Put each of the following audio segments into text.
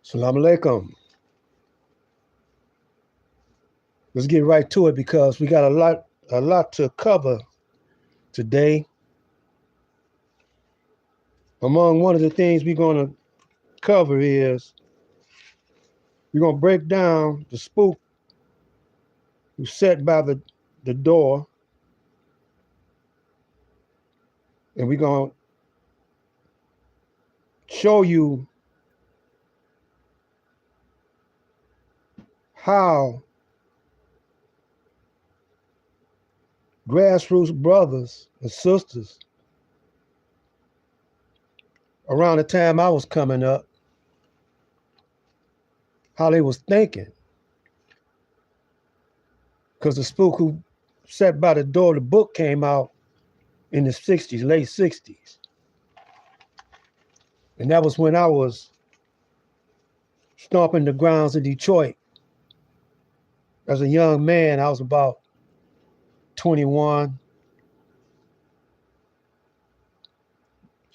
Assalamu alaikum. Let's get right to it because we got a lot to cover today. Among one of the things we're going to cover is we're going to break down the spook who sat by the door, and we're going to show you how grassroots brothers and sisters around the time I was coming up, how they was thinking. Because the spook who sat by the door, the book came out in the 60s, late 60s. And that was when I was stomping the grounds of Detroit. As a young man, I was about 21,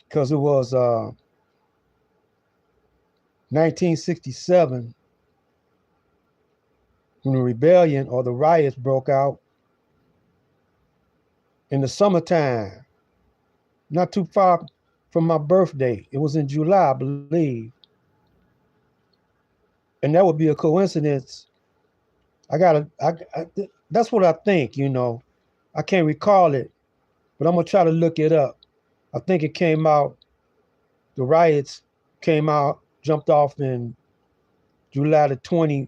because it was 1967 when the rebellion or the riots broke out in the summertime, not too far from my birthday. It was in July, I believe. And that would be a coincidence. That's what I think, I can't recall it, but I'm going to try to look it up. I think it came out, the riots came out, jumped off in July the 27th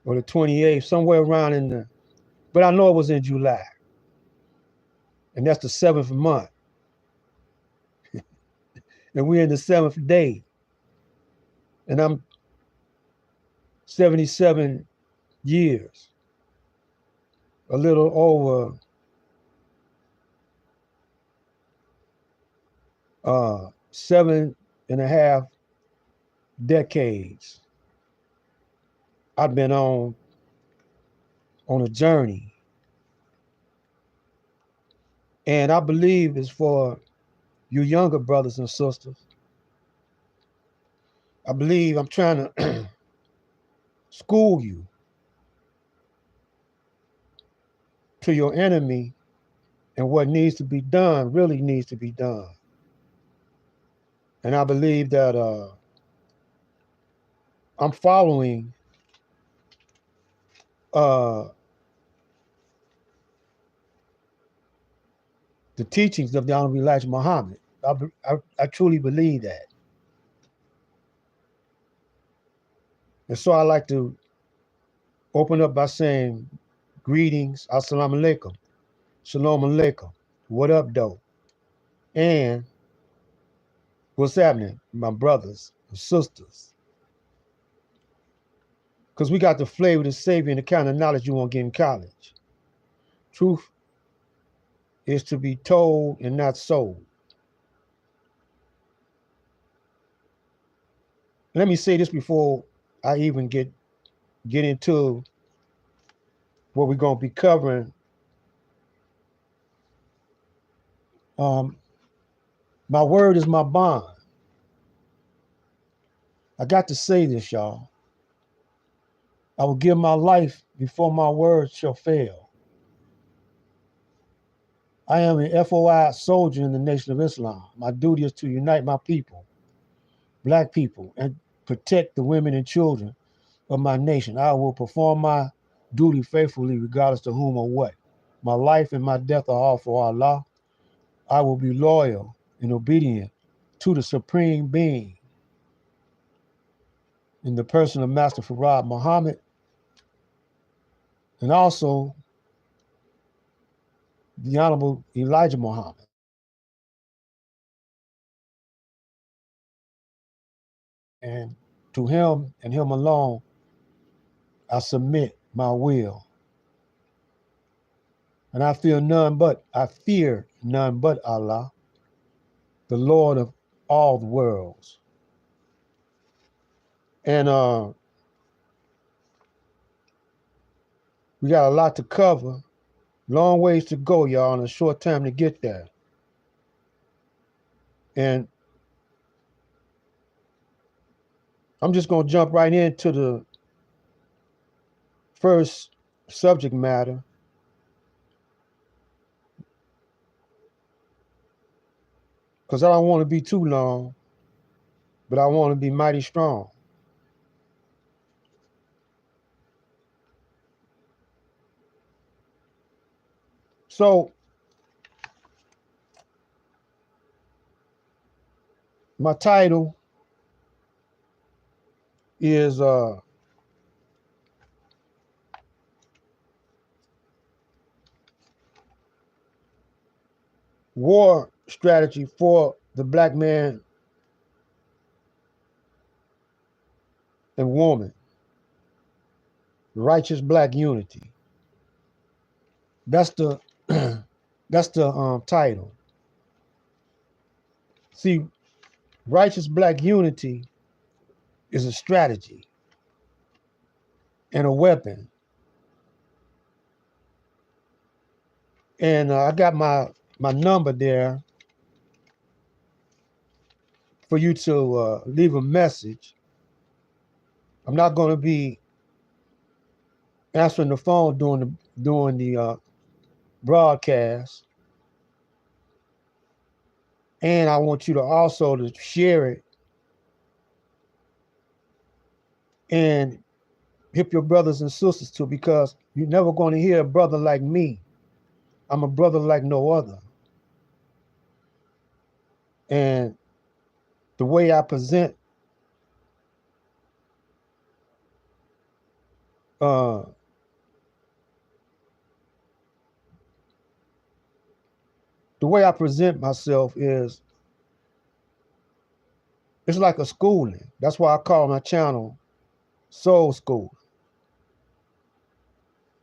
or the 28th, somewhere around but I know it was in July. And that's the 7th month. And we're in the 7th day. And I'm 77 years, a little over 7.5 decades. I've been on a journey. And I believe it's for you younger brothers and sisters. I believe I'm trying to school you to your enemy and what needs to be done really needs to be done. And I believe that I'm following the teachings of the Honorable Elijah Muhammad. I truly believe that. And so I like to open up by saying greetings, assalamu alaikum, shalom alaikum, what up, though? And what's happening, my brothers and sisters? Because we got the flavor, the savior, and the kind of knowledge you won't get in college. Truth is to be told and not sold. Let me say this before I even get into what we're going to be covering. My word is my bond. I got to say this, y'all. I will give my life before my words shall fail. I am an FOI soldier in the Nation of Islam. My duty is to unite my people, black people, and protect the women and children of my nation. I will perform my duty faithfully regardless to whom or what. My life and my death are all for Allah. I will be loyal and obedient to the Supreme Being in the person of Master Farad Muhammad, and also the Honorable Elijah Muhammad. And to him and him alone, I submit my will. And I fear none but Allah, the Lord of all the worlds. And we got a lot to cover, long ways to go, y'all, and a short time to get there. And I'm just going to jump right into the first subject matter, because I don't want to be too long, but I want to be mighty strong. So my title is War Strategy for the Black Man and Woman, Righteous Black Unity. That's the that's the title. See, Righteous Black Unity is a strategy and a weapon. And I got my number there for you to leave a message. I'm not going to be answering the phone during the broadcast, and I want you to also to share it and help your brothers and sisters too, because you're never going to hear a brother like me. I'm a brother like no other, and the way I present uh, the way I present myself is it's like a schooling. That's why I call my channel Soul School.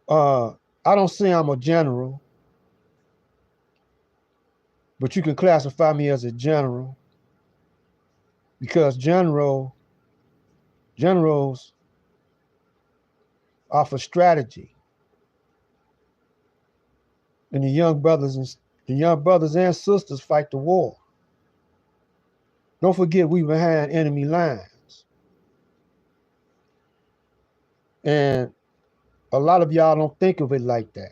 Uh, I don't say I'm a general, but you can classify me as a general because generals offer strategy, and the young brothers and sisters fight the war. Don't forget we behind enemy lines, and a lot of y'all don't think of it like that.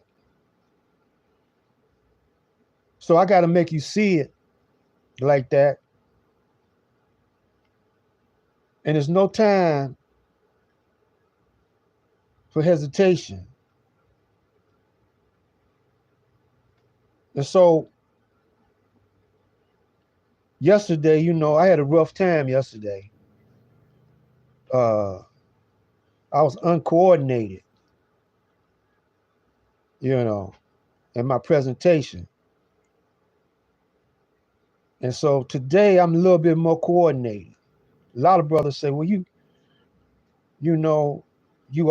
So I got to make you see it like that. And there's no time for hesitation. And so yesterday, I had a rough time yesterday. I was uncoordinated, in my presentation. And so today I'm a little bit more coordinated. A lot of brothers say, well, you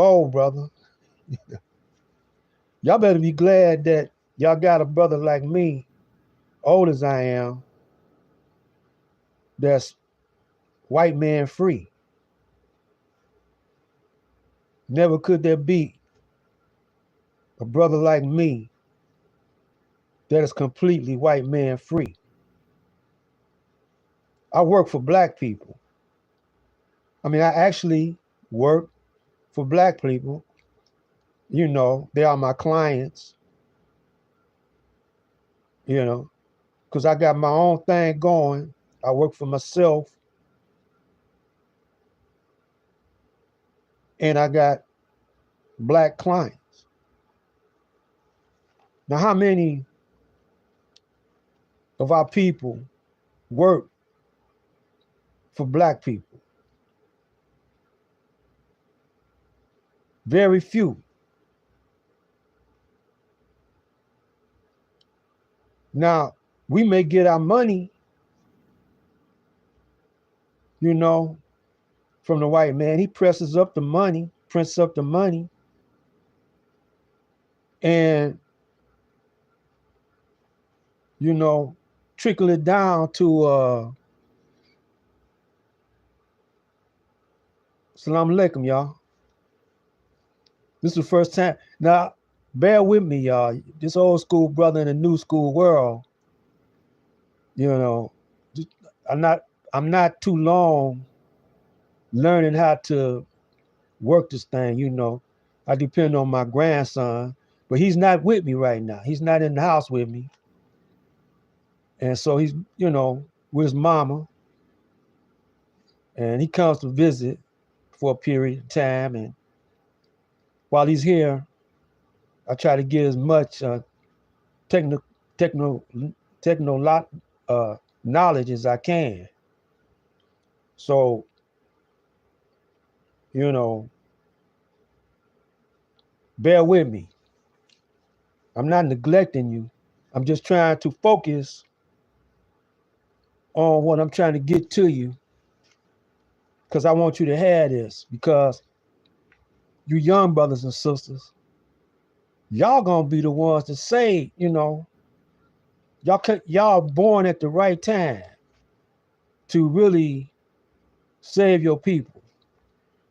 old, brother. Y'all better be glad that y'all got a brother like me, old as I am, that's white man free. Never could there be a brother like me that is completely white man free. I work for black people. I mean, I actually work for black people. They are my clients, because I got my own thing going. I work for myself, and I got black clients. Now, how many of our people work for black people? Very few. Now, we may get our money, from the white man. He presses up the money, prints up the money, and, trickle it down to Salam alaikum, y'all. This is the first time. Now, bear with me, y'all. This old school brother in a new school world, I'm not I'm not too long learning how to work this thing, you know. I depend on my grandson, but he's not with me right now. He's not in the house with me. And so he's, you know, with his mama, and he comes to visit for a period of time. And while he's here, I try to get as much techno, techno, techno knowledge as I can. So, you know, bear with me. I'm not neglecting you. I'm just trying to focus on what I'm trying to get to you, because I want you to have this, because you young brothers and sisters, y'all gonna be the ones to say, you know, y'all born at the right time to really save your people.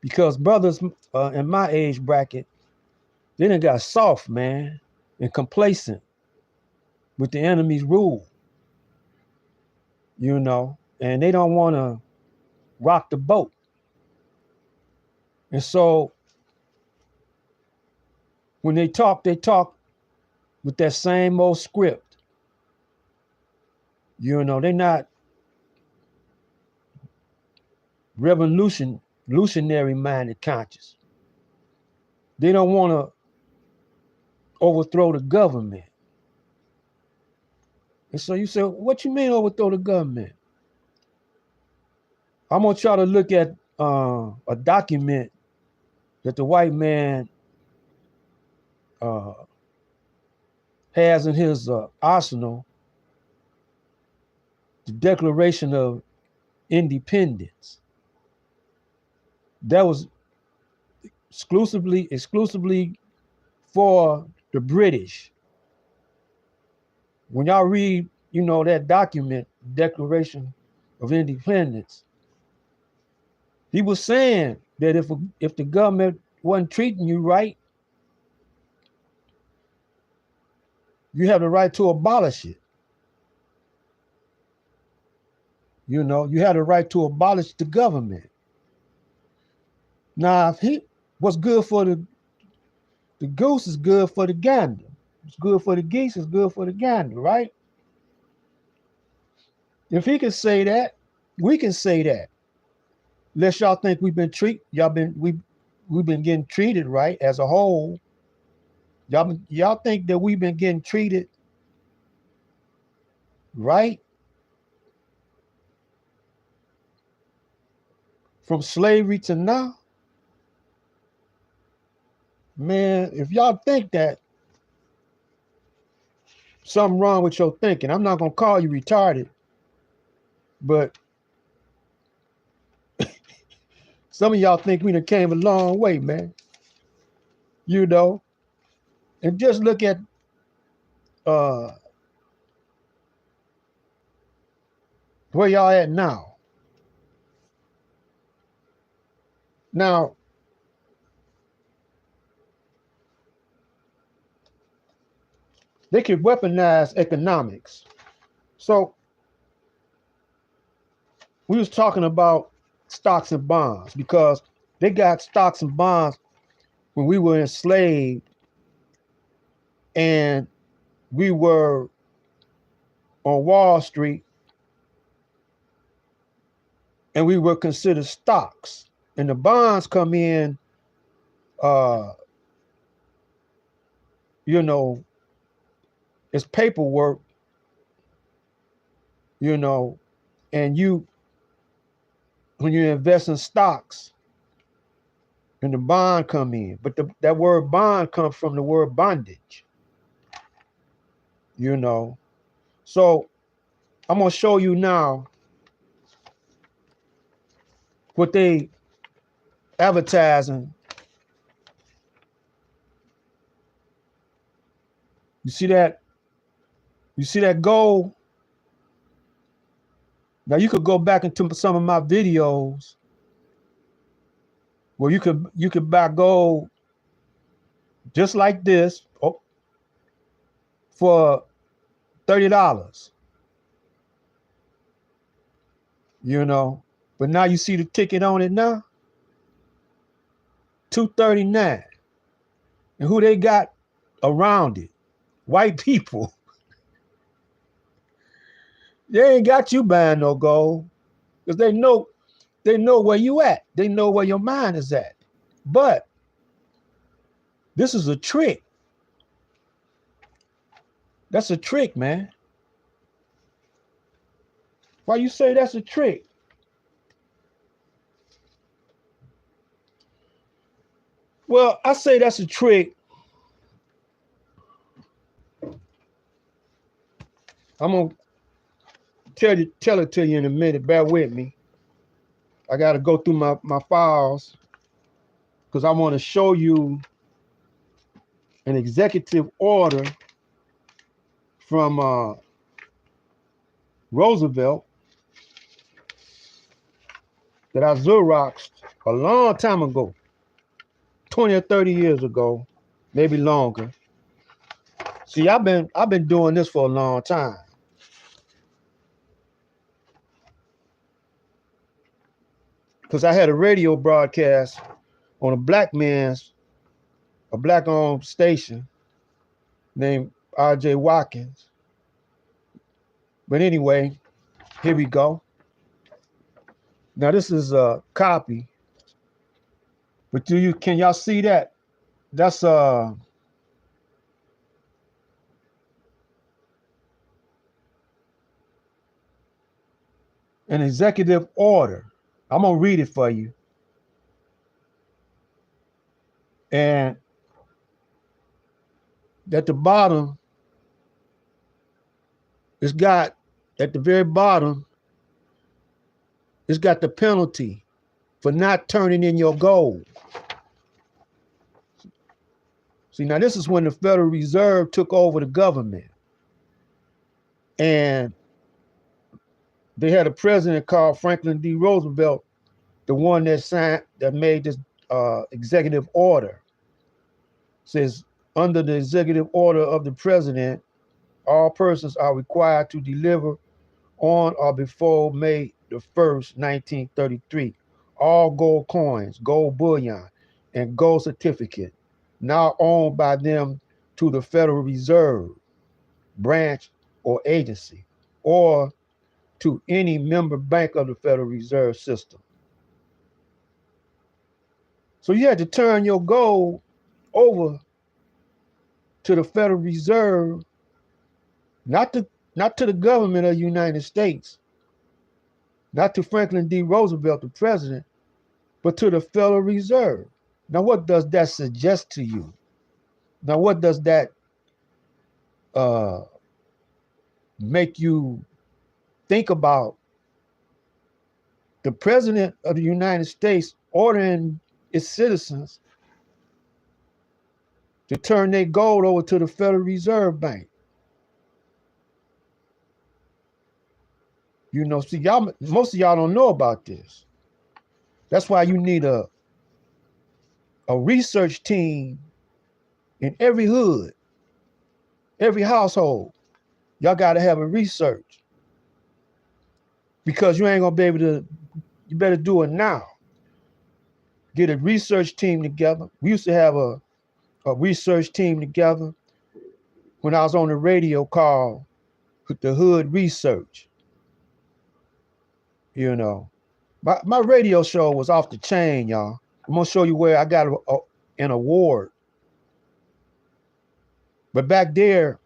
Because brothers in my age bracket, they done got soft, man, and complacent with the enemy's rule, you know, and they don't want to rock the boat. And so when they talk with that same old script. You know, they're not revolutionary minded conscious. They don't want to overthrow the government. And so you say, what you mean overthrow the government? I'm gonna try to look at a document that the white man uh, has in his arsenal, the Declaration of Independence. That was exclusively for the British. When y'all read, you know, that document, Declaration of Independence, he was saying that if the government wasn't treating you right, you have the right to abolish it. You know, you have the right to abolish the government. Now, if what's good for the goose is good for the gander. It's good for the geese, it's good for the gander, right? If he can say that, we can say that. Unless y'all think we've been we've been getting treated right as a whole. Y'all think that we've been getting treated right from slavery to now? Man, if y'all think that, something wrong with your thinking. I'm not gonna call you retarded, but some of y'all think we done came a long way, man. You know, and just look at uh where y'all at now. Now, they could weaponize economics. So we was talking about stocks and bonds, because they got stocks and bonds when we were enslaved and we were on Wall Street and we were considered stocks. And the bonds come in, uh, you know, it's paperwork, you know, and when you invest in stocks and the bond come in, but that word bond comes from the word bondage, you know. So I'm gonna show you now what they advertising. You see that? You see that gold? Now you could go back into some of my videos where you could buy gold just like this for $30. you know. But now you see the ticket on it now, 239. And who they got around it? White people. They ain't got you buying no gold because they know where you at. They know where your mind is at. But this is a trick. That's a trick, man. Why you say that's a trick? Well, I say that's a trick. I'm gonna tell it to you in a minute. Bear with me. I gotta go through my files because I want to show you an executive order from Roosevelt that I Xeroxed a long time ago, 20 or 30 years ago, maybe longer. See, I've been doing this for a long time. Because I had a radio broadcast on a black-owned station named R.J. Watkins. But anyway, here we go. Now this is a copy, but can y'all see that? That's an executive order. I'm gonna read it for you. And at the bottom, at the very bottom, it's got the penalty for not turning in your gold. See, now this is when the Federal Reserve took over the government. And they had a president called Franklin D. Roosevelt, the one that made this executive order. Says, under the executive order of the president, all persons are required to deliver on or before May the 1st, 1933, all gold coins, gold bullion, and gold certificate now owned by them to the Federal Reserve branch or agency, or to any member bank of the Federal Reserve System. So you had to turn your gold over to the Federal Reserve, not to the government of the United States, not to Franklin D. Roosevelt, the president, but to the Federal Reserve. Now, what does that suggest to you? Now, what does that make you think about the president of the United States ordering its citizens to turn their gold over to the Federal Reserve Bank? You know, see, most of y'all don't know about this. That's why you need a research team in every hood, every household. Y'all got to have a research, because you ain't gonna be able to. You better do it now. Get a research team together. We used to have a research team together when I was on the radio called the Hood Research. You know, my radio show was off the chain, y'all. I'm gonna show you where I got an award. But back there,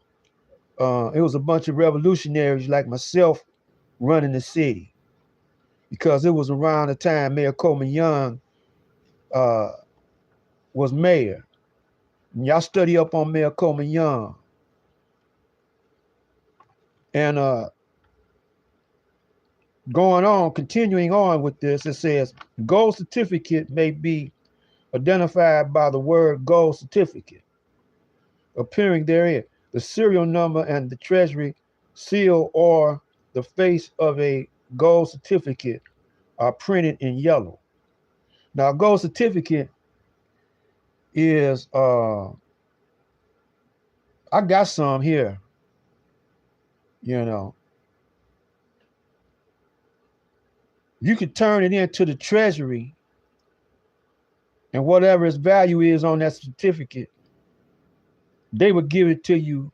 it was a bunch of revolutionaries like myself running the city, because it was around the time Mayor Coleman Young was mayor. And y'all study up on Mayor Coleman Young. And continuing on with this, it says, gold certificate may be identified by the word gold certificate appearing therein. The serial number and the treasury seal or the face of a gold certificate are printed in yellow. Now, a gold certificate is, I got some here, you know. You could turn it into the treasury, and whatever its value is on that certificate, they would give it to you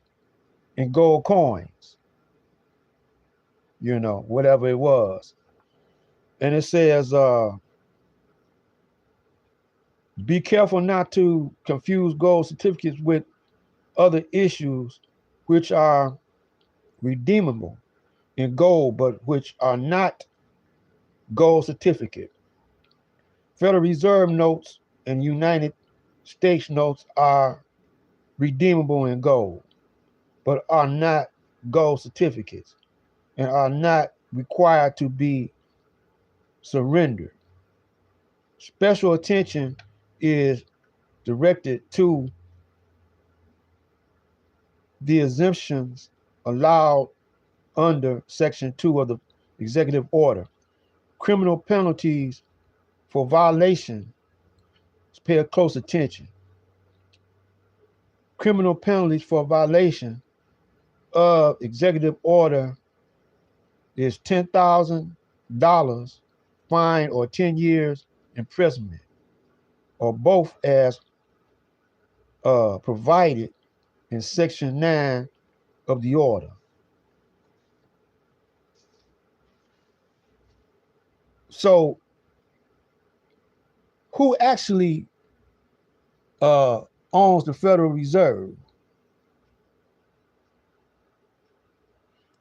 in gold coins, whatever it was. And it says, be careful not to confuse gold certificates with other issues which are redeemable in gold, but which are not gold certificate. Federal Reserve notes and United States notes are redeemable in gold, but are not gold certificates and are not required to be surrendered. Special attention is directed to the exemptions allowed under Section 2 of the executive order. Criminal penalties for violation, pay close attention. Criminal penalties for violation of executive order is $10,000 fine or 10 years imprisonment, or both as provided in Section 9 of the order. So who actually owns the Federal Reserve?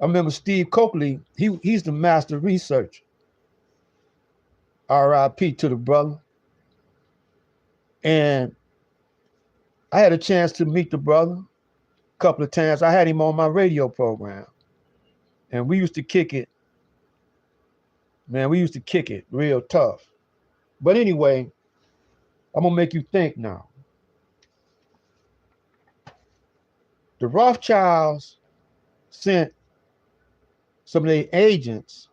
I remember Steve Coakley, he's the master researcher. RIP to the brother. And I had a chance to meet the brother a couple of times. I had him on my radio program. And we used to kick it. Man, we used to kick it real tough. But anyway, I'm going to make you think now. The Rothschilds sent some of their agents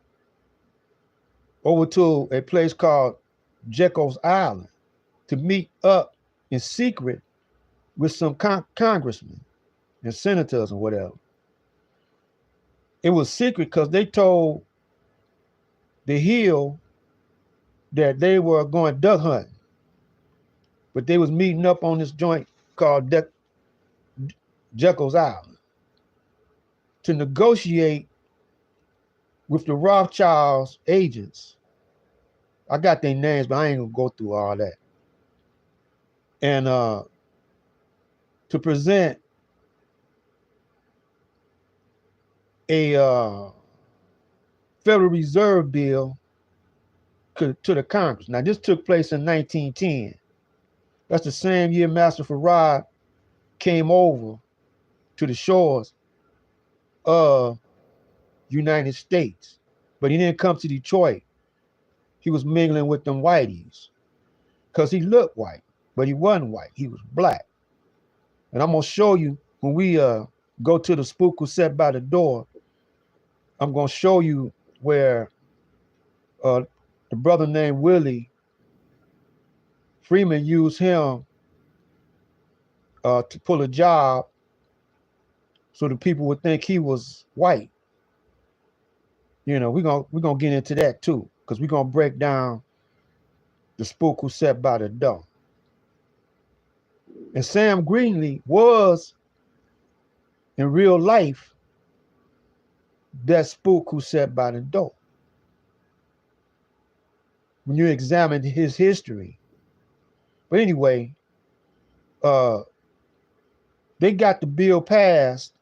over to a place called Jekyll's Island to meet up in secret with some congressmen and senators and whatever. It was secret because they told the Hill that they were going duck hunting, but they was meeting up on this joint called Jekyll's Island to negotiate with the Rothschilds agents. I got their names, but I ain't gonna go through all that. And to present a Federal Reserve bill to the Congress. Now, this took place in 1910. That's the same year Master Farad came over to the shores of United States. But he didn't come to Detroit. He was mingling with them whiteys because he looked white, but he wasn't white. He was black. And I'm going to show you when we go to the spook who sat by the door. I'm going to show you where the brother named Willie Freeman used him to pull a job so the people would think he was white. We're gonna get into that too, because we're gonna break down the spook who sat by the door. And Sam Greenlee was in real life that spook who sat by the door. When you examine his history. But anyway, they got the bill passed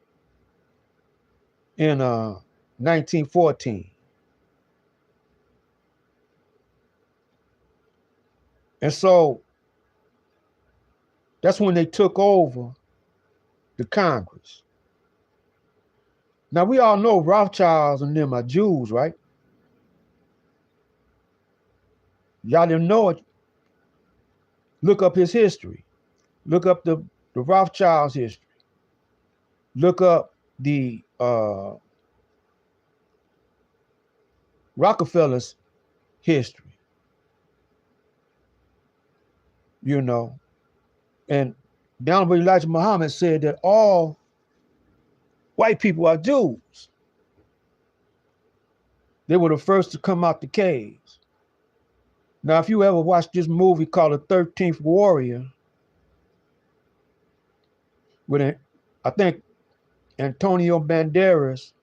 in 1914. And so that's when they took over the Congress. Now, we all know Rothschilds and them are Jews, right? Y'all didn't know it. Look up his history. Look up the Rothschilds' history. Look up the Rockefeller's history. And the Honorable Elijah Muhammad said that all white people are Jews. They were the first to come out the caves. Now, if you ever watched this movie called The 13th Warrior, I think Antonio Banderas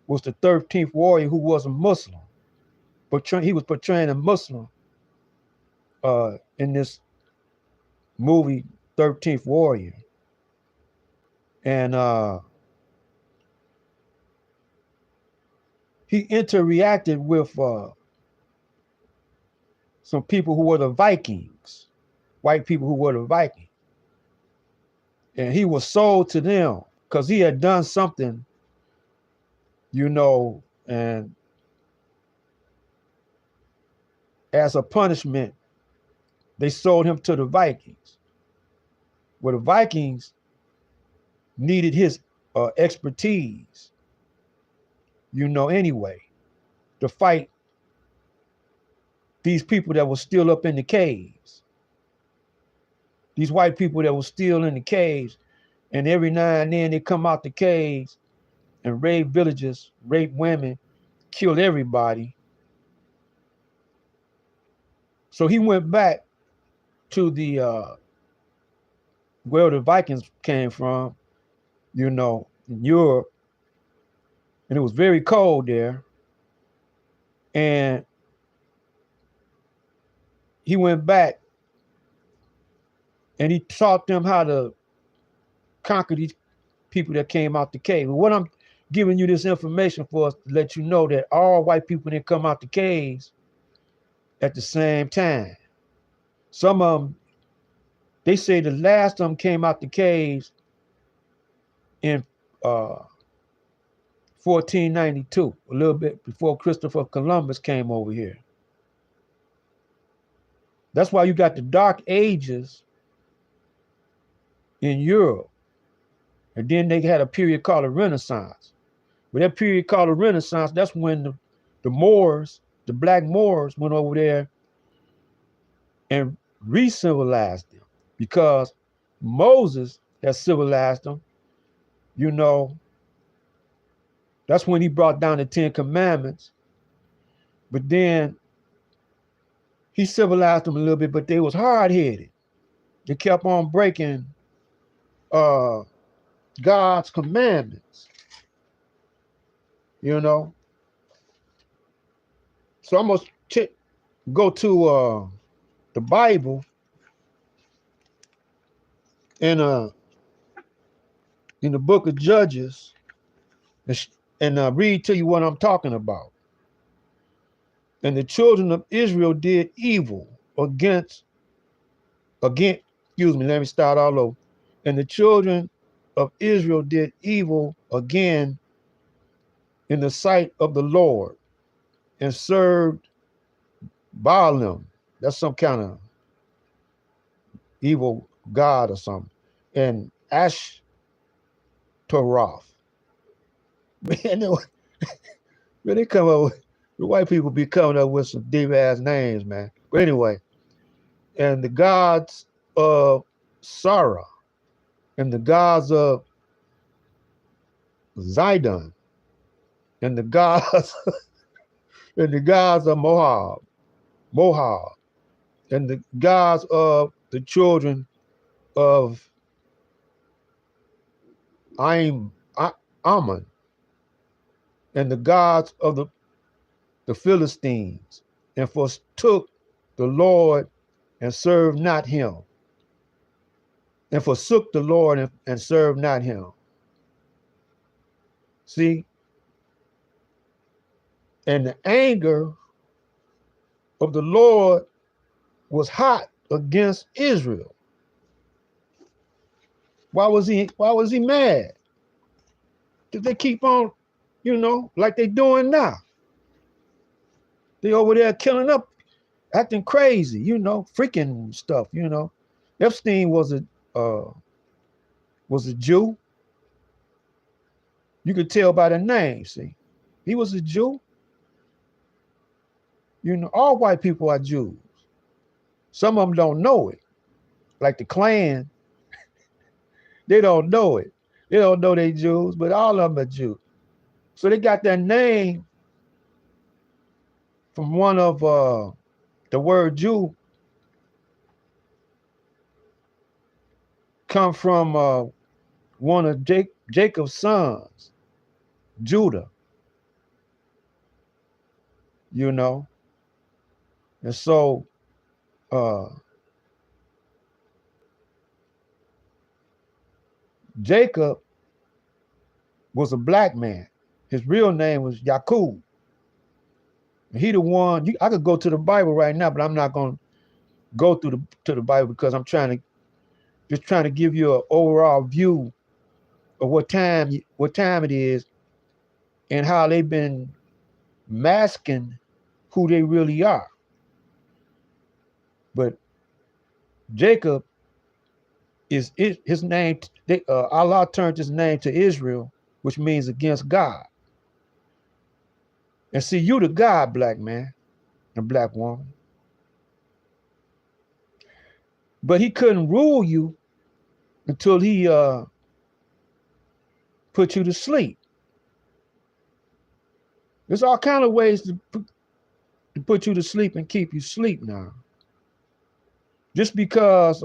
was the 13th warrior who was a Muslim. But he was portraying a Muslim in this movie, 13th Warrior. And he interacted with some people who were the Vikings, white people who were the Vikings. And he was sold to them because he had done something, and as a punishment, they sold him to the Vikings. Well, the Vikings needed his expertise, anyway, to fight these people that were still up in the caves. These white people that were still in the caves, and every now and then they come out the caves and raid villages, rape women, kill everybody. So he went back to the where the Vikings came from, in Europe, and it was very cold there. And he went back and he taught them how to conquer these people that came out the cave. And what I'm giving you this information for is to let you know that all white people didn't come out the caves at the same time. Some of them, they say the last of them came out the caves in 1492, a little bit before Christopher Columbus came over here. That's why you got the Dark Ages in Europe. And then they had a period called the Renaissance. But that period called the Renaissance, that's when the Moors, the black Moors, went over there and re-civilized them, because Moses had civilized them. That's when he brought down the 10 Commandments. But then he civilized them a little bit, but they was hard-headed. They kept on breaking God's commandments, So I'm going to go to the Bible and in the book of Judges and read to you what I'm talking about. And the children of Israel did evil against, let me start all over. And the children of Israel did evil again in the sight of the Lord and served Baalim. That's some kind of evil god or something. And Ashtaroth. Man, they come up with, the white people be coming up with some deep ass names, man. But anyway, and the gods of Sarah and the gods of Zidon and the gods and the gods of Moab, and the gods of the children of Ammon, and the gods of the Philistines, and forsook the Lord and served not him. And forsook the Lord and served not him. See? And the anger of the Lord was hot against Israel. Why was he mad? Did they keep on, like they doing now? They over there killing up, acting crazy, freaking stuff, Epstein was a Jew. You could tell by the name, see. He was a Jew. All white people are Jews. Some of them don't know it. Like the Klan, they don't know it. They don't know they Jews, but all of them are Jews. So they got that name from one of the word Jew come from one of Jacob's sons, Judah, you know. And so Jacob was a black man. His real name was Yakub. He the one, I could go to the Bible right now, but I'm not going to go through to the Bible because I'm trying to give you an overall view of what time it is and how they've been masking who they really are. But Jacob is his name. Allah turned his name to Israel, which means against God. And see, you the God, black man and black woman. But he couldn't rule you until he put you to sleep. There's all kind of ways to put you to sleep and keep you asleep now. Just because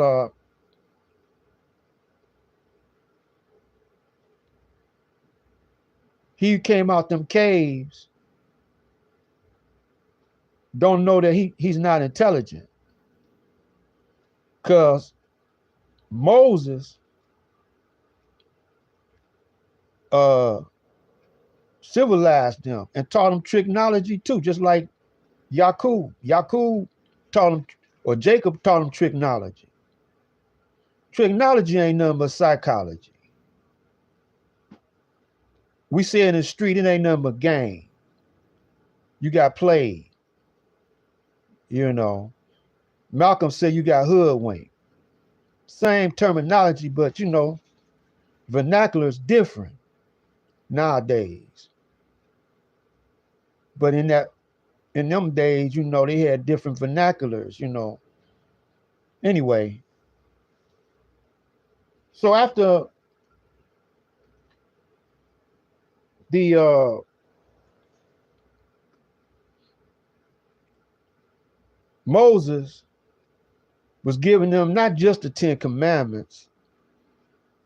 he came out them caves, don't know that he's not intelligent. Because Moses civilized them and taught them tricknology too, just like Yakub. Yakub taught him, or Jacob taught him tricknology. Tricknology ain't nothing but psychology. We see it in the street, it ain't nothing but game. You got played. You know, Malcolm said you got hoodwinked. Same terminology, but you know, vernacular is different nowadays. But in them days, you know, they had different vernaculars, you know. Anyway, so after the Moses was giving them not just the 10 Commandments,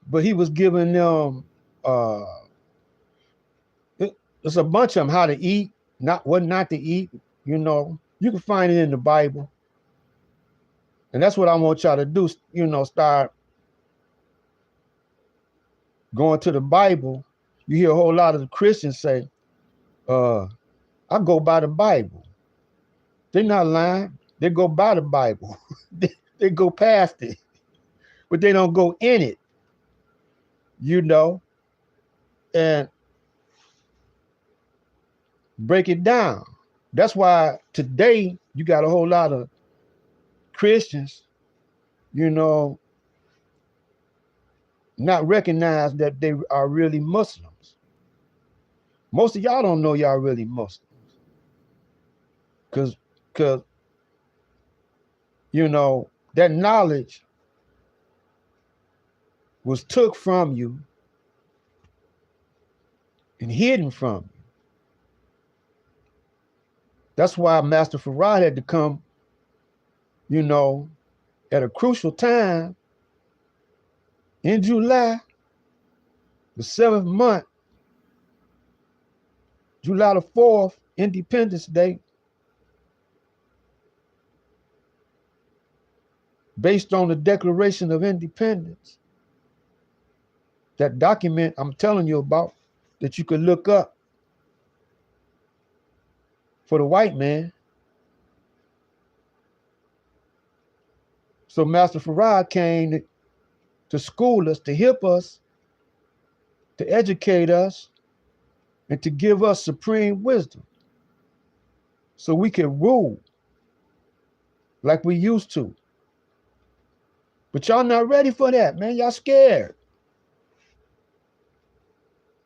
but he was giving them it's a bunch of them, how to eat, what not to eat, you know. You can find it in the Bible. And that's what I want y'all to do, you know, start going to the Bible. You hear a whole lot of the Christians say, I go by the Bible. They're not lying. They go by the Bible. They go past it, but they don't go in it, you know, and break it down. That's why today you got a whole lot of Christians, you know, not recognize that they are really Muslims. Most of y'all don't know y'all really Muslims. Cause you know, that knowledge was took from you and hidden from you. That's why Master Farad had to come, you know, at a crucial time in July, the 7th month, July the 4th, Independence Day, based on the Declaration of Independence. That document I'm telling you about that you could look up for the white man. So Master Farad came to school us, to help us, to educate us, and to give us supreme wisdom so we can rule like we used to. But y'all not ready for that, man. Y'all scared.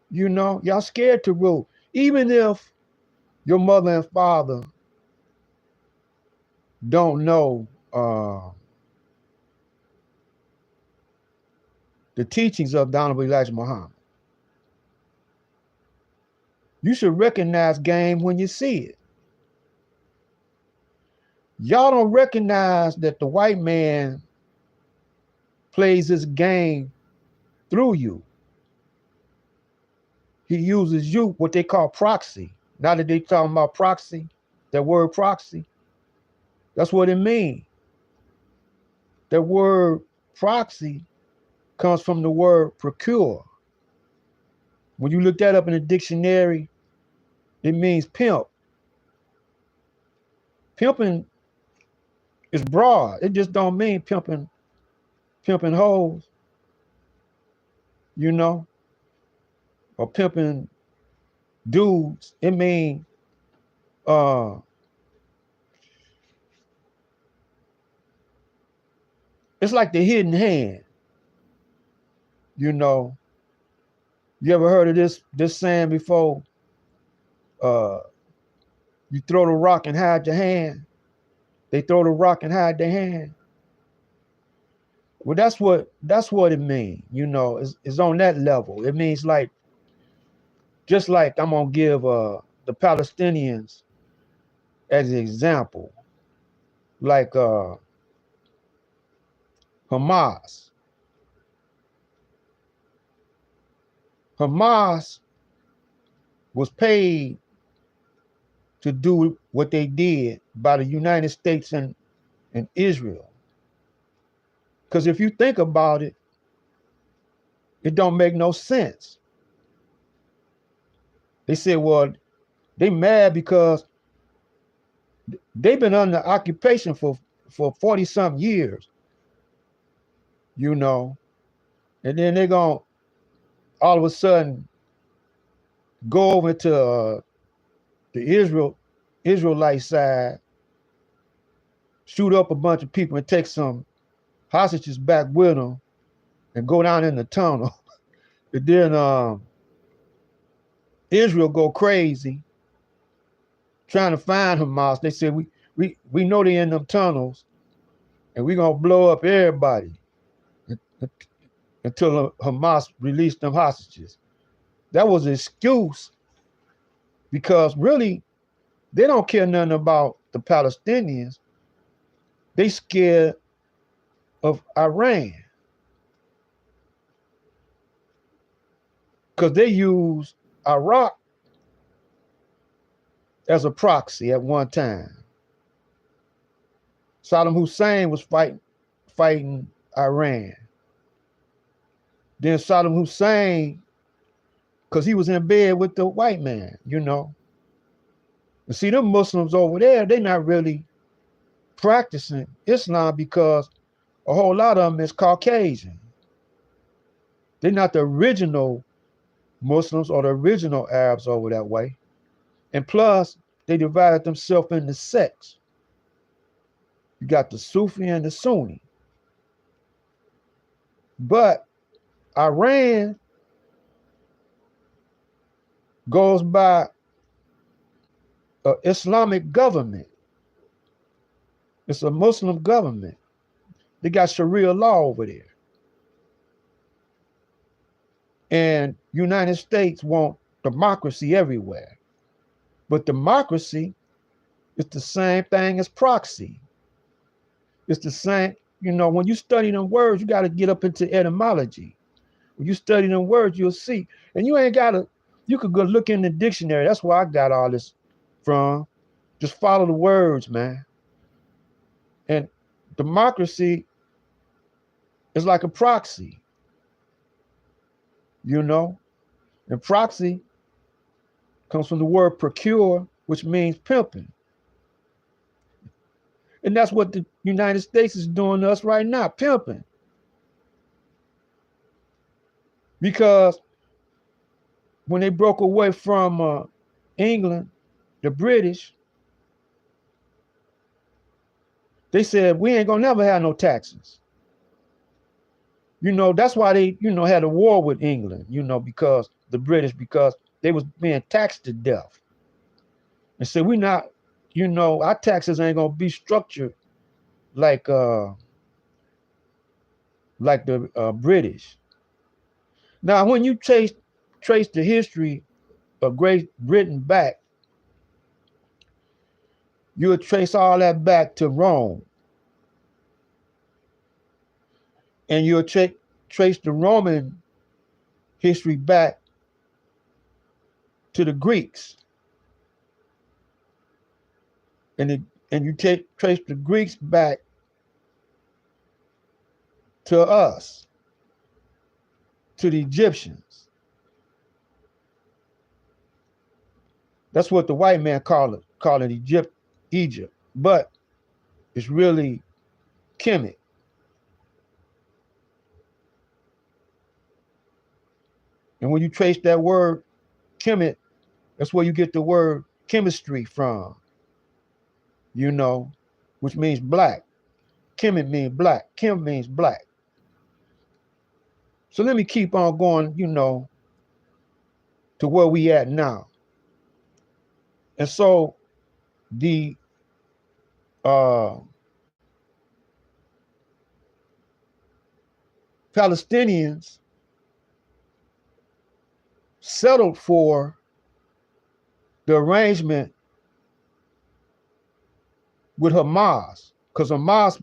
You know, y'all scared to rule. Even if your mother and father don't know the teachings of the Honorable Elijah Muhammad. You should recognize game when you see it. Y'all don't recognize that the white man plays this game through you. He uses you, what they call proxy. Now that they talking about proxy, that word proxy, that's what it means. That word proxy comes from the word procure. When you look that up in the dictionary, it means pimp. Pimping is broad. It just don't mean pimping hoes, you know, or pimping dudes. It means it's like the hidden hand, you know. You ever heard of this saying before? You throw the rock and hide your hand. They throw the rock and hide their hand. Well, that's what it means. You know, it's on that level. It means like, just like I'm gonna give the Palestinians as an example, like Hamas. Hamas was paid to do what they did by the United States and Israel. Because if you think about it, it don't make no sense. They said, well, they mad because they've been under occupation for 40 some years, you know, and then they're going to all of a sudden go over to the Israelite side, shoot up a bunch of people and take some hostages back with them and go down in the tunnel. And then Israel go crazy trying to find Hamas. They said, we know they in them tunnels and we're going to blow up everybody until Hamas released them hostages. That was an excuse, because really they don't care nothing about the Palestinians. They scared of Iran because they used Iraq as a proxy at one time. Saddam Hussein was fighting Iran. Then Saddam Hussein, because he was in bed with the white man, you know. And see, them Muslims over there, they're not really practicing Islam because a whole lot of them is Caucasian. They're not the original Muslims or the original Arabs over that way. And plus, they divided themselves into sects. You got the Sufi and the Sunni. But Iran goes by an Islamic government. It's a Muslim government. They got Sharia law over there. And United States want democracy everywhere. But democracy is the same thing as proxy. It's the same, you know, when you study them words, you got to get up into etymology. When you study them words, you'll see. And you ain't got to, you could go look in the dictionary. That's where I got all this from. Just follow the words, man. And democracy is like a proxy, you know? And proxy comes from the word procure, which means pimping. And that's what the United States is doing to us right now, pimping. Because when they broke away from England, the British, they said, we ain't gonna never have no taxes. You know, that's why they, you know, had a war with England, you know, because the British, because they was being taxed to death. And said, we not, you know, our taxes ain't gonna be structured like the British. Now, when you trace the history of Great Britain back, you'll trace all that back to Rome. And you'll trace the Roman history back to the Greeks. And you trace the Greeks back to us, to the Egyptians. That's what the white man call it Egypt. But it's really Kemet. And when you trace that word Kemet, that's where you get the word chemistry from, you know, which means black. Kemet means black. Kim means black. So let me keep on going, you know, to where we at now. And so the Palestinians settled for the arrangement with Hamas, because Hamas,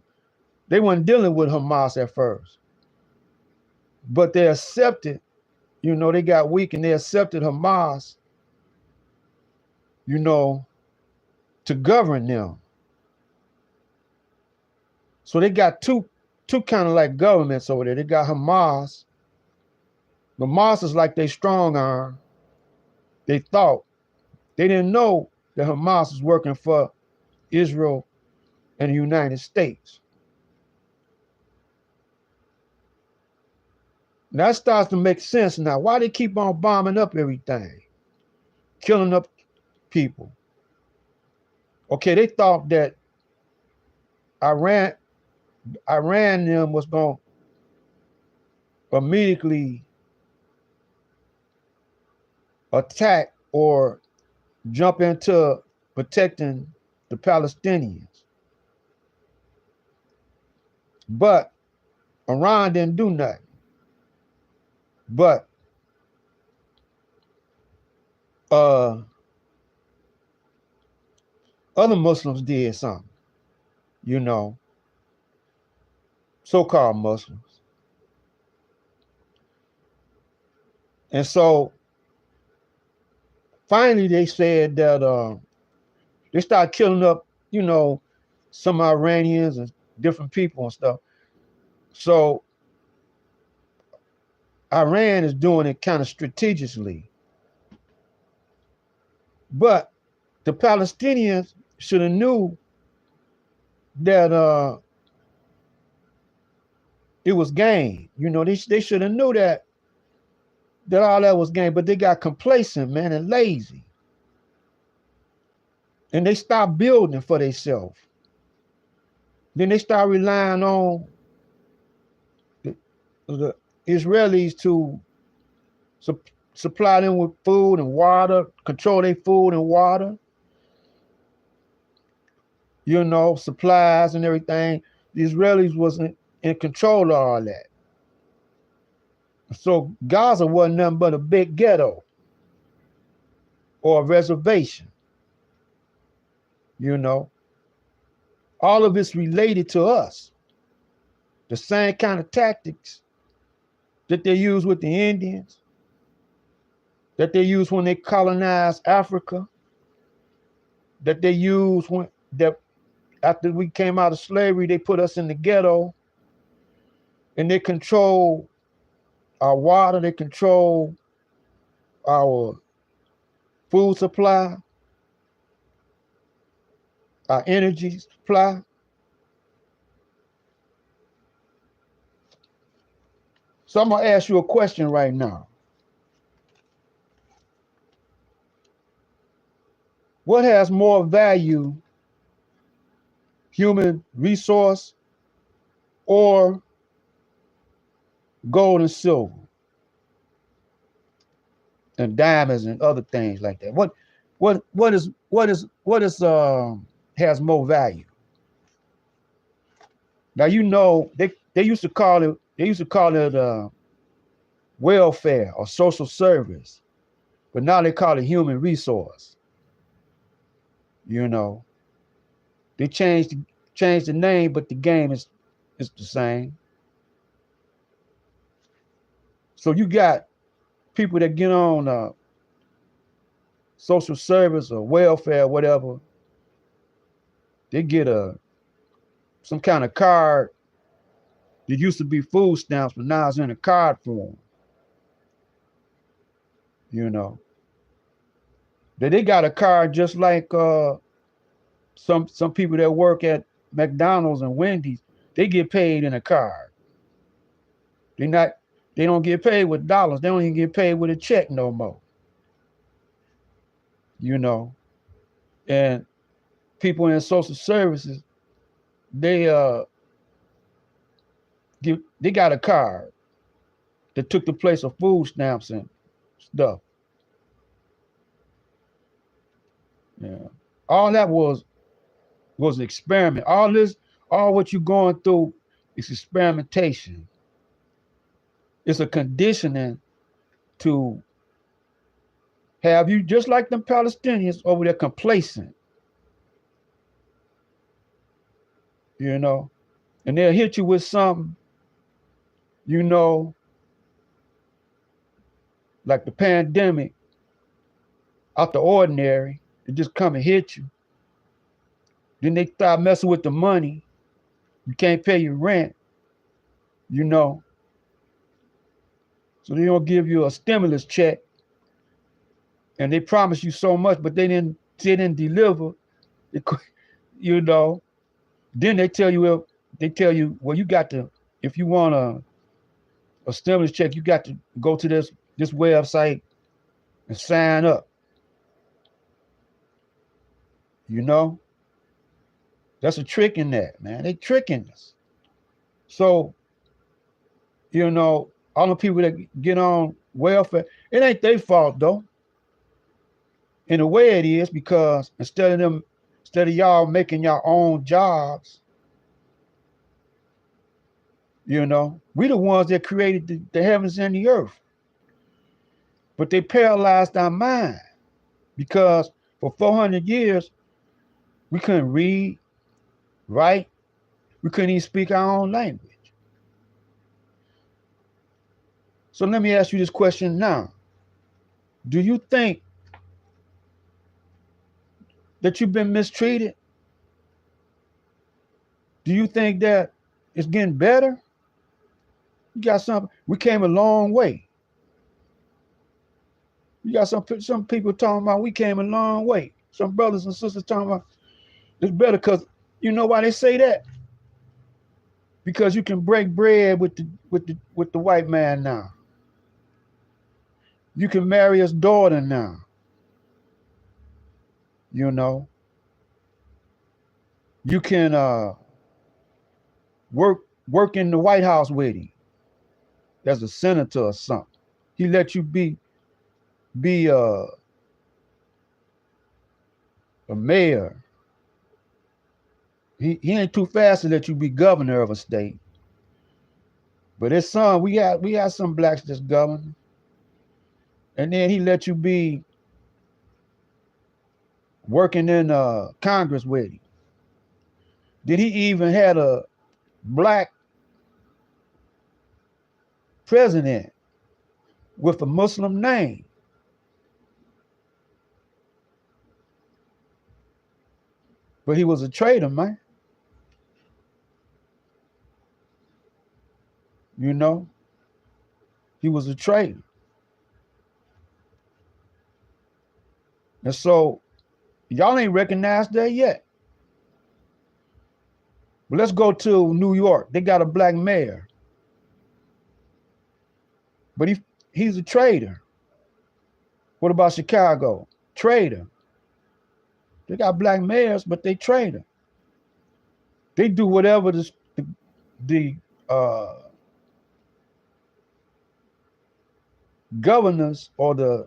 they weren't dealing with Hamas at first, but they accepted, you know, they got weak and they accepted Hamas, you know, to govern them. So they got two kind of like governments over there. They got Hamas. Hamas is like they strong arm. They thought. They didn't know that Hamas is working for Israel and the United States. Now that starts to make sense now. Why they keep on bombing up everything? Killing up people. Okay, they thought that Iran them was going to immediately attack or jump into protecting the Palestinians. But Iran didn't do nothing. But other Muslims did something, you know, so-called Muslims. And so finally they said that they started killing up, you know, some Iranians and different people and stuff. So Iran is doing it kind of strategically. But the Palestinians should have knew that it was game. You know, they should have knew that all that was game, but they got complacent, man, and lazy. And they stopped building for themselves. Then they start relying on the Israelis to supply them with food and water, control their food and water, you know, supplies and everything. The Israelis wasn't in control of all that. So Gaza wasn't nothing but a big ghetto or a reservation, you know. All of it's related to us. The same kind of tactics that they use with the Indians, that they use when they colonized Africa, that they use after we came out of slavery, they put us in the ghetto and they control our water, they control our food supply, our energy supply. So I'm gonna ask you a question right now. What has more value, human resource or gold and silver and diamonds and other things like that? What has more value? Now, you know, they used to call it welfare or social service, but now they call it human resource, you know. They changed the name, but the game is the same. So you got people that get on social service or welfare, whatever. They get some kind of card that used to be food stamps, but now it's in a card form. You know, they got a card just like some people that work at McDonald's and Wendy's. They get paid in a card. They don't get paid with dollars. They don't even get paid with a check no more. You know, and people in social services, they they got a card that took the place of food stamps and stuff. Yeah, all that was an experiment. All what you're going through is experimentation. It's a conditioning to have you just like them Palestinians over there complacent, you know, and they'll hit you with something, you know, like the pandemic, out the ordinary, it just come and hit you. Then they start messing with the money. You can't pay your rent, you know. So they don't give you a stimulus check, and they promise you so much, but they didn't deliver. You know. Then they tell you, well, you got to, if you want a stimulus check, you got to go to this website and sign up. You know, that's a trick in that, man. They tricking us. So, you know, all the people that get on welfare, it ain't their fault though. In a way it is, because instead of y'all making your own jobs, you know, we the ones that created the heavens and the earth. But they paralyzed our mind, because for 400 years, we couldn't read, write, we couldn't even speak our own language. So let me ask you this question now. Do you think that you've been mistreated? Do you think that it's getting better? You got we came a long way. You got some people talking about we came a long way. Some brothers and sisters talking about it's better, because you know why they say that? Because you can break bread with the white man now. You can marry his daughter now. You know. You can work in the White House with him as a senator or something. He let you be a mayor. He ain't too fast to let you be governor of a state. But his son, we got some blacks that's governor. And then he let you be working in Congress with him. Then he even had a black president with a Muslim name. But he was a traitor, man. You know, he was a traitor. And so y'all ain't recognized that yet. But let's go to New York. They got a black mayor. But he's a traitor. What about Chicago? Traitor. They got black mayors, but they traitor. They do whatever the governors or the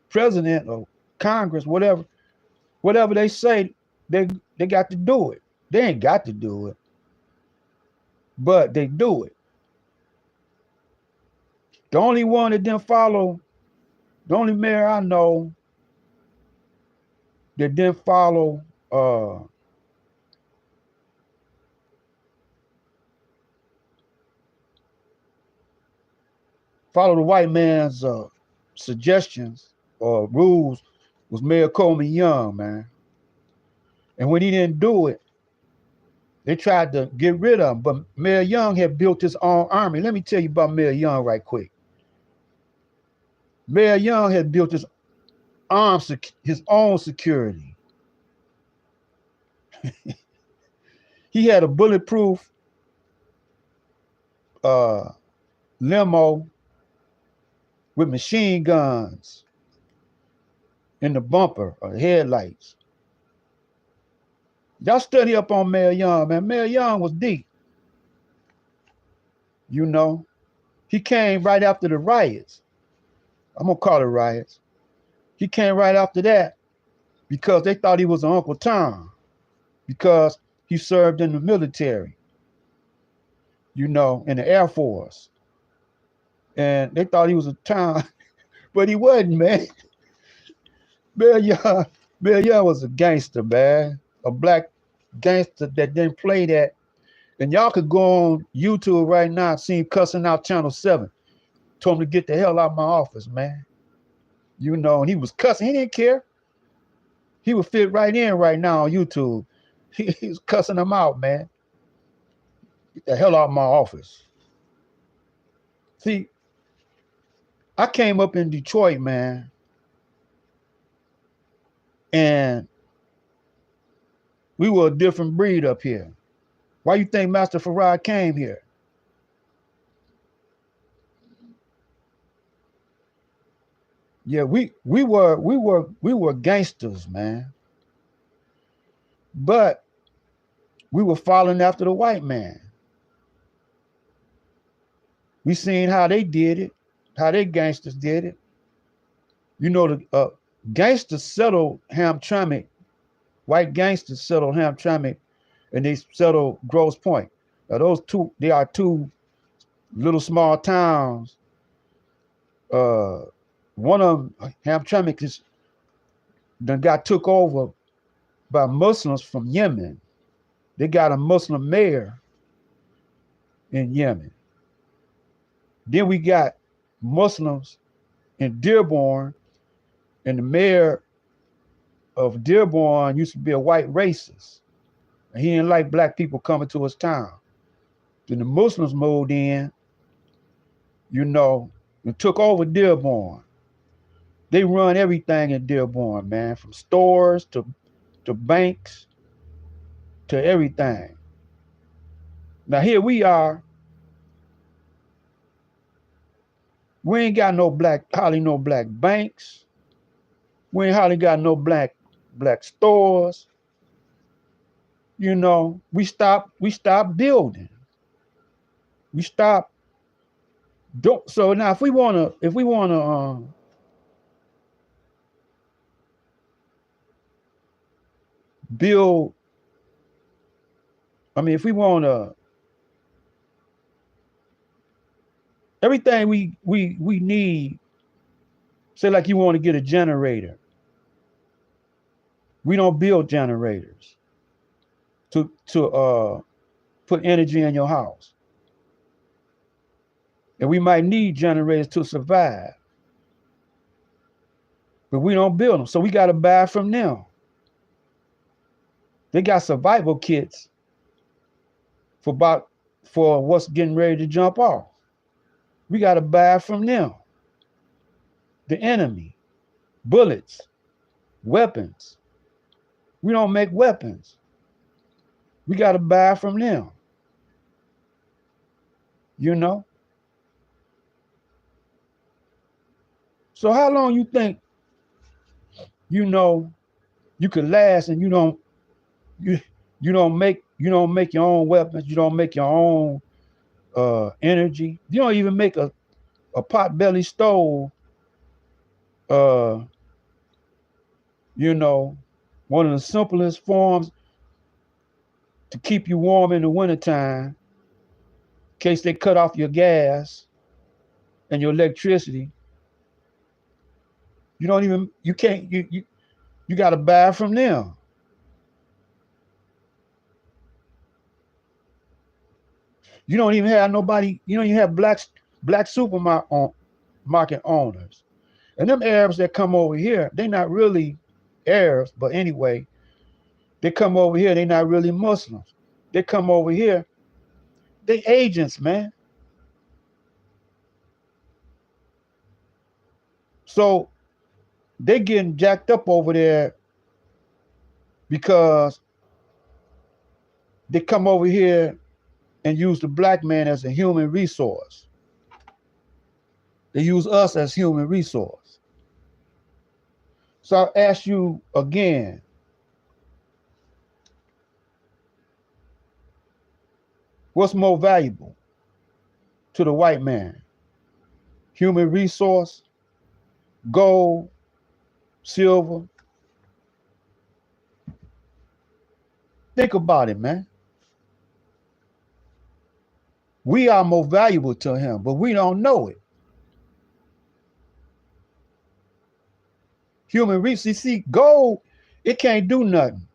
president or Congress, whatever they say, they got to do it. They ain't got to do it, but they do it. The only one that didn't follow, the only mayor I know that didn't follow follow the white man's suggestions or rules was Mayor Coleman Young, man. And when he didn't do it, they tried to get rid of him. But Mayor Young had built his own army. Let me tell you about Mayor Young right quick. Mayor Young had built his own security. He had a bulletproof limo with machine guns in the bumper or the headlights. Y'all study up on Mayor Young, man. Mayor Young was deep. You know, he came right after the riots. I'm gonna call it riots. He came right after that because they thought he was an Uncle Tom because he served in the military, you know, in the Air Force. And they thought he was a Tom, but he wasn't, man. Mayor Young was a gangster, man. A black gangster that didn't play that. And y'all could go on YouTube right now and see him cussing out Channel 7. Told him to get the hell out of my office, man. You know, and he was cussing. He didn't care. He would fit right in right now on YouTube. He was cussing him out, man. Get the hell out of my office. See, I came up in Detroit, man. And we were a different breed up here. Why you think Master Farad came here? Yeah, we were gangsters, man. But we were following after the white man. We seen how they did it, how they gangsters did it. You know, the gangsters settled Hamtramck. White gangsters settled Hamtramck, and they settled Grosse Pointe. Now they are two little small towns. One of them, Hamtramck, then got took over by Muslims from Yemen. They got a Muslim mayor in Yemen. Then we got Muslims in Dearborn, and the mayor of Dearborn used to be a white racist. And he didn't like black people coming to his town. Then the Muslims moved in, you know, and took over Dearborn. They run everything in Dearborn, man, from stores to banks to everything. Now here we are. We ain't got hardly no black banks. We ain't hardly got no black stores. You know, we stopped building. We stopped. So now if we wanna build, I mean, if we wanna everything we need, say like you want to get a generator. We don't build generators to put energy in your house. And we might need generators to survive. But we don't build them. So we got to buy from them. They got survival kits for what's getting ready to jump off. We got to buy from them. The enemy, bullets, weapons. We don't make weapons. We got to buy from them. You know? So how long you think, you know, you could last and you don't make your own weapons, you don't make your own energy. You don't even make a pot-belly stove, you know, one of the simplest forms to keep you warm in the wintertime, in case they cut off your gas and your electricity. You got to buy from them. You don't even have nobody, you don't even have black market owners. And them Arabs that come over here, they not really Arabs, but anyway, they come over here, they not really Muslims. They come over here, they agents, man. So they getting jacked up over there because they come over here and use the black man as a human resource. They use us as human resource. So I ask you again, what's more valuable to the white man? Human resource, gold, silver? Think about it, man. We are more valuable to him, but we don't know it. Human resource, see, gold, it can't do nothing.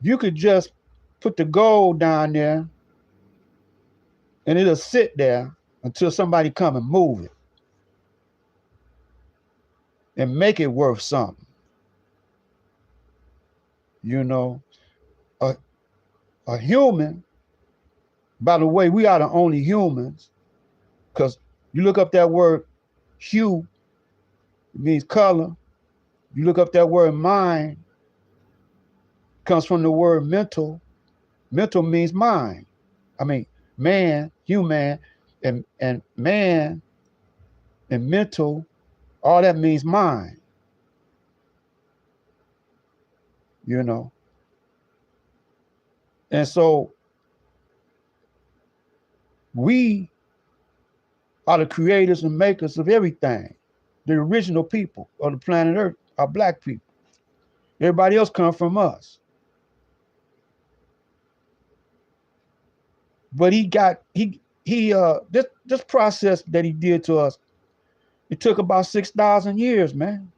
You could just put the gold down there and it'll sit there until somebody come and move it and make it worth something. You know, a human, by the way, we are the only humans, because you look up that word hue, it means color. You look up that word mind, comes from the word mental. Mental means mind. I mean, man, human, and man and mental, all that means mind. You know. And so we are the creators and makers of everything. The original people of the planet Earth are black people. Everybody else comes from us. But this process that he did to us, it took about 6,000 years, man.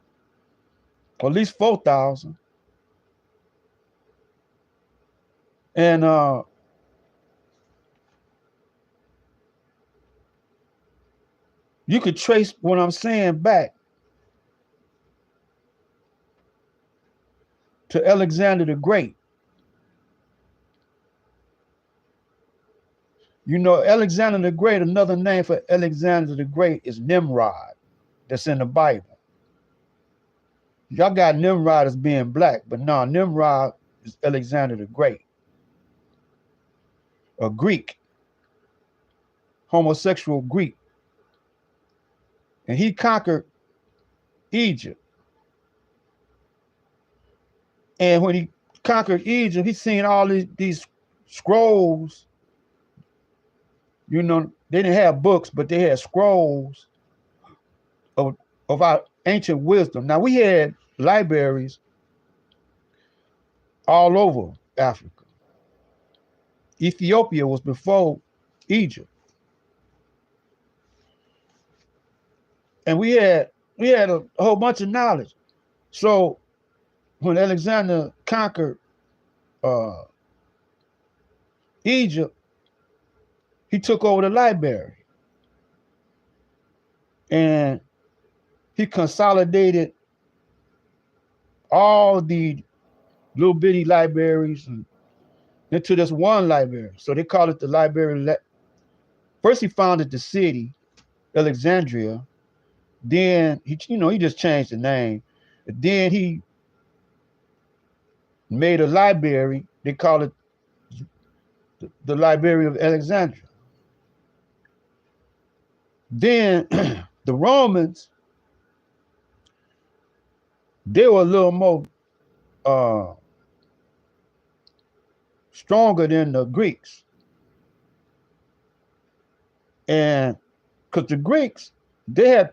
Or at least 4,000. And you could trace what I'm saying back to Alexander the Great. You know, Alexander the Great, another name for Alexander the Great is Nimrod. That's in the Bible. Y'all got Nimrod as being black, but no, Nimrod is Alexander the Great. A Greek, homosexual Greek. And he conquered Egypt. And when he conquered Egypt, he seen all these scrolls. You know, they didn't have books, but they had scrolls of our ancient wisdom. Now, we had libraries all over Africa. Ethiopia was before Egypt. And we had a whole bunch of knowledge. So when Alexander conquered Egypt, he took over the library. And he consolidated all the little bitty libraries into this one library. So they call it the library. First, he founded the city, Alexandria. Then he just changed the name. Then he made a library. They call it the Library of Alexandria. Then the Romans, they were a little more stronger than the Greeks. And because the Greeks, they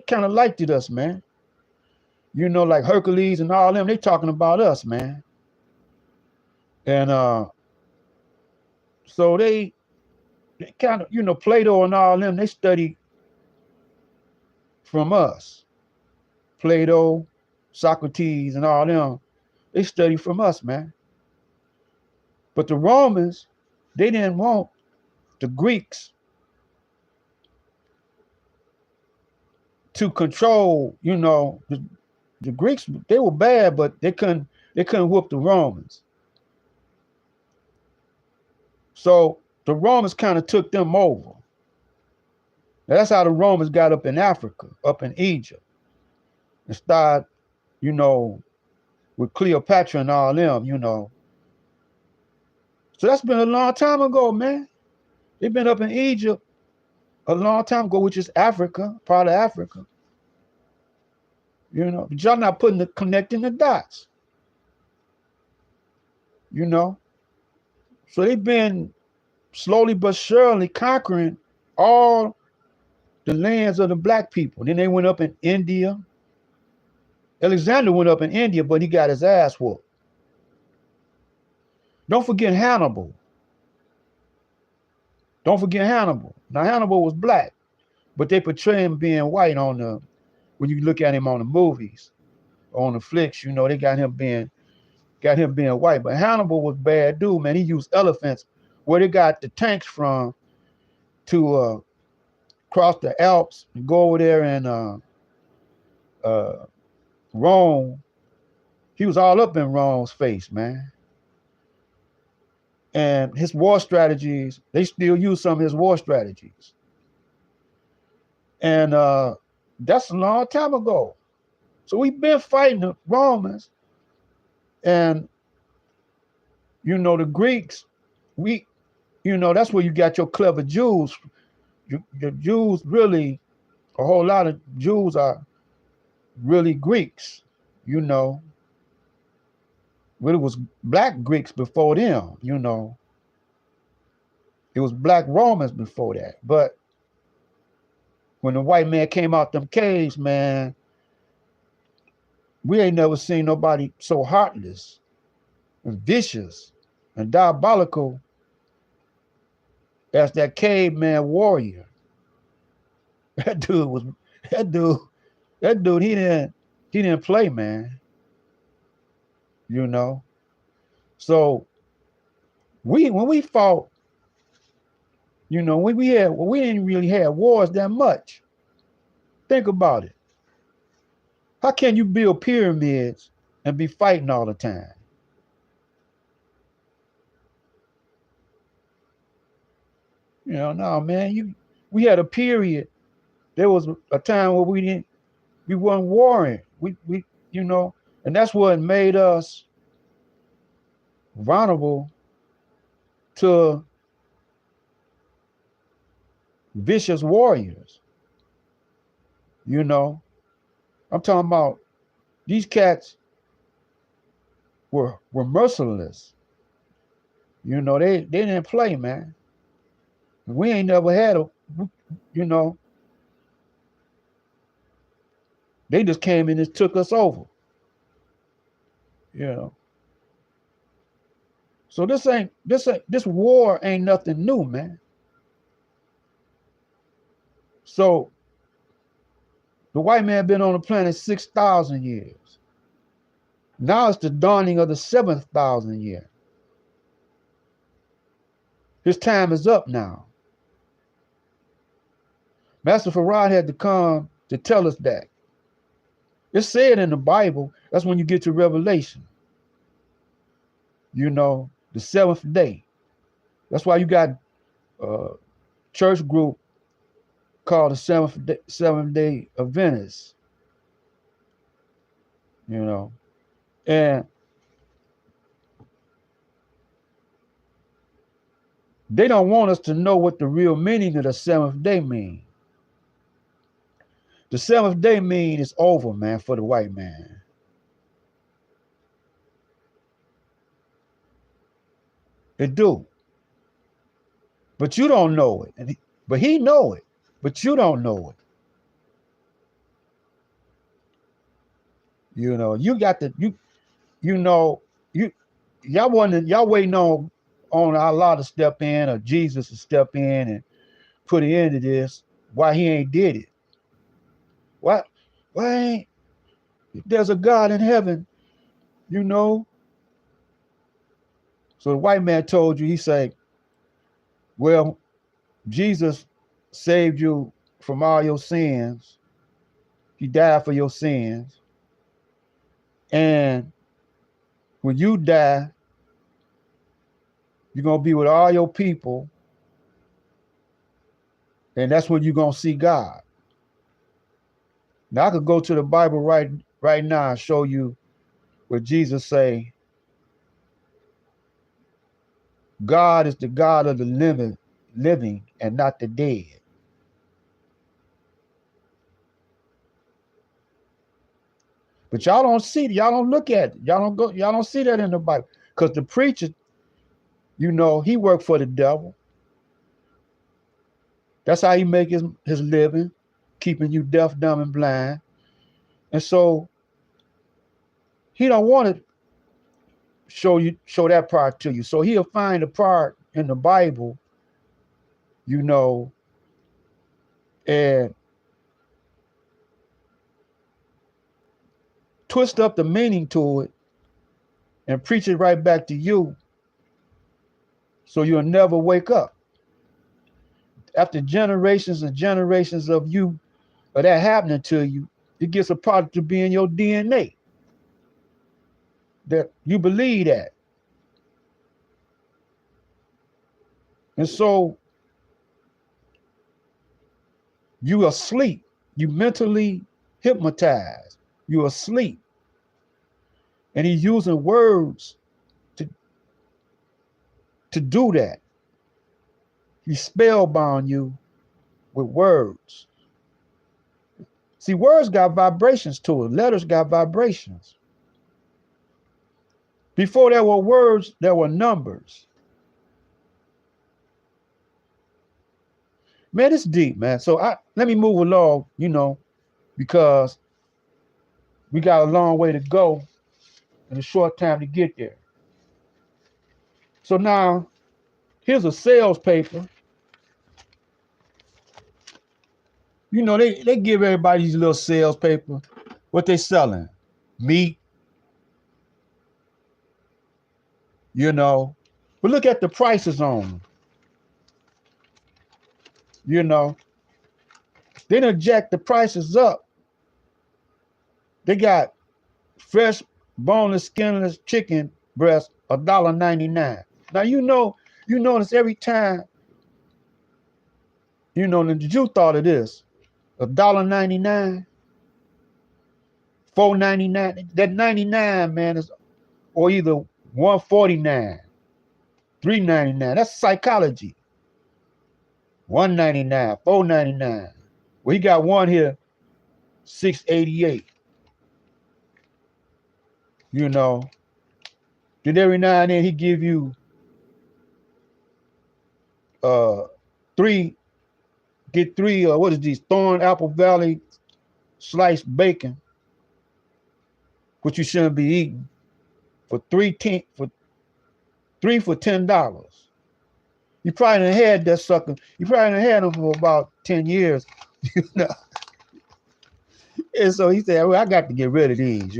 kind of liked it us, man. You know, like Hercules and all them, they talking about us, man. And so they kind of, Plato and all them, they studied from us. Plato, Socrates, and all them, they studied from us, man. But the Romans, they didn't want the Greeks to control, the Greeks, they were bad, but they couldn't whoop the Romans. So the Romans kind of took them over. That's how the Romans got up in Africa, up in Egypt, and started, with Cleopatra and all them. So that's been a long time ago, man. They've been up in Egypt a long time ago, which is Africa, part of Africa. But y'all not connecting the dots. So they've been slowly but surely conquering all the lands of the black people. Then they went up in India. Alexander went up in India, but he got his ass whooped. Don't forget Hannibal. Don't forget Hannibal. Now Hannibal was black, but they portray him being white when you look at him on the movies, on the flicks. They got him being white. But Hannibal was bad dude, man. He used elephants where they got the tanks from to cross the Alps and go over there and Rome. He was all up in Rome's face, man. And his war strategies, they still use some of his war strategies. And that's a long time ago. So we've been fighting the Romans. And, the Greeks, that's where you got your clever Jews. The Jews really, a whole lot of Jews are really Greeks, But it was black Greeks before them, It was black Romans before that. But when the white man came out them caves, man, we ain't never seen nobody so heartless and vicious and diabolical as that caveman warrior. That dude, he didn't play, man. So when we fought, we didn't really have wars that much. Think about it. How can you build pyramids and be fighting all the time? No, man. We had a period. There was a time where we weren't warring. We and that's what made us vulnerable to vicious warriors. I'm talking about these cats were merciless. They didn't play, man. We ain't never had they just came in and took us over. So this war ain't nothing new, man. So the white man been on the planet 6,000 years. Now it's the dawning of the 7,000 year. His time is up now. Master Farad had to come to tell us that. It's said in the Bible. That's when you get to Revelation. The seventh day. That's why you got a church group called the Seventh Day Adventists. And they don't want us to know what the real meaning of the seventh day means. The seventh day means it's over, man, for the white man. It do. But you don't know it. But he know it. But you don't know it. You got to, y'all waiting on Allah to step in or Jesus to step in and put an end to this. Why he ain't did it? Why ain't, if there's a God in heaven, So the white man told you, he said, well, Jesus saved you from all your sins He died for your sins. And when you die, you're going to be with all your people. And that's when you're going to see God. Now, I could go to the Bible right now and show you where Jesus say, God is the God of the living and not the dead. But y'all don't see it. Y'all don't look at it. Y'all don't see that in the Bible. Because the preacher, he worked for the devil. That's how he make his living, keeping you deaf, dumb, and blind. And so he don't want to show that part to you. So he'll find a part in the Bible, and twist up the meaning to it and preach it right back to you, so you'll never wake up. After generations and generations of that happening to you, it gets a part to be in your DNA that you believe that. And so you asleep. You mentally hypnotized. You asleep. And he's using words to do that. He spellbound you with words. See, words got vibrations to it. Letters got vibrations. Before there were words, there were numbers. Man, it's deep, man. So let me move along, because we got a long way to go and a short time to get there. So now, here's a sales paper. They give everybody these little sales paper. What they selling? Meat. But look at the prices on them. They done jack the prices up. They got fresh, boneless, skinless chicken breast, $1.99. Now you notice every time, that you thought of this, $1.99, $4.99. That 99, man, is or either $1.49, $3.99. That's psychology. $1.99, $4.99. Well, he got one here, $6.88. Then every now and then he give you three what is these Thorn Apple Valley sliced bacon, which you shouldn't be eating, for $3 for $10. You probably done had that sucker. You probably done had them for about 10 years. And so he said, well, I got to get rid of these,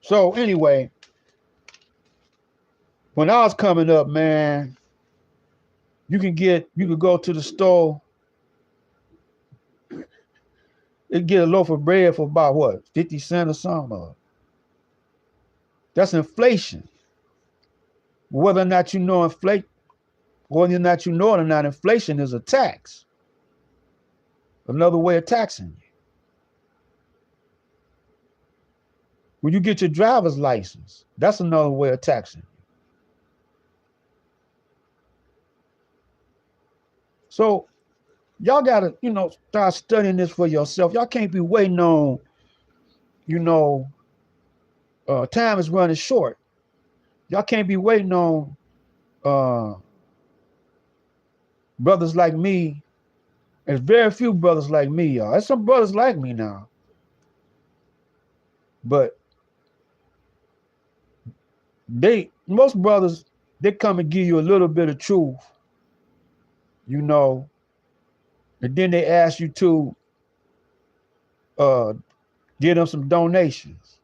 So anyway, when I was coming up, man, you could go to the store and get a loaf of bread for about what, 50 cents or something. That's inflation. Whether or not you know it or not, inflation is a tax. Another way of taxing you. When you get your driver's license, that's another way of taxing you. So y'all gotta, start studying this for yourself. Y'all can't be waiting on, time is running short. Y'all can't be waiting on brothers like me. There's very few brothers like me, y'all. There's some brothers like me now. But most brothers, they come and give you a little bit of truth, and then they ask you to give them some donations,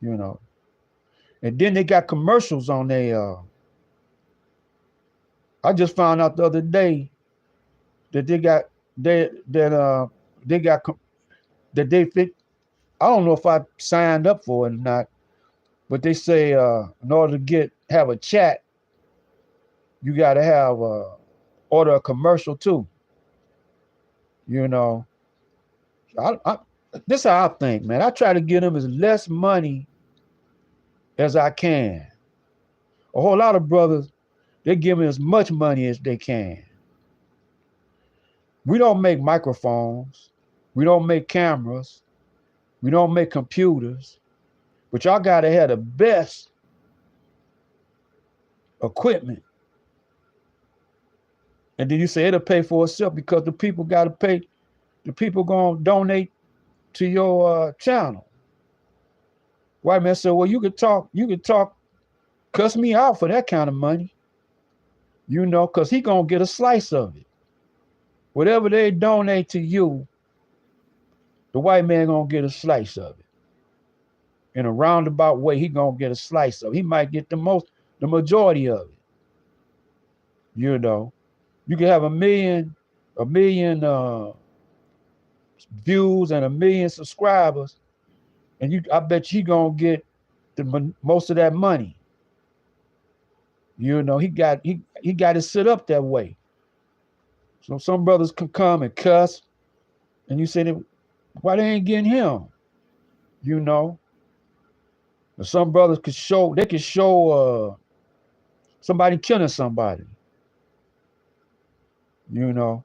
and then they got commercials on their I just found out the other day that they got they got that they fit. I don't know if I signed up for it or not, but they say in order to have a chat, you got to have order a commercial too. You know, I this is how I think, man. I try to give them as less money as I can. A whole lot of brothers, they give me as much money as they can. We don't make microphones. We don't make cameras. We don't make computers. But y'all got to have the best equipment. And then you say it'll pay for itself because the people got to pay. The people going to donate to your channel. White man said, well, you could talk, cuss me out for that kind of money. You know, because he going to get a slice of it. Whatever they donate to you, the white man going to get a slice of it. In a roundabout way, he going to get a slice of it. He might get the majority of it. You know, you can have a million views and 1 million subscribers, and I bet you gonna get most of that money. You know, he got it set up that way. So some brothers can come and cuss, and you say, why they ain't getting him? You know, and some brothers could show somebody killing somebody. You know,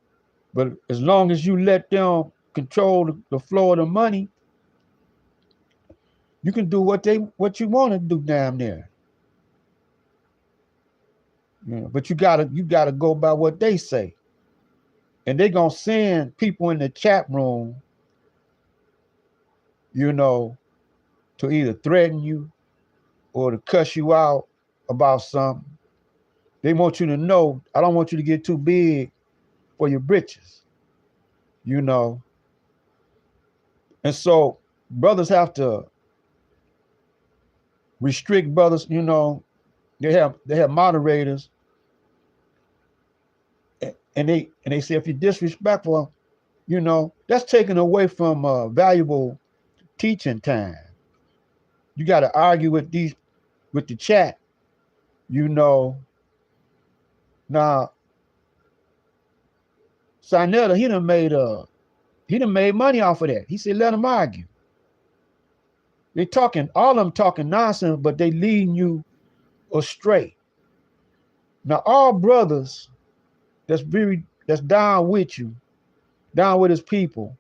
but as long as you let them control the flow of the money, you can do what you want to do down there. You know, but you gotta go by what they say. And they're gonna send people in the chat room, you know, to either threaten you or to cuss you out about something. They want you to know, I don't want you to get too big for your britches, you know. And so brothers have to restrict brothers, you know. They have moderators, and they say if you're disrespectful, you know, that's taken away from valuable teaching time. You got to argue with the chat, you know. Now, Sinetta, he done made money off of that. He said, let them argue. All of them talking nonsense, but they leading you astray. Now, all brothers that's down with you, down with his people,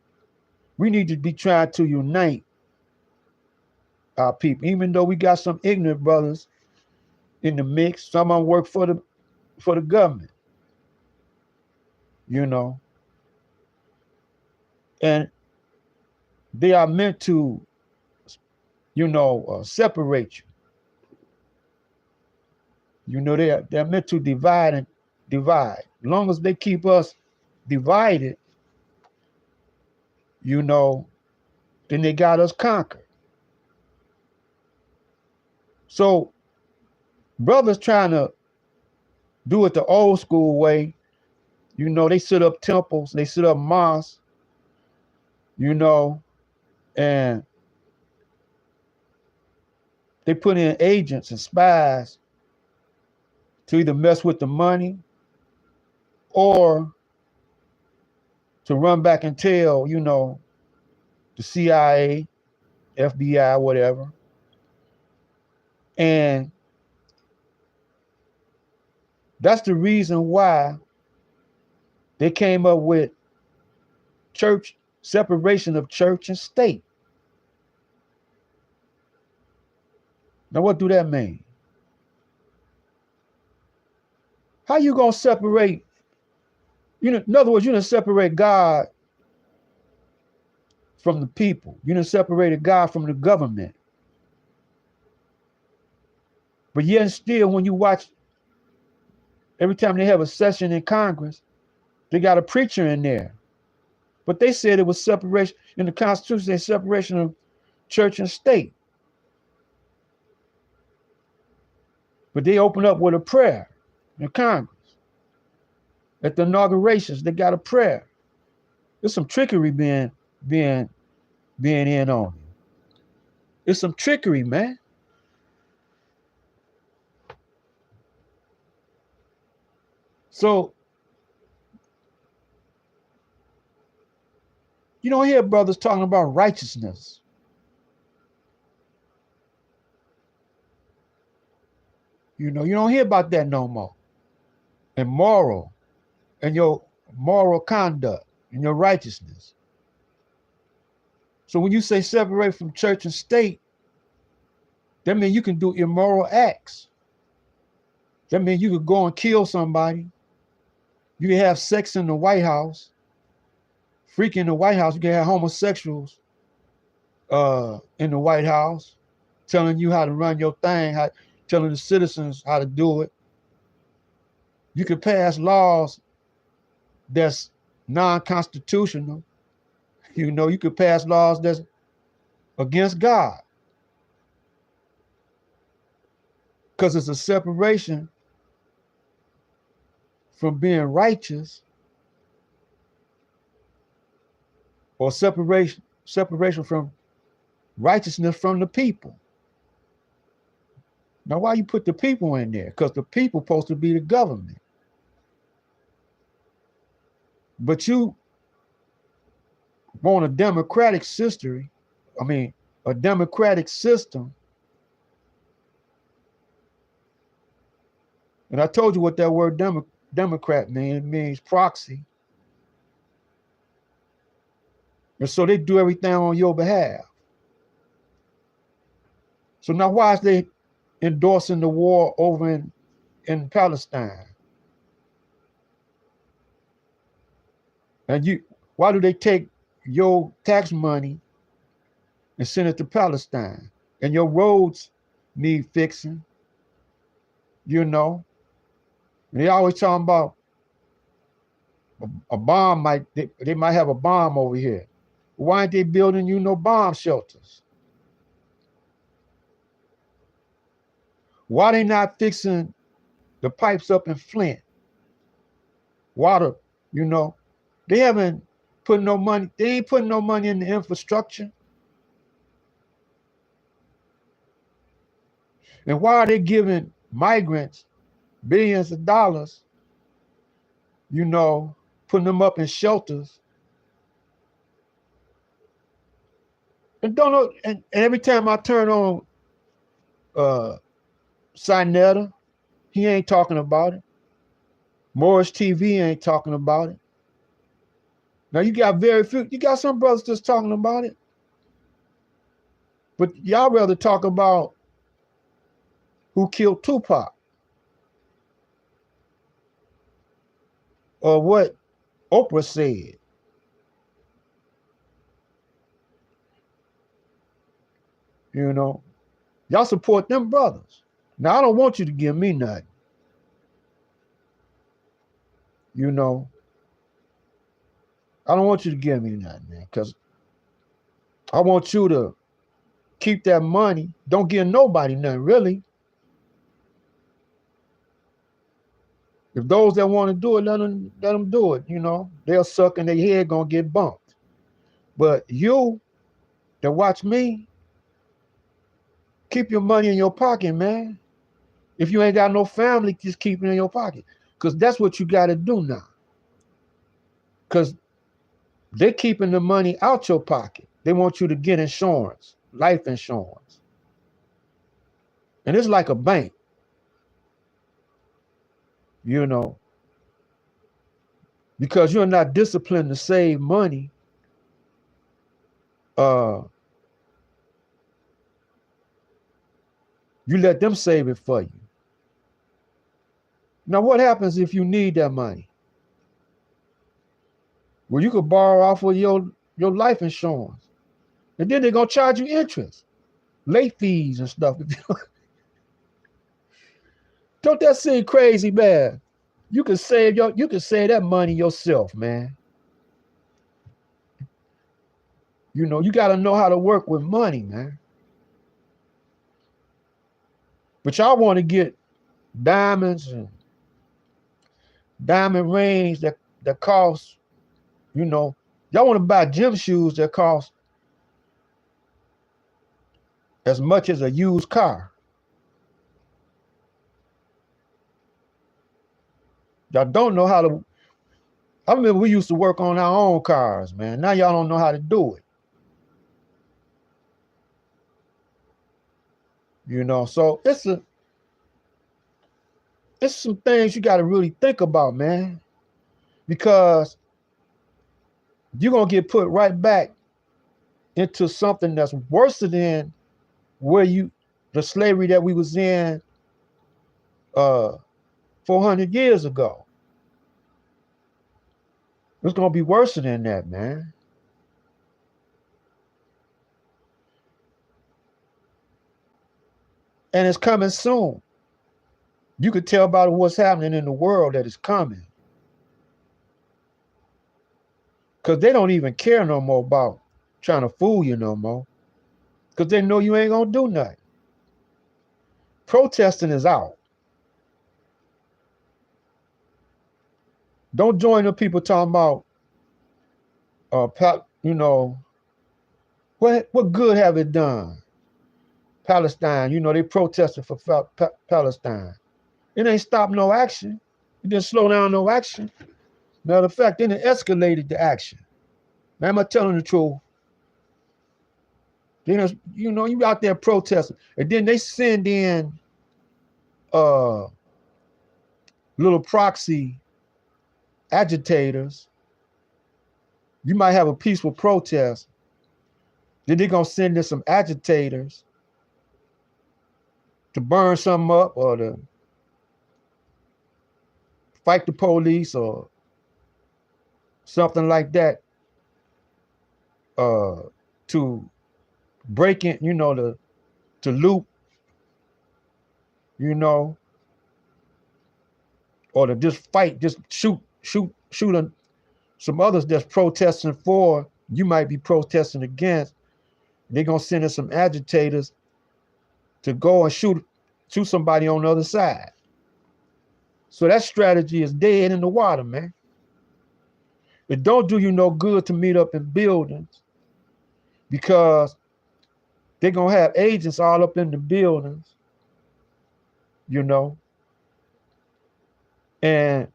we need to be trying to unite our people. Even though we got some ignorant brothers in the mix, some of them work for the government, you know. And they are meant to, you know, separate you. You know, they're meant to divide. As long as they keep us divided, you know, then they got us conquered. So brothers trying to do it the old school way, you know, they set up temples, they set up mosques, you know, and they put in agents and spies to either mess with the money or to run back and tell, you know, the CIA, FBI, whatever. And that's the reason why they came up with separation of church and state. Now, what do that mean? How you gonna separate? You know, in other words, you're gonna separate God from the people. You're gonna separate God from the government. But yet still, when you watch, every time they have a session in Congress, they got a preacher in there. But they said it was separation in the Constitution, they separation of church and state. But they opened up with a prayer in Congress. At the inaugurations, they got a prayer. There's some trickery being in on you. It's some trickery, man. So you don't hear brothers talking about righteousness. You don't hear about that no more. And moral, and your moral conduct, and your righteousness. So when you say separate from church and state, that means you can do immoral acts. That means you could go and kill somebody. You can have sex in the White House. Freak in the White House. You can have homosexuals in the White House telling you how to run your thing, telling the citizens how to do it. You could pass laws that's non-constitutional. You could pass laws that's against God. Because it's a separation from being righteous, or separation from righteousness from the people. Now, why you put the people in there? Because the people supposed to be the government. But you want a democratic system. A democratic system. And I told you what that word Democrat means. It means proxy. And so they do everything on your behalf. So now why is they endorsing the war over in Palestine? And why do they take your tax money and send it to Palestine? And your roads need fixing. And they always talking about a bomb they might have a bomb over here. Why aren't they building no bomb shelters? Why they not fixing the pipes up in Flint? Water, they haven't put no money. They ain't putting no money in the infrastructure. And why are they giving migrants billions of dollars, putting them up in shelters? And don't know, and every time I turn on Sinetta, he ain't talking about it. Morris TV ain't talking about it. Now you got some brothers just talking about it. But y'all rather talk about who killed Tupac, or what Oprah said. Y'all support them brothers. Now I don't want you to give me nothing. I don't want you to give me nothing, man, because I want you to keep that money. Don't give nobody nothing, really. If those that want to do it, let them do it. They'll suck and their head gonna get bumped. But you that watch me, keep your money in your pocket, man. If you ain't got no family, just keep it in your pocket, because that's what you got to do now. Because they're keeping the money out your pocket. They want you to get insurance, life insurance. And it's like a bank. Because you're not disciplined to save money. You let them save it for you. Now, what happens if you need that money? Well, you could borrow off of your life insurance. And then they're going to charge you interest, late fees and stuff. Don't that seem crazy, man? You can save that money yourself, man. You got to know how to work with money, man. But y'all want to get diamonds and diamond rings that cost, you know, y'all want to buy gym shoes that cost as much as a used car. Y'all don't know how to. I remember we used to work on our own cars, man. Now y'all don't know how to do it. You know, so it's some things you got to really think about, man, because you're gonna get put right back into something that's worse than where the slavery that we was in 400 years ago. It's gonna be worse than that, man. And it's coming soon. You could tell by what's happening in the world that it's coming. Because they don't even care no more about trying to fool you no more. Because they know you ain't gonna do nothing. Protesting is out. Don't join the people talking about, you know, what good have it done? Palestine, you know, they protested for Palestine. It ain't stopped no action. It didn't slow down no action. Matter of fact, then it escalated the action. Man, am I telling the truth? Then, you know, you out there protesting. And then they send in little proxy agitators. You might have a peaceful protest. Then they're going to send in some agitators to burn something up or to fight the police or something like that, to break in, you know, to loot, you know, or to just fight, just shoot some others that's protesting for, you might be protesting against. They're going to send in some agitators to go and shoot somebody on the other side. So that strategy is dead in the water, man. It don't do you no good to meet up in buildings, because they're going to have agents all up in the buildings, you know, and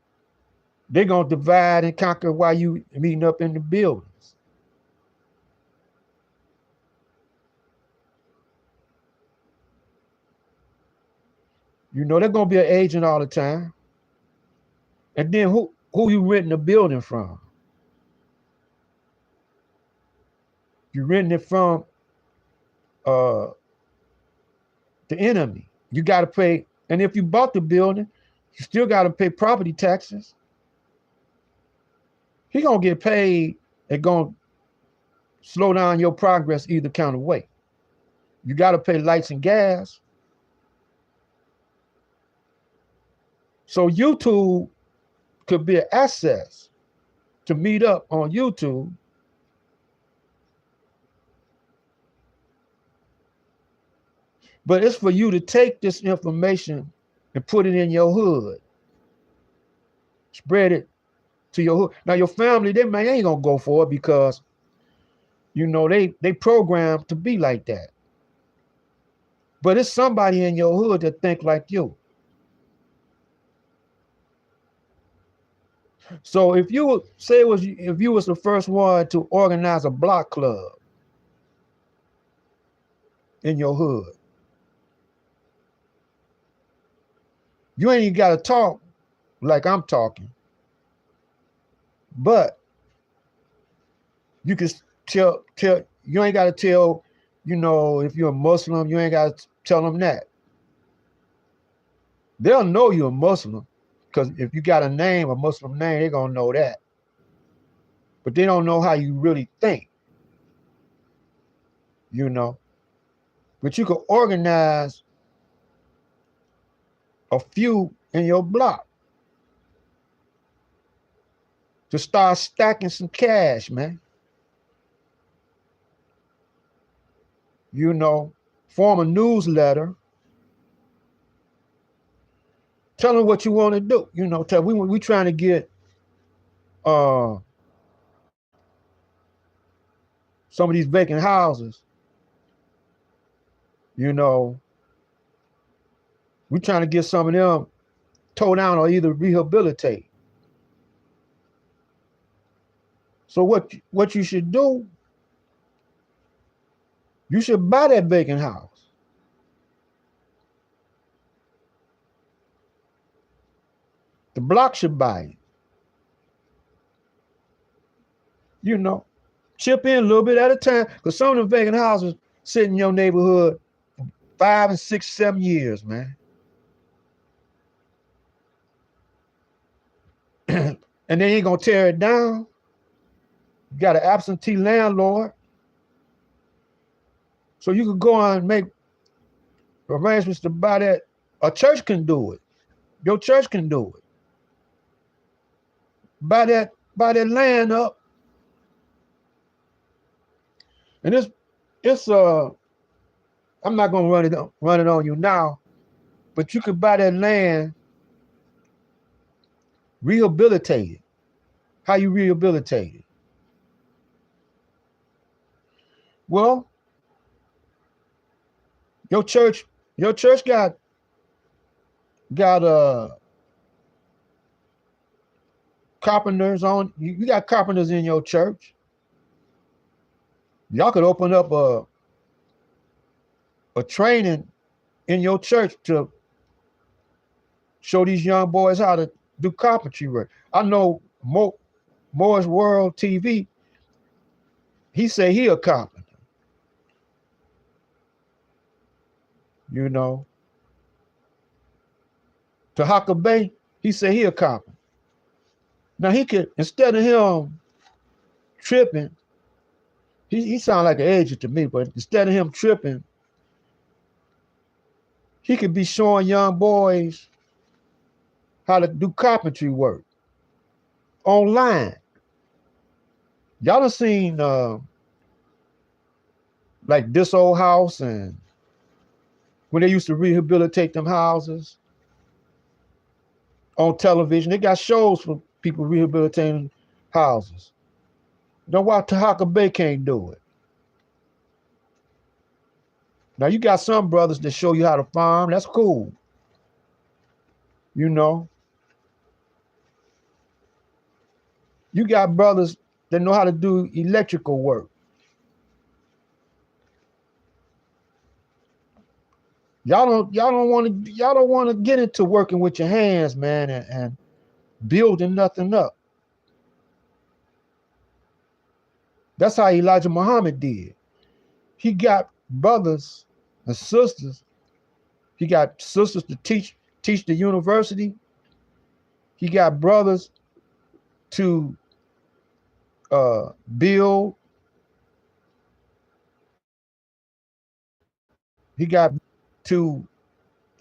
they're going to divide and conquer while you meeting up in the buildings. You know, they're going to be an agent all the time. And then who you renting the building from? You're renting it from the enemy. You got to pay. And if you bought the building, you still got to pay property taxes. He going to get paid and going to slow down your progress either kind of way. You got to pay lights and gas. So YouTube could be an access to meet up on YouTube. But it's for you to take this information and put it in your hood. Spread it to your hood. Now your family, they ain't gonna go for it because, you know, they programmed to be like that. But it's somebody in your hood that think like you. So if you was the first one to organize a block club in your hood, you ain't even gotta talk like I'm talking, but you can tell you ain't gotta tell, you know, if you're a Muslim, you ain't gotta tell them that. They'll know you're a Muslim, because if you got a Muslim name, they're gonna know that. But they don't know how you really think, you know. But you could organize a few in your block to start stacking some cash, man. You know, form a newsletter Tell them what you want to do. You know, we trying to get some of these vacant houses. You know, we trying to get some of them tore down or either rehabilitate. So what you should do, you should buy that vacant house. The block should buy it. You know, chip in a little bit at a time, because some of the vacant houses sit in your neighborhood for 5 and 6, 7 years, man. And they ain't gonna tear it down. You got an absentee landlord. So you could go on and make arrangements to buy that. A church can do it. Your church can do it. Buy that land up. And it's I'm not gonna run it on you now, but you could buy that land, rehabilitate it. How you rehabilitate it? Well, your church got carpenters on. You got carpenters in your church. Y'all could open up a training in your church to show these young boys how to do carpentry work. I know Moore's World TV, he say he a carpenter. You know. Tahaka Bay, he said he a carpenter. Now he could, instead of him tripping, he sound like an agent to me, but instead of him tripping, he could be showing young boys how to do carpentry work online. Y'all done seen like This Old House, and when they used to rehabilitate them houses on television, they got shows for people rehabilitating houses. Know why Tahaka Bay can't do it? Now you got some brothers that show you how to farm. That's cool. You know. You got brothers that know how to do electrical work. Y'all don't want to get into working with your hands, man, and building nothing up. That's how Elijah Muhammad did. He got brothers and sisters. He got sisters to teach the university. He got brothers to build. He got to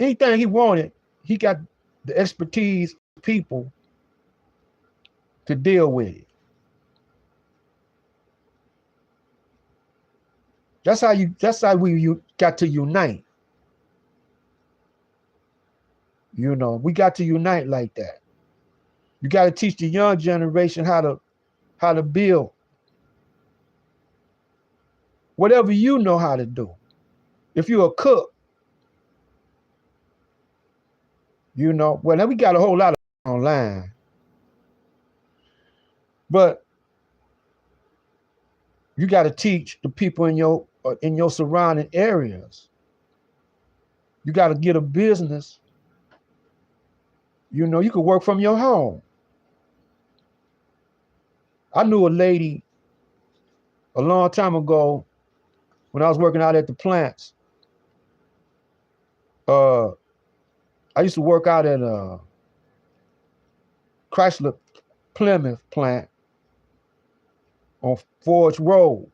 anything he wanted. He got the expertise, people to deal with it. That's how we got to unite. You know, we got to unite like that. You got to teach the young generation how to build. Whatever you know how to do. If you're a cook, you know, well, then we got a whole lot of online. But you got to teach the people in your surrounding areas. You got to get a business. You know, you could work from your home. I knew a lady a long time ago when I was working out at the plants. I used to work out at a Chrysler Plymouth plant on Forge Road.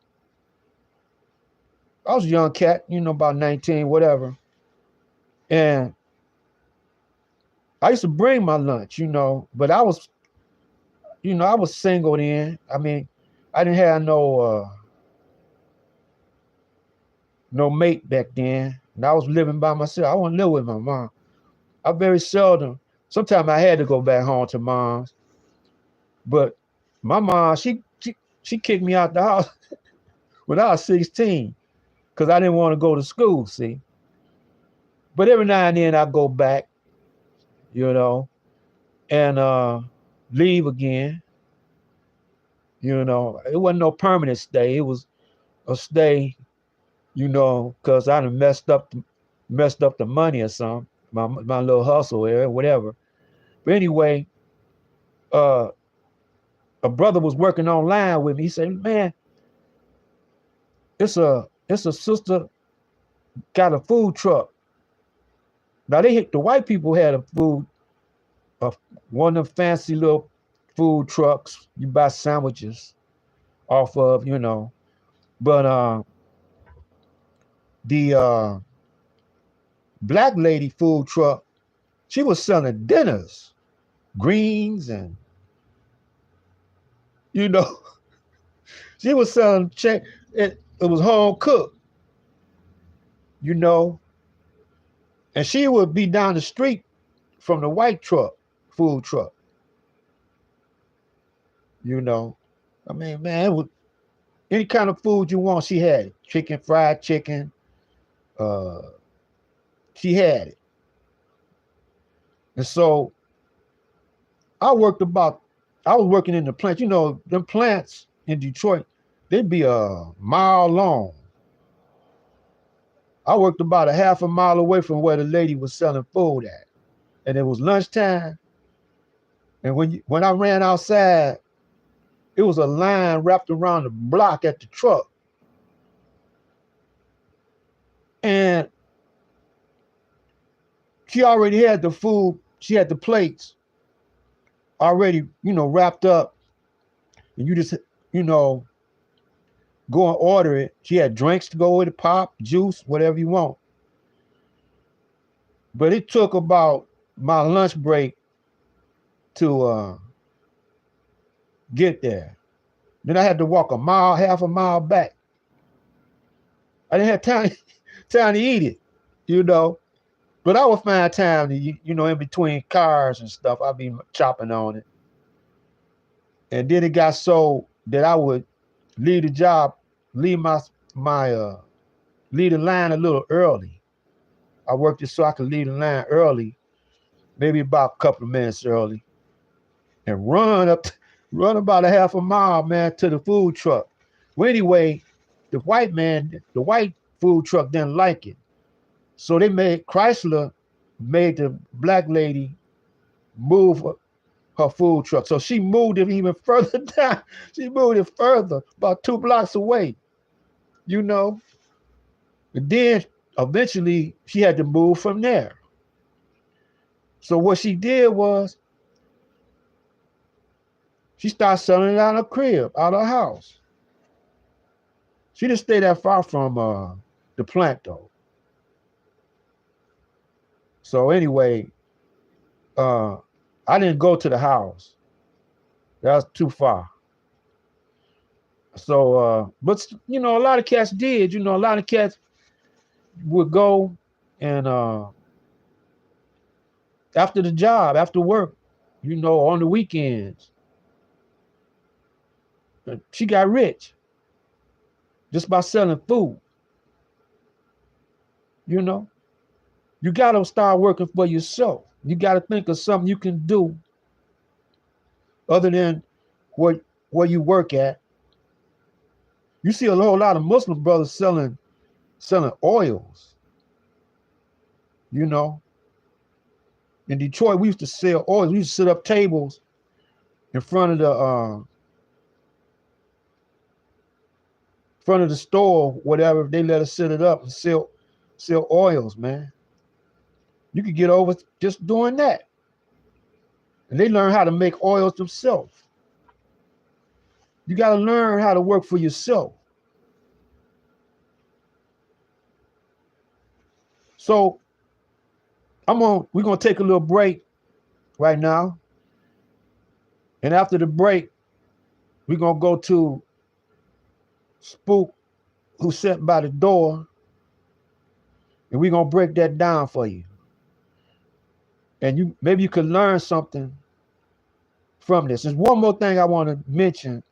I was a young cat, you know, about 19, whatever. And I used to bring my lunch, you know, but I was single then. I mean, I didn't have no mate back then. And I was living by myself. I wasn't live with my mom. I very seldom Sometimes I had to go back home to mom's, but my mom, she kicked me out the house when I was 16 because I didn't want to go to school, see. But every now and then I go back, you know, and leave again. You know, it wasn't no permanent stay. It was a stay, you know, because I done messed up the money or something, my little hustle or whatever. But anyway, uh, a brother was working online with me. He said, "Man, it's a sister got a food truck." Now the white people had uh, one of them fancy little food trucks you buy sandwiches off of, you know. But the black lady food truck, she was selling dinners, greens, and you know, she was selling it was home cooked, you know, and she would be down the street from the white food truck, you know. I mean, man, it was any kind of food you want, she had it. Chicken, fried chicken, uh, she had it. And so I worked about, I was working in the plant. You know, them plants in Detroit, they'd be a mile long. I worked about a half a mile away from where the lady was selling food at. And it was lunchtime. And when I ran outside, it was a line wrapped around the block at the truck. And she already had the food, she had the plates already, you know, wrapped up. And you just, you know, go and order it. She had drinks to go with it, pop, juice, whatever you want. But it took about my lunch break to get there. Then I had to walk a mile, half a mile back. I didn't have time to eat it, you know. But I would find time to, you know, in between cars and stuff, I'd be chopping on it. And then it got so that I would leave the job, leave leave the line a little early. I worked it so I could leave the line early, maybe about a couple of minutes early, and run about a half a mile, man, to the food truck. Well, anyway, the white food truck didn't like it. So Chrysler made the black lady move her food truck. So she moved it even further down. She moved it further, about 2 blocks away, you know. And then eventually she had to move from there. So what she did was she started selling it out of her crib, out of her house. She didn't stay that far from the plant though. So anyway, I didn't go to the house. That was too far. So, but you know, a lot of cats did. You know, a lot of cats would go and after the job, after work, you know, on the weekends. She got rich just by selling food. You know, you got to start working for yourself. You got to think of something you can do other than where you work at. You see a whole lot of Muslim brothers selling oils. You know, in Detroit, we used to sell oils. We used to set up tables in front of the store, whatever. They let us set it up and sell oils, man. You could get over just doing that. And they learn how to make oils themselves. You got to learn how to work for yourself. So we're gonna take a little break right now. And after the break, we're gonna go to Spook, who's sitting by the door, and we're gonna break that down for you. and you maybe you could learn something from this. There's one more thing I want to mention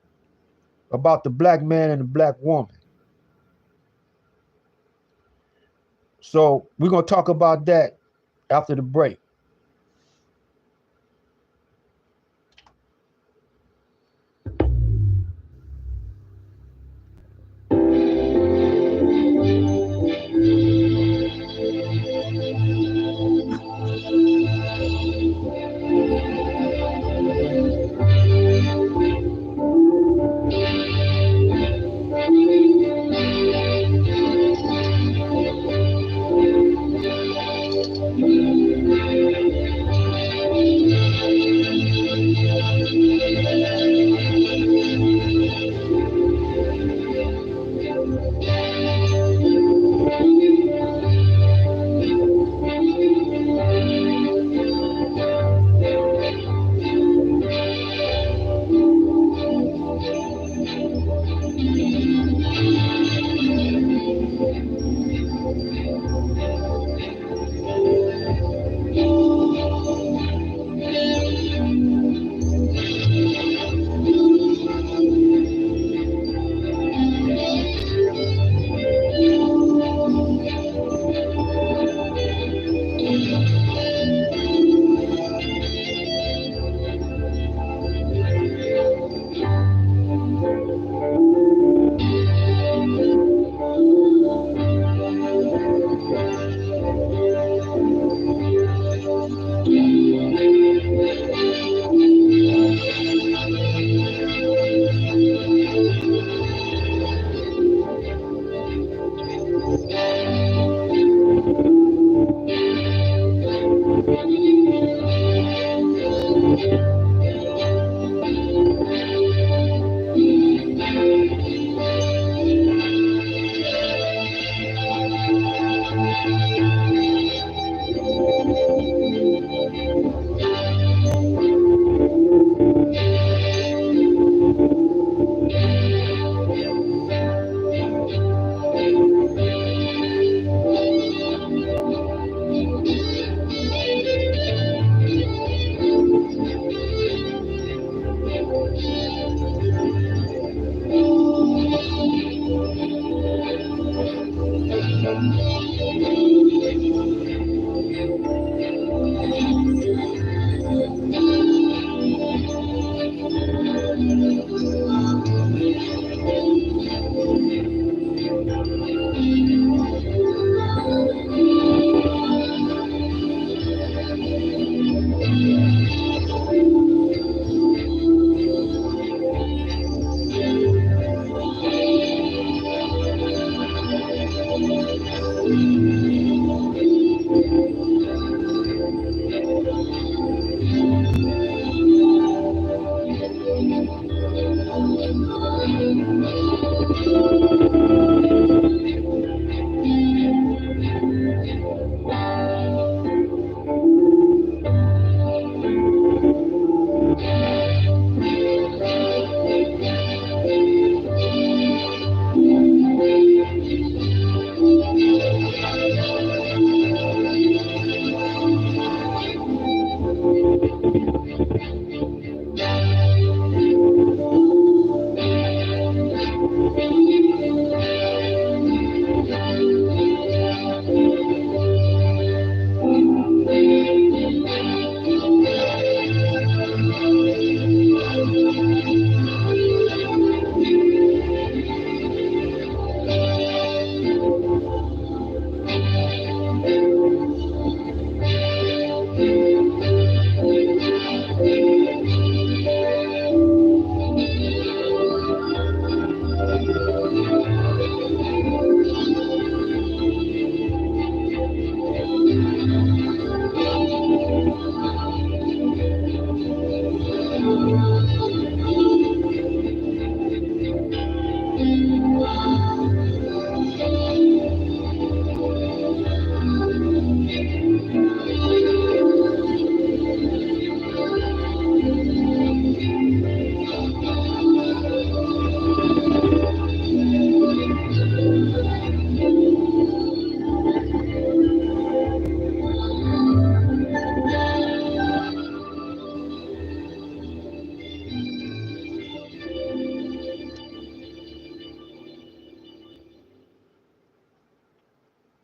about the black man and the black woman. So we're going to talk about that after the break.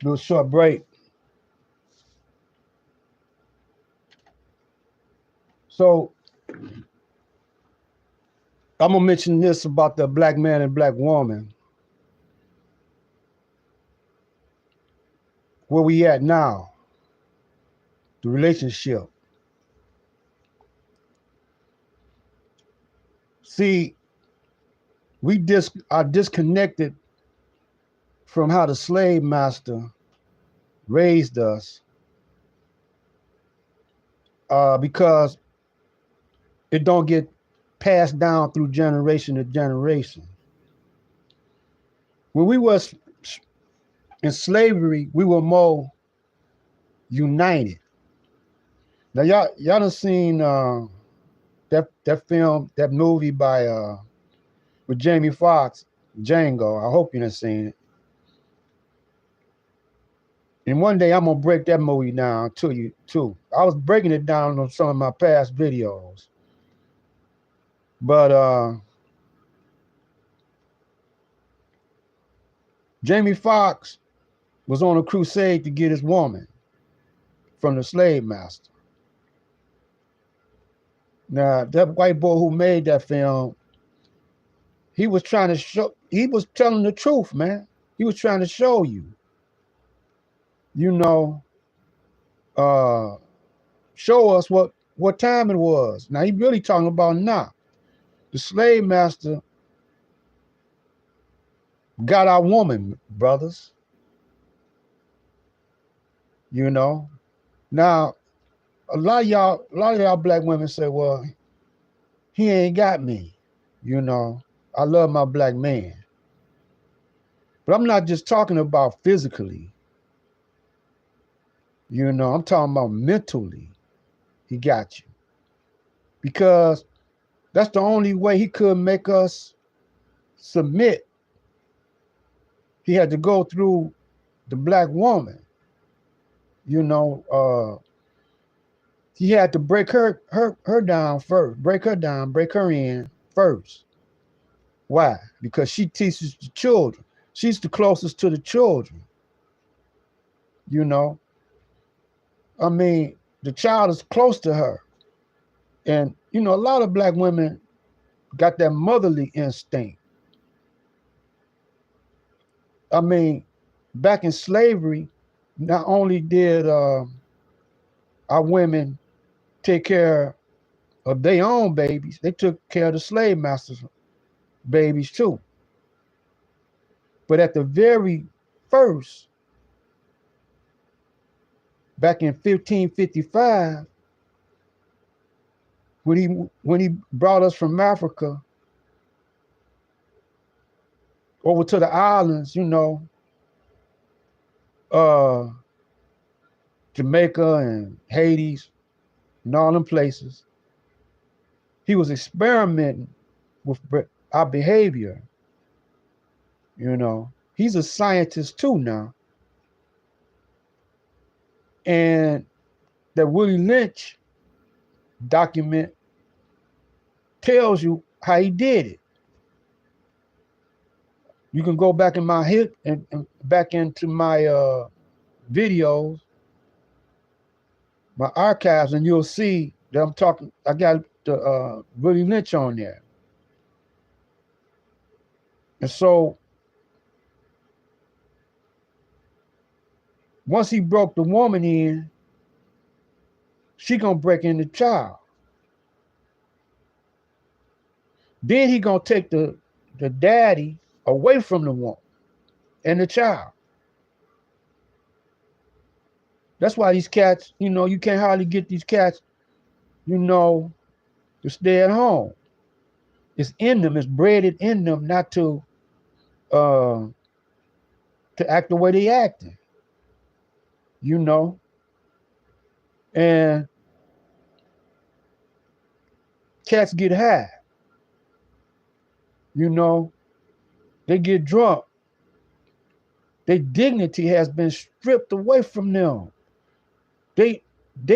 Do a short break. So I'm gonna mention this about the black man and black woman. Where we at now, the relationship. See, we are disconnected from how the slave master raised us because it don't get passed down through generation to generation. When we was in slavery, we were more united. Now y'all done seen that film, that movie by with Jamie Foxx, Django. I hope you done seen it. And one day I'm gonna break that movie down to you too. I was breaking it down on some of my past videos. But Jamie Foxx was on a crusade to get his woman from the slave master. Now, that white boy who made that film, he was telling the truth, man. He was trying to show you, show us what time it was. Now, he really talking about now. The slave master got our woman, brothers. Now, a lot of y'all black women say, well, he ain't got me. I love my black man. But I'm not just talking about physically. I'm talking about mentally. He got you. Because that's the only way he could make us submit. He had to go through the black woman. He had to break her down first, break her in first. Why? Because she teaches the children. She's the closest to the children. I mean, the child is close to her. And, a lot of black women got that motherly instinct. I mean, back in slavery, not only did our women take care of their own babies, they took care of the slave masters' babies too. But at the very first, back in 1555, when he brought us from Africa over to the islands, Jamaica and Haiti and all them places, he was experimenting with our behavior. He's a scientist too now. And that Willie Lynch document tells you how he did it. You can go back in my hit and back into my videos, my archives, and you'll see that I got the Willie Lynch on there. And so once he broke the woman in, she gonna break in the child. Then he gonna take the daddy away from the woman and the child. That's why these cats, you can't hardly get these cats, to stay at home. It's in them, it's bred in them not to act the way they acting. And cats get high. They get drunk. Their dignity has been stripped away from them. They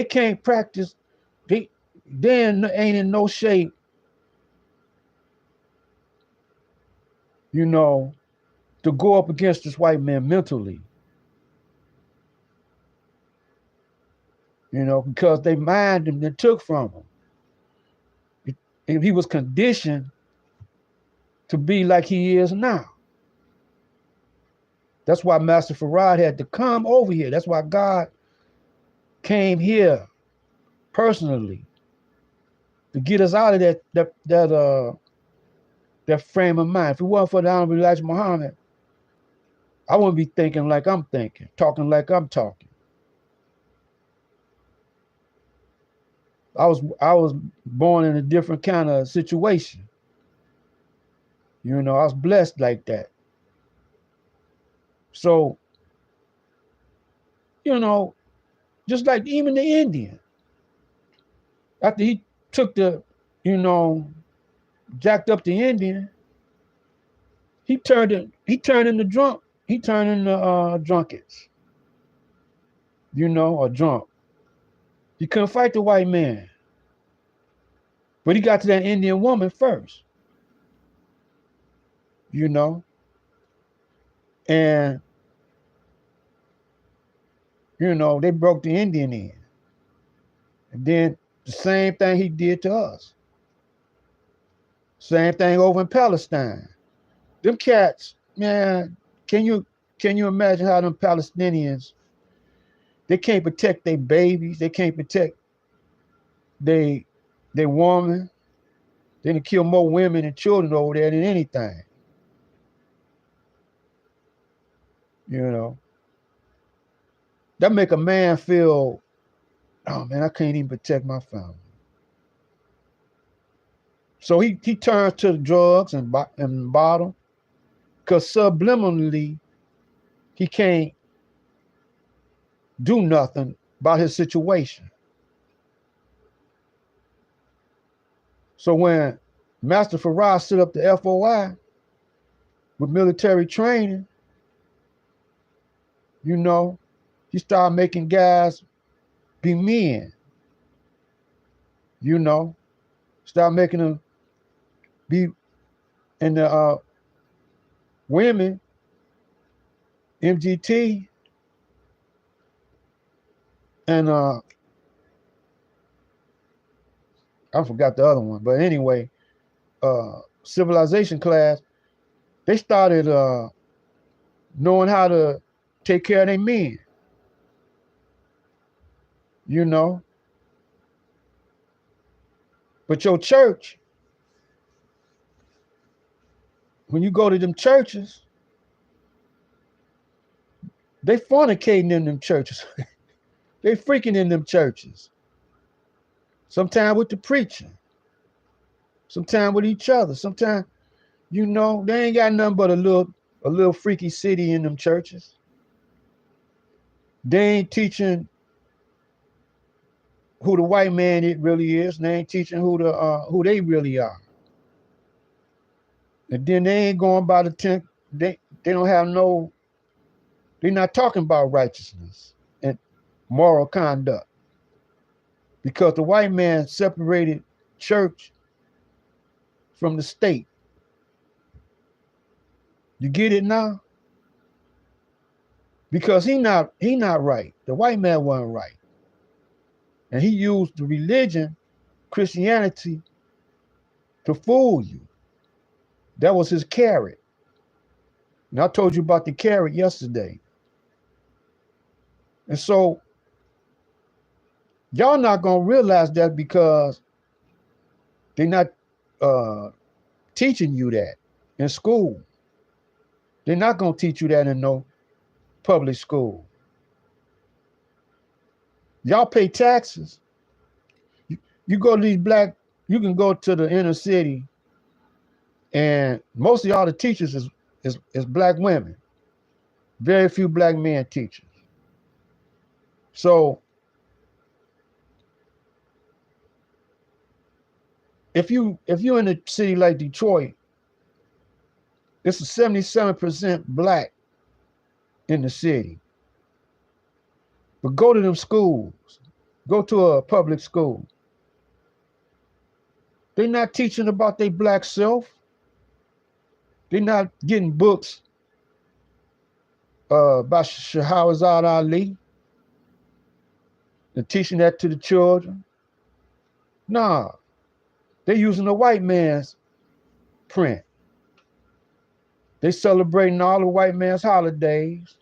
can't practice. They ain't in no shape, to go up against this white man mentally. you know, because they mined him and took from him. And he was conditioned to be like he is now. That's why Master Farad had to come over here. That's why God came here personally to get us out of that frame of mind. If it wasn't for the Honorable Elijah Muhammad, I wouldn't be thinking like I'm thinking, talking like I'm talking. I was born in a different kind of situation. You know, I was blessed like that. So, you know, just like even the Indian, after he took you know, jacked up the Indian, he turned into drunk. He turned into drunkards, you know, or drunk. He couldn't fight the white man. But he got to that Indian woman first, you know. And, you know, they broke the Indian in. And then the same thing he did to us. Same thing over in Palestine. Them cats, man, can you imagine how them Palestinians, they can't protect their babies, they can't protect their woman. They can kill more women and children over there than anything. You know. That make a man feel, oh man, I can't even protect my family. So he turns to the drugs and bottle, because subliminally he can't do nothing about his situation. So when Master Farad set up the FOI with military training, you know, he started making guys be men. You know, start making them be, and the women, MGT, and I forgot the other one, but anyway, civilization class, they started knowing how to take care of their men. You know, but your church, when you go to them churches, they fornicating in them churches. They freaking in them churches. Sometimes with the preacher. Sometimes with each other. Sometimes, you know, they ain't got nothing but a little freaky city in them churches. They ain't teaching who the white man it really is. And they ain't teaching who they really are. And then they ain't going by the tent. They don't have no. They're not talking about righteousness and moral conduct, because the white man separated church from the state. You get it now? Because he not right. The white man wasn't right. And he used the religion, Christianity, to fool you. That was his carrot. And I told you about the carrot yesterday. And so y'all not gonna realize that, because they're not teaching you that in school. They're not gonna teach you that in no public school. Y'all pay taxes. You go to these you can go to the inner city, and most of y'all the teachers is black women. Very few black men teachers. So if you're in a city like Detroit, it's a 77% black in the city. But go to them schools. Go to a public school. They're not teaching about their black self. They're not getting books by Shahrazad Ali. and teaching that to the children. Nah, they're using the white man's print. They celebrating all the white man's holidays.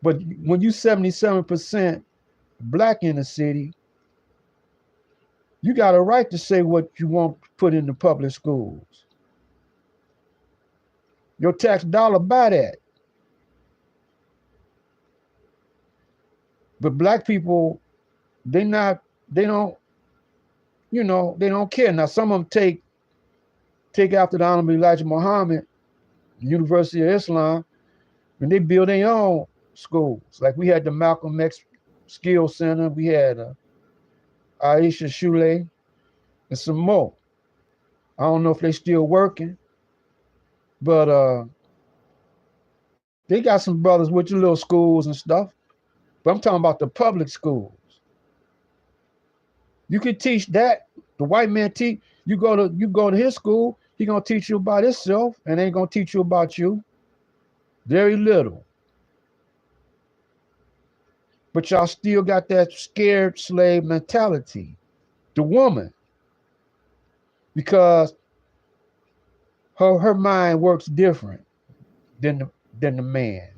But when you 77% black in the city, you got a right to say what you want to put in the public schools. Your tax dollar buy that. But black people, they don't, they don't care. Now some of them take after the Honorable Elijah Muhammad, University of Islam, and they build their own schools. Like we had the Malcolm X Skill Center, we had Aisha Shule, and some more. I don't know if they still working, but they got some brothers with your little schools and stuff. But I'm talking about the public schools. You can teach that. The white man teach. You go to his school, he gonna teach you about himself and ain't gonna teach you about you. Very little. But y'all still got that scared slave mentality. The woman, because her mind works different than the man.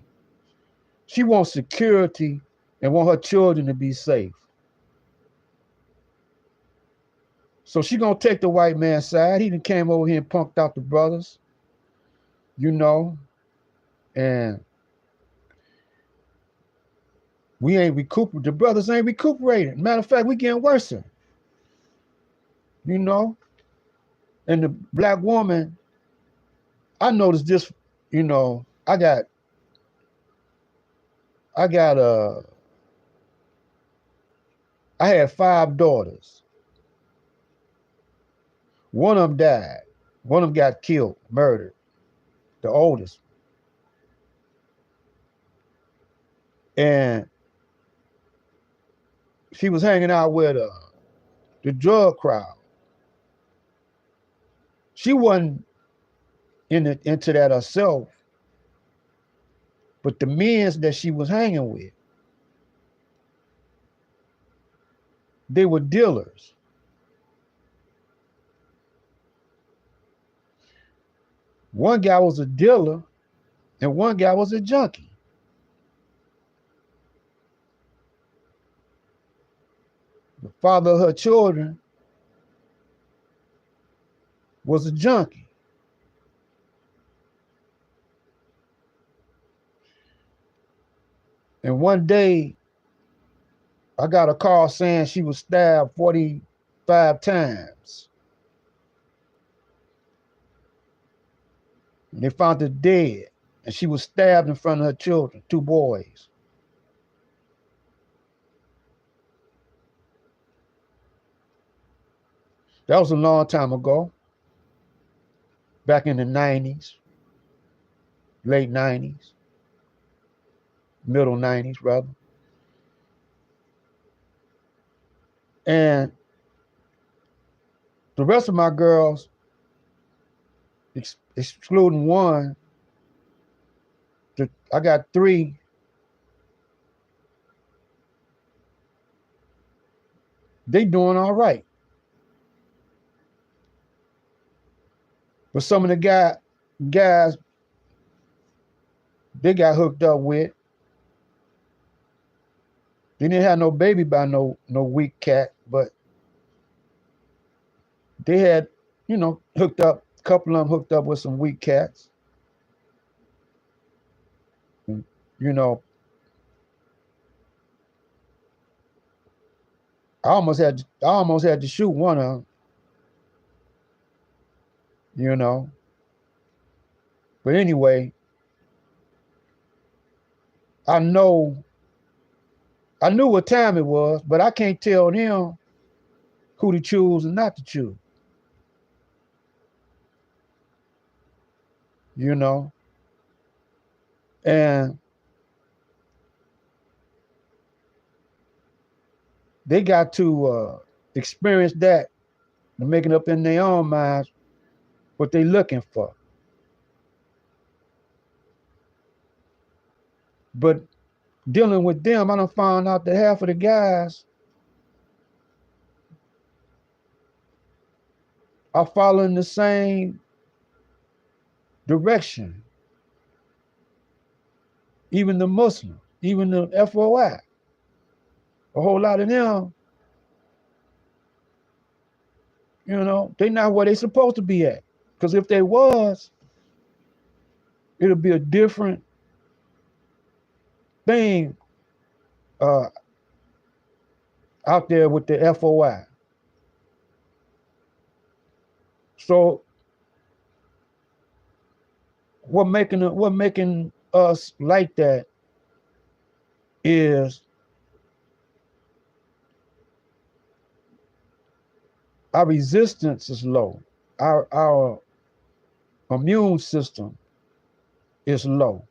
She wants security and want her children to be safe. So she gonna take the white man's side. He done came over here and punked out the brothers, and we ain't recuperating. The brothers ain't recuperating. Matter of fact, we getting worse. And the black woman, I noticed this, I had 5 daughters. One of them died. One of them got killed, murdered. The oldest. And she was hanging out with the drug crowd. She wasn't into that herself, but the men that she was hanging with, they were dealers. One guy was a dealer and one guy was a junkie. The father of her children was a junkie. And one day, I got a call saying she was stabbed 45 times. And they found her dead. And she was stabbed in front of her children, 2 boys. That was a long time ago. Back in the 90s, late 90s, middle 90s, rather. And the rest of my girls, excluding one, I got 3. They doing all right. But some of the guys they got hooked up with, they didn't have no baby by no weak cat, but they had, hooked up, a couple of them hooked up with some weak cats. And, I almost had to shoot one of them, But anyway, I knew what time it was, but I can't tell them who to choose and not to choose. And they got to experience that and make it up in their own minds what they're looking for. But dealing with them, I done found out that half of the guys are following the same direction. Even the Muslim, even the FOI, a whole lot of them, they not where they supposed to be at. Because if they was, it'll be a different thing out there with the FOI. So what making us like that is our resistance is low. Our immune system is low.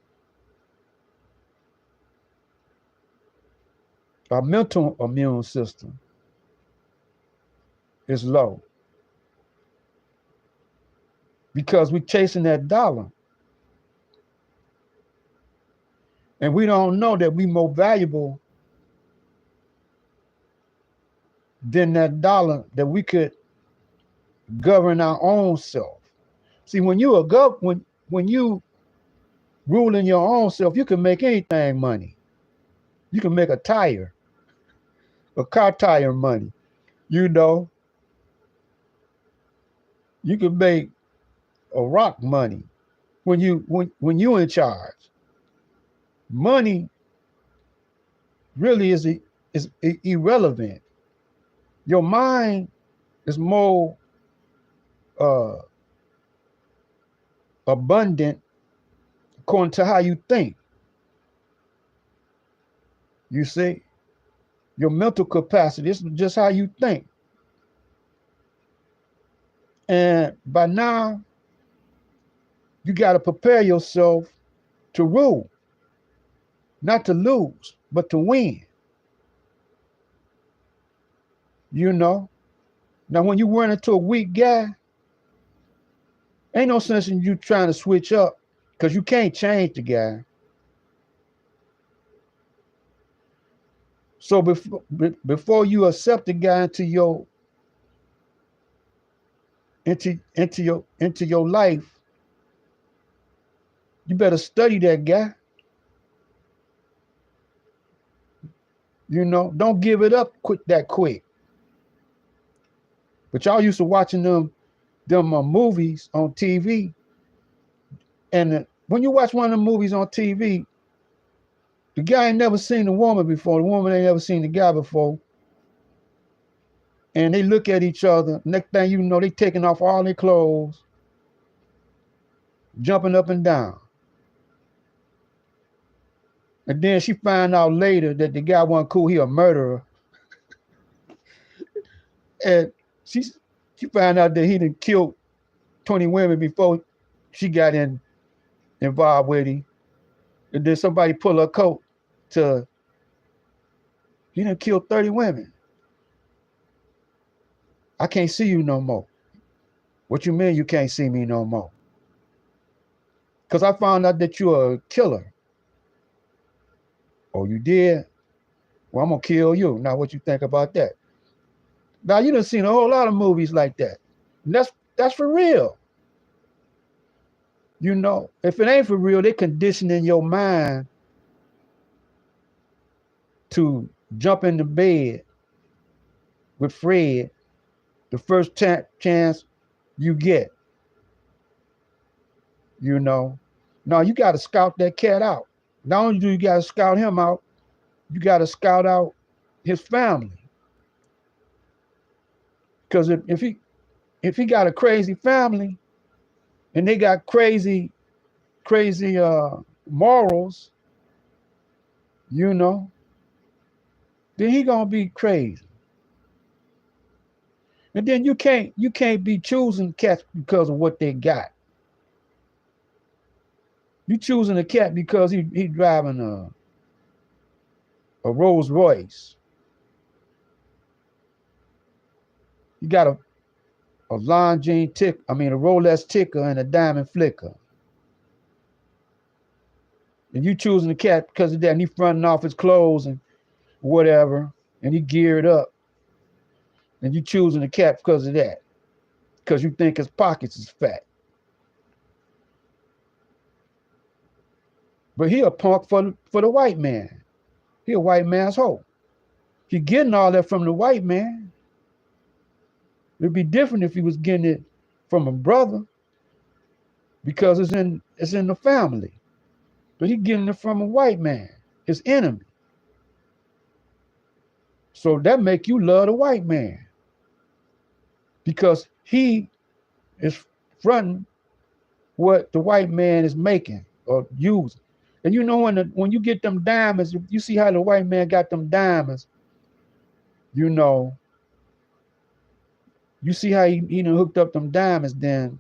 Our mental immune system is low because we're chasing that dollar. And we don't know that we're more valuable than that dollar, that we could govern our own self. See, when you when you ruling your own self, you can make anything money. You can make a car tire money. You can make a rock money when you in charge. Money really is irrelevant. Your mind is more abundant according to how you think. You see, your mental capacity is just how you think. And by now, you got to prepare yourself to rule, not to lose, but to win. Now when you run into a weak guy, ain't no sense in you trying to switch up because you can't change the guy. So before you accept the guy into your life, you better study that guy. Don't give it up quick. But y'all used to watching them movies on TV, and when you watch one of them movies on TV, the guy ain't never seen the woman before. The woman ain't never seen the guy before. And they look at each other. Next thing you know, they taking off all their clothes, jumping up and down. And then she find out later that the guy wasn't cool. He a murderer. And she found out that he done killed 20 women before she got involved with him. And then somebody pull her coat to, he done killed 30 women. I can't see you no more. What you mean you can't see me no more? Because I found out that you're a killer. Oh, you did? Well, I'm going to kill you. Now, what you think about that? Now, you done seen a whole lot of movies like that. And that's for real. If it ain't for real, they conditioning your mind to jump in the bed with Fred the first chance you get. Now you got to scout that cat out. Not only do you got to scout him out, you got to scout out his family. Because if he got a crazy family and they got crazy morals, then he gonna be crazy. And then you can't be choosing cats because of what they got. You choosing a cat because he driving a Rolls Royce. You got a Longines ticker, a Rolex ticker and a diamond flicker. And you choosing the cat because of that, and he fronting off his clothes and whatever, and he geared up. And you choosing the cat because of that, because you think his pockets is fat. But he a punk for the white man. He a white man's hoe. He getting all that from the white man. It'd be different if he was getting it from a brother, because it's in the family. But he getting it from a white man, his enemy. So that make you love the white man, because he is fronting what the white man is making or using. And you know, when you get them diamonds, you see how the white man got them diamonds. You know, you see how he done hooked up them diamonds then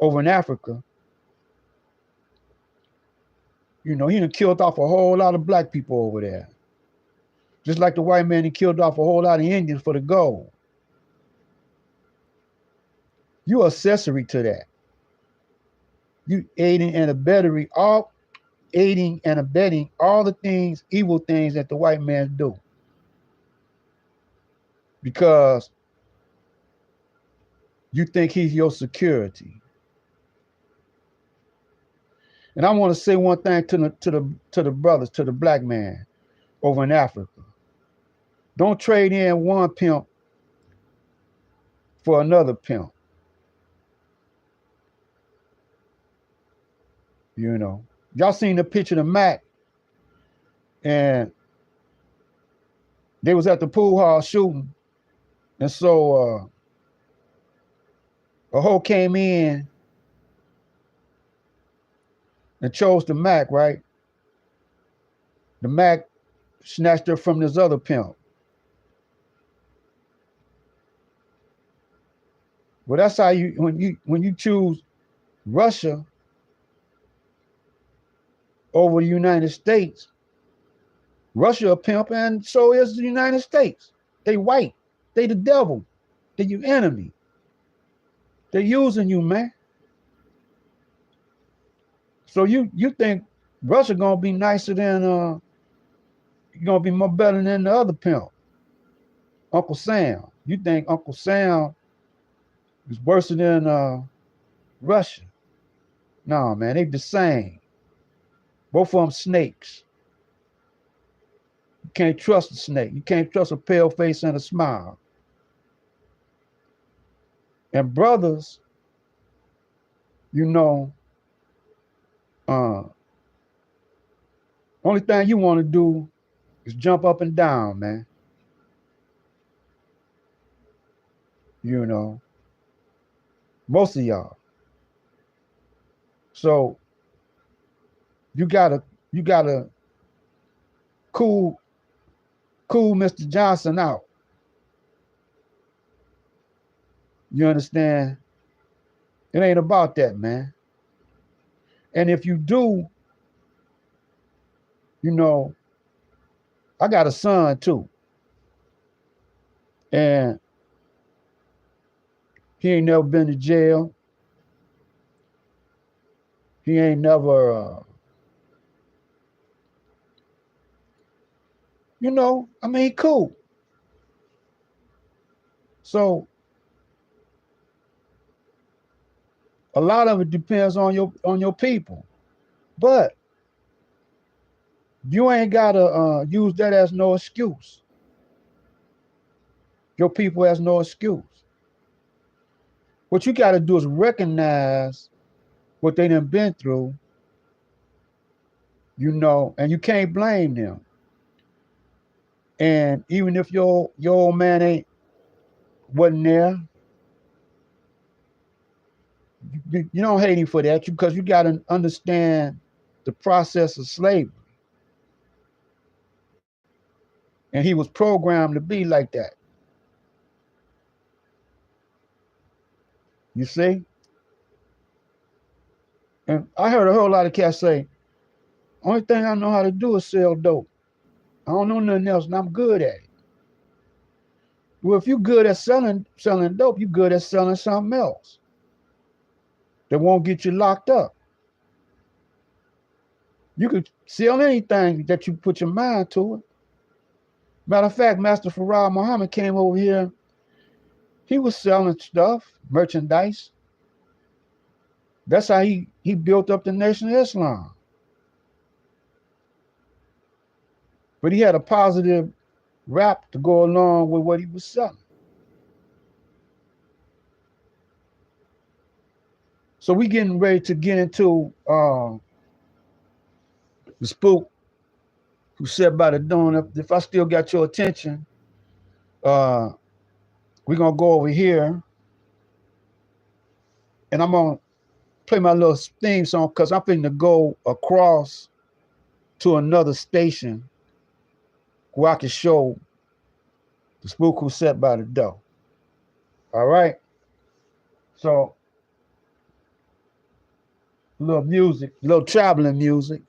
over in Africa. You know, he done killed off a whole lot of black people over there. Just like the white man, he killed off a whole lot of Indians for the gold. You accessory to that. You aiding and abetting all the things, evil things that the white man do. Because you think he's your security. And I want to say one thing to the brothers, to the black man over in Africa. Don't trade in one pimp for another pimp. You know, y'all seen the picture of Mac, and they was at the pool hall shooting, and so a hoe came in and chose the Mac, right? The Mac snatched her from this other pimp. Well, that's how when you choose Russia over the United States, Russia a pimp, and so is the United States. They white. They the devil. They your enemy. They're using you, man. So you think Russia gonna be nicer than gonna be more better than the other pimp, Uncle Sam. You think Uncle Sam is worse than Russia? No, man, they the same. Both of them snakes. You can't trust a snake. You can't trust a pale face and a smile. And brothers, you know, only thing you want to do is jump up and down, man. You know, most of y'all. So you gotta cool Mr. Johnson out. You understand? It ain't about that, man. And if you do, you know, I got a son too. And he ain't never been to jail. He ain't never, you know, I mean, he cool. So a lot of it depends on your people. But you ain't gotta use that as no excuse. Your people has no excuse. What you gotta do is recognize what they done been through, you know, and you can't blame them. And even if your old man wasn't there, you don't hate him for that, because you gotta understand the process of slavery. And he was programmed to be like that. You see? And I heard a whole lot of cats say, only thing I know how to do is sell dope. I don't know nothing else, and I'm good at it. Well, if you're good at selling dope, you're good at selling something else that won't get you locked up. You could sell anything that you put your mind to it. Matter of fact, Master Farad Muhammad came over here. He was selling stuff, merchandise. That's how he built up the Nation of Islam. But he had a positive rap to go along with what he was selling. So we getting ready to get into the spook who sat by the dawn. If I still got your attention, we're gonna go over here, and I'm gonna play my little theme song because I'm finna go across to another station where I can show the spook who sat by the door. All right. So a little music, a little traveling music.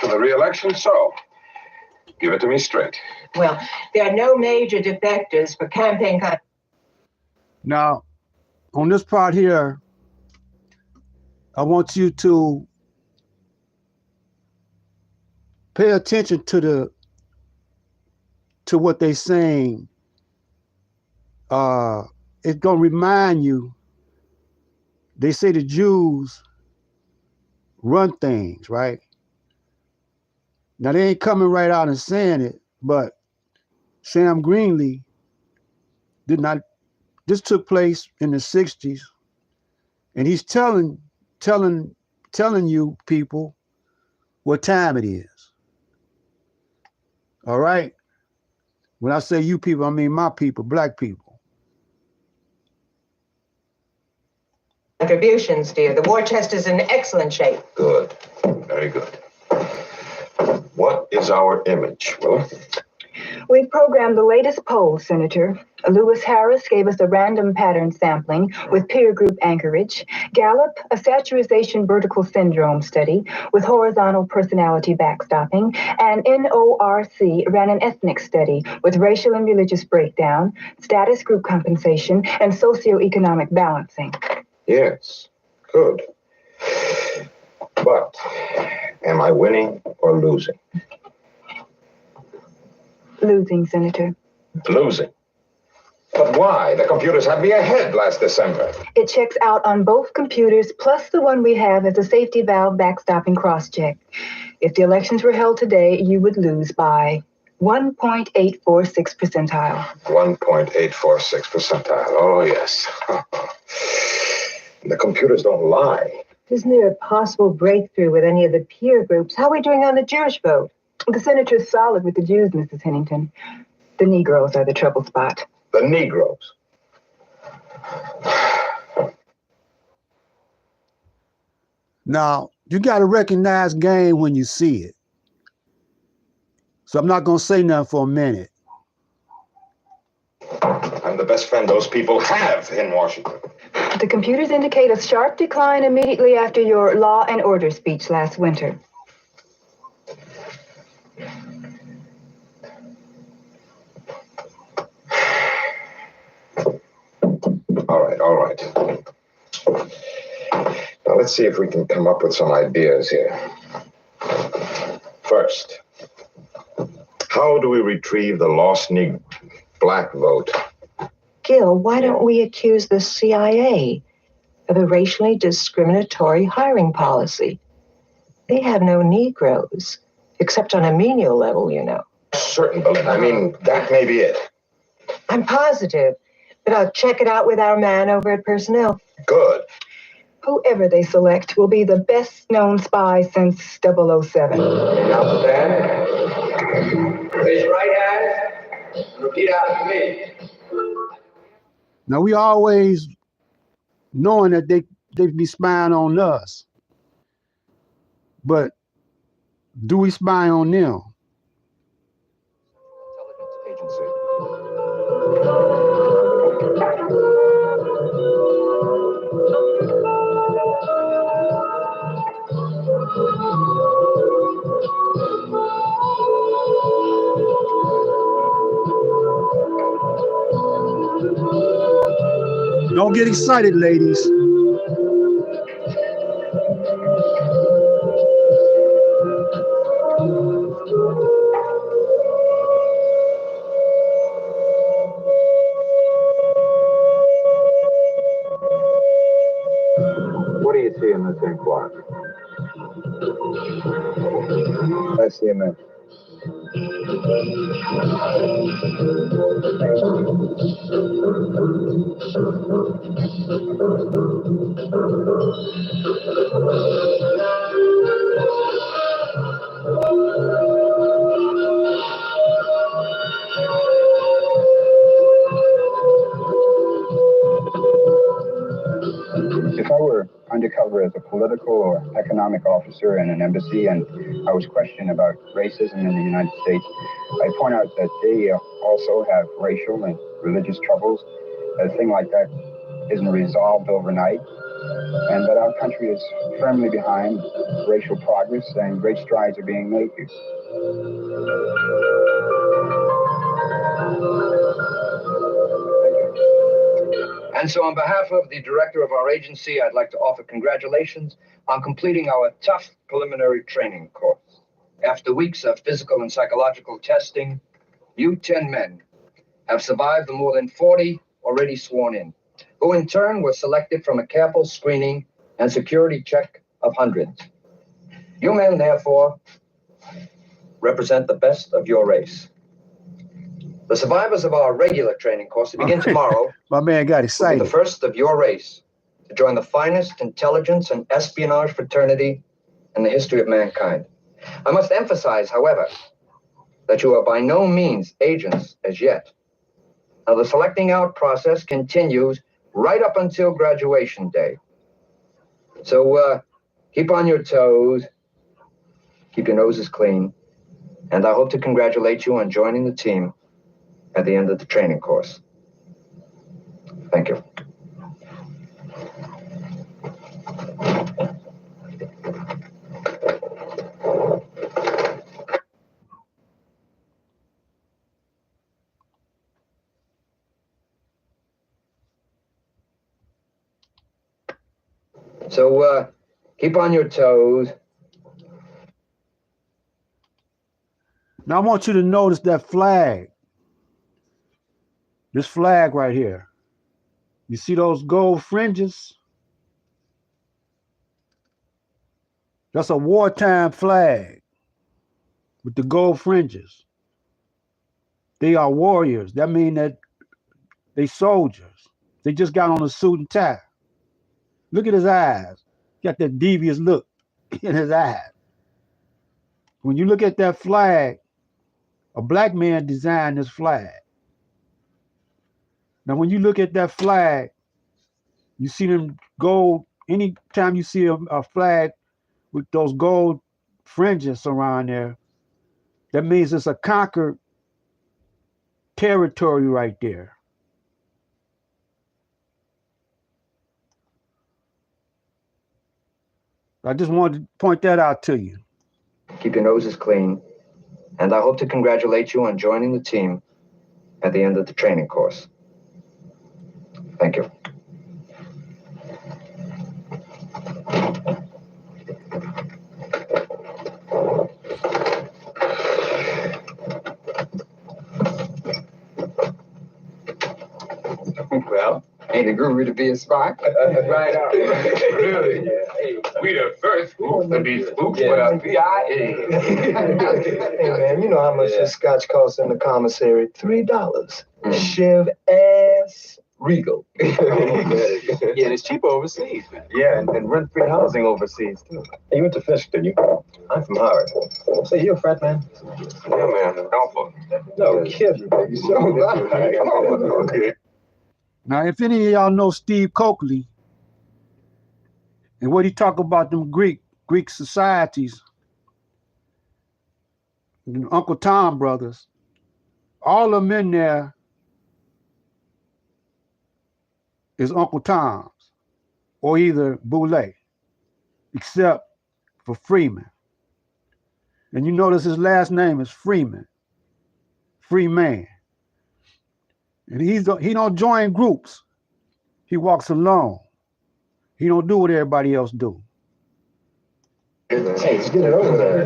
for the re-election, so give it to me straight. Well, there are no major defectors for campaign. Now, on this part here, I want you to pay attention to what they're saying. It's gonna remind you. They say the Jews run things, right? Now they ain't coming right out and saying it, but Sam Greenlee did not. This took place in the 60s, and he's telling you people what time it is. All right? When I say you people, I mean my people, black people. Contributions, dear. The war chest is in excellent shape. Good. Very good. What is our image, Willa? We've programmed the latest poll, Senator. Lewis Harris gave us a random pattern sampling with peer group anchorage. Gallup, a saturation vertical syndrome study with horizontal personality backstopping. And NORC ran an ethnic study with racial and religious breakdown, status group compensation, and socioeconomic balancing. Yes. Good. But am I winning or losing? Losing, Senator. Losing. But why? The computers had me ahead last December. It checks out on both computers, plus the one we have as a safety valve backstopping crosscheck. If the elections were held today, you would lose by 1.846 percentile. 1.846 percentile. Oh, yes. The computers don't lie. Isn't there a possible breakthrough with any of the peer groups? How are we doing on the Jewish vote? The senator's solid with the Jews, Mrs. Hennington. The Negroes are the trouble spot. The Negroes. Now, you got to recognize game when you see it. So I'm not going to say nothing for a minute. I'm the best friend those people have in Washington. The computers indicate a sharp decline immediately after your law and order speech last winter. All right. Now let's see if we can come up with some ideas here. First, how do we retrieve the lost black vote? Gil, why don't we accuse the CIA of a racially discriminatory hiring policy? They have no Negroes, except on a menial level, you know. Certain, but I mean, that may be it. I'm positive, but I'll check it out with our man over at Personnel. Good. Whoever they select will be the best known spy since 007. Now stand. Raise your right hand. Repeat after me. Now we always knowing that they be spying on us. But do we spy on them? Intelligence agency. Don't get excited, ladies. What do you see in this ink block? I see a man. If I were undercover as a political or economic officer in an embassy and I was questioned about racism in the United States, I'd point out that they also have racial and religious troubles. A thing like that isn't resolved overnight. and that our country is firmly behind racial progress and great strides are being made here. And so on behalf of the director of our agency, I'd like to offer congratulations on completing our tough preliminary training course. After weeks of physical and psychological testing, you 10 men have survived the more than 40 already sworn in, who in turn were selected from a careful screening and security check of hundreds. You men, therefore, represent the best of your race. The survivors of our regular training course to begin tomorrow My man got will be excited. the first of your race to join the finest intelligence and espionage fraternity in the history of mankind. I must emphasize, however, that you are by no means agents as yet. Now, the selecting out process continues right up until graduation day. So keep on your toes, keep your noses clean, and I hope to congratulate you on joining the team at the end of the training course. Thank you. So keep on your toes. Now I want you to notice that flag. This flag right here. You see those gold fringes? That's a wartime flag with the gold fringes. They are warriors. That means that they soldiers. They just got on a suit and tie. Look at his eyes. Got that devious look in his eyes. When you look at that flag, a black man designed this flag. Now, when you look at that flag, you see them gold. Anytime you see a flag with those gold fringes around there, that means it's a conquered territory right there. I just wanted to point that out to you. Keep your noses clean, and I hope to congratulate you on joining the team at the end of the training course. Thank you. Well, ain't it groovy to be a spy? Right on. Really? Yeah. Hey, we the first spooks to be spooked with a PIA. Hey, man, you know how much this scotch costs in the commissary? $3. Shiv ass Regal. Yeah, and it's cheap overseas, man. Yeah, and rent-free housing overseas, too. You went to Fisk, didn't you? I'm from Howard. Say, you a frat man? Yeah, man. Alpha. No kidding, baby. Okay. Now, if any of y'all know Steve Coakley and what he talk about them Greek societies, Uncle Tom brothers, all of them in there is Uncle Tom's or either Boule, except for Freeman. And you notice his last name is Freeman, free man. And he don't join groups. He walks alone. He don't do what everybody else do. Hey, get it over there.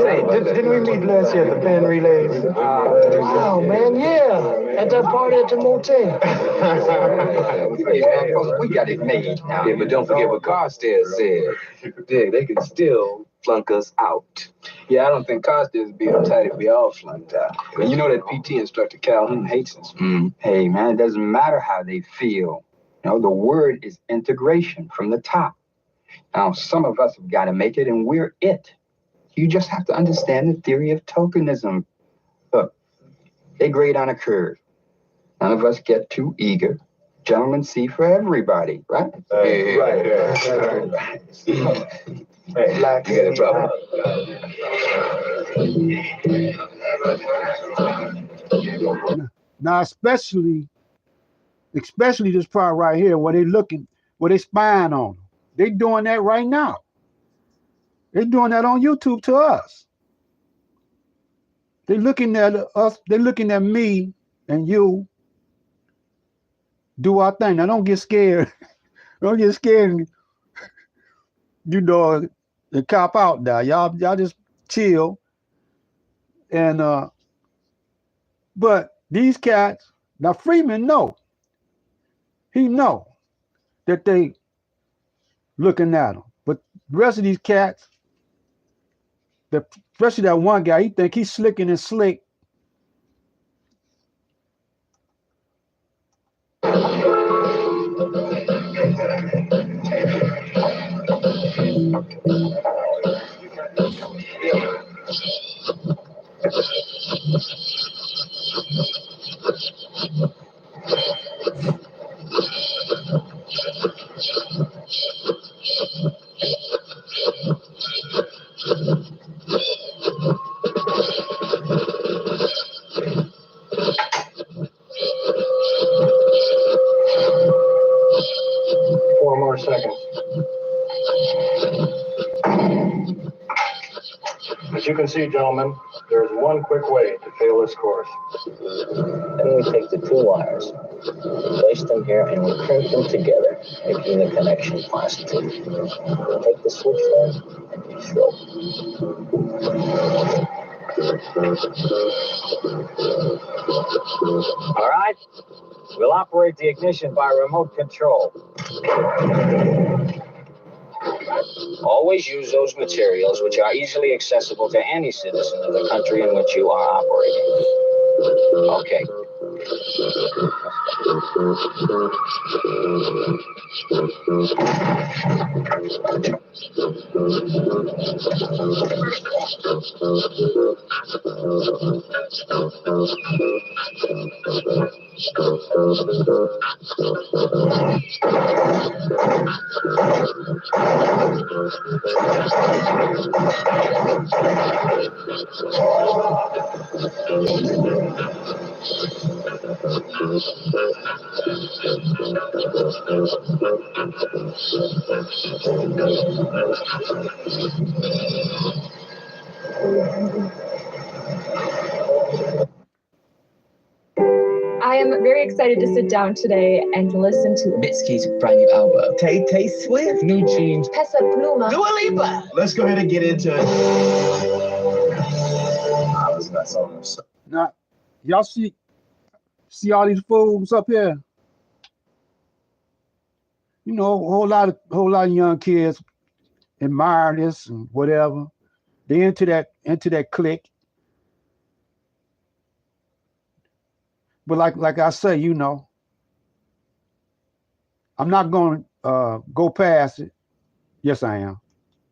Hey, didn't we meet last year at the pen relays? Wow, man, yeah. At that party at the motel. Hey, man, folks, we got it made now. Yeah, but don't forget what Carstairs said. Yeah, they could still flunk us out. Yeah, I don't think Carstairs would be uptight if we all flunked out. And you know that PT instructor Calhoun hates us. Hey, man, it doesn't matter how they feel. You know, the word is integration from the top. Now, some of us have got to make it, and we're it. You just have to understand the theory of tokenism. Look, they grade on a curve. None of us get too eager. Gentlemen see for everybody, right? Right. Hey, black, You got a problem? Now, especially especially this part right here where they spying on them. They doing that right now. They're doing that on YouTube to us. They're looking at us, they're looking at me and you do our thing. Now don't get scared. Don't get scared, you know, and cop out now. Y'all just chill. And but these cats, now Freeman know. He know that they looking at him. But the rest of these cats, especially that one guy, he think he's slicking and slick. Seconds. As you can see, gentlemen, there is one quick way to fail this course. Then we take the two wires, place them here, and we crimp them together, making the connection positive. We'll take the switch there and we throw. All right, we'll operate the ignition by remote control. Always use those materials which are easily accessible to any citizen of the country in which you are operating. Okay. I am very excited to sit down today and listen to Mitski's brand new album. Tay Swift. New jeans. Pesa Pluma. Dua Lipa. Let's go ahead and get into it. Now, y'all see all these fools up here? You know, a whole lot of young kids admire this and whatever. They into that clique. But like I say, you know, I'm not going to go past it. Yes, I am.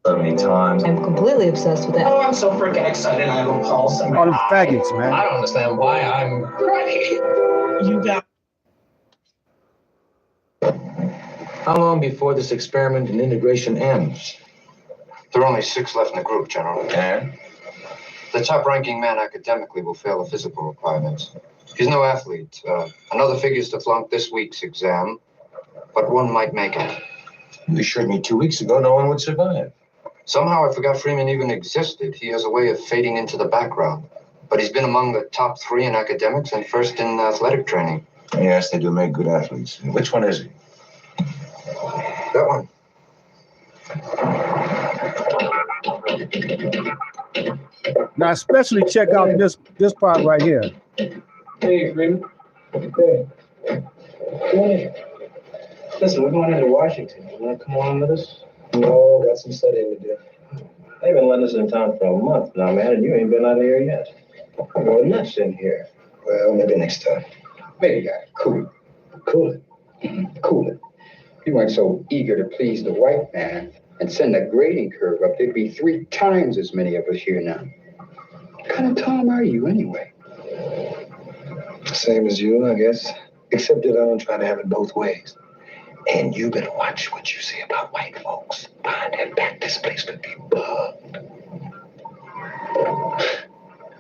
So many times. I'm completely obsessed with it. Oh, I'm so freaking excited. I have a pulse. All them faggots, man. I don't understand why I'm ready. You got. How long before this experiment in integration ends? There are only 6 left in the group, General. And? The top-ranking man academically will fail the physical requirements. He's no athlete. Another figures to flunk this week's exam, but one might make it. You assured me 2 weeks ago no one would survive. Somehow I forgot Freeman even existed. He has a way of fading into the background. But he's been among the top 3 in academics and first in athletic training. Yes, they do make good athletes. Which one is he? That one. Now, especially check out this part right here. Hey, Freeman. Hey. Come on in. Listen, we're going into Washington. You want to come on with us? No, got some studying to do. They've been letting us in town for a month now, man, and you ain't been out of here yet. I'm going nuts in here. Well, maybe next time. Maybe cool it. Cool it. Cool it. You weren't so eager to please the white man and send the grading curve up. There'd be 3 times as many of us here now. What kind of Tom are you, anyway? Same as you, I guess. Except that I don't try to have it both ways. And you better watch what you say about white folks. Behind that back, this place could be bugged.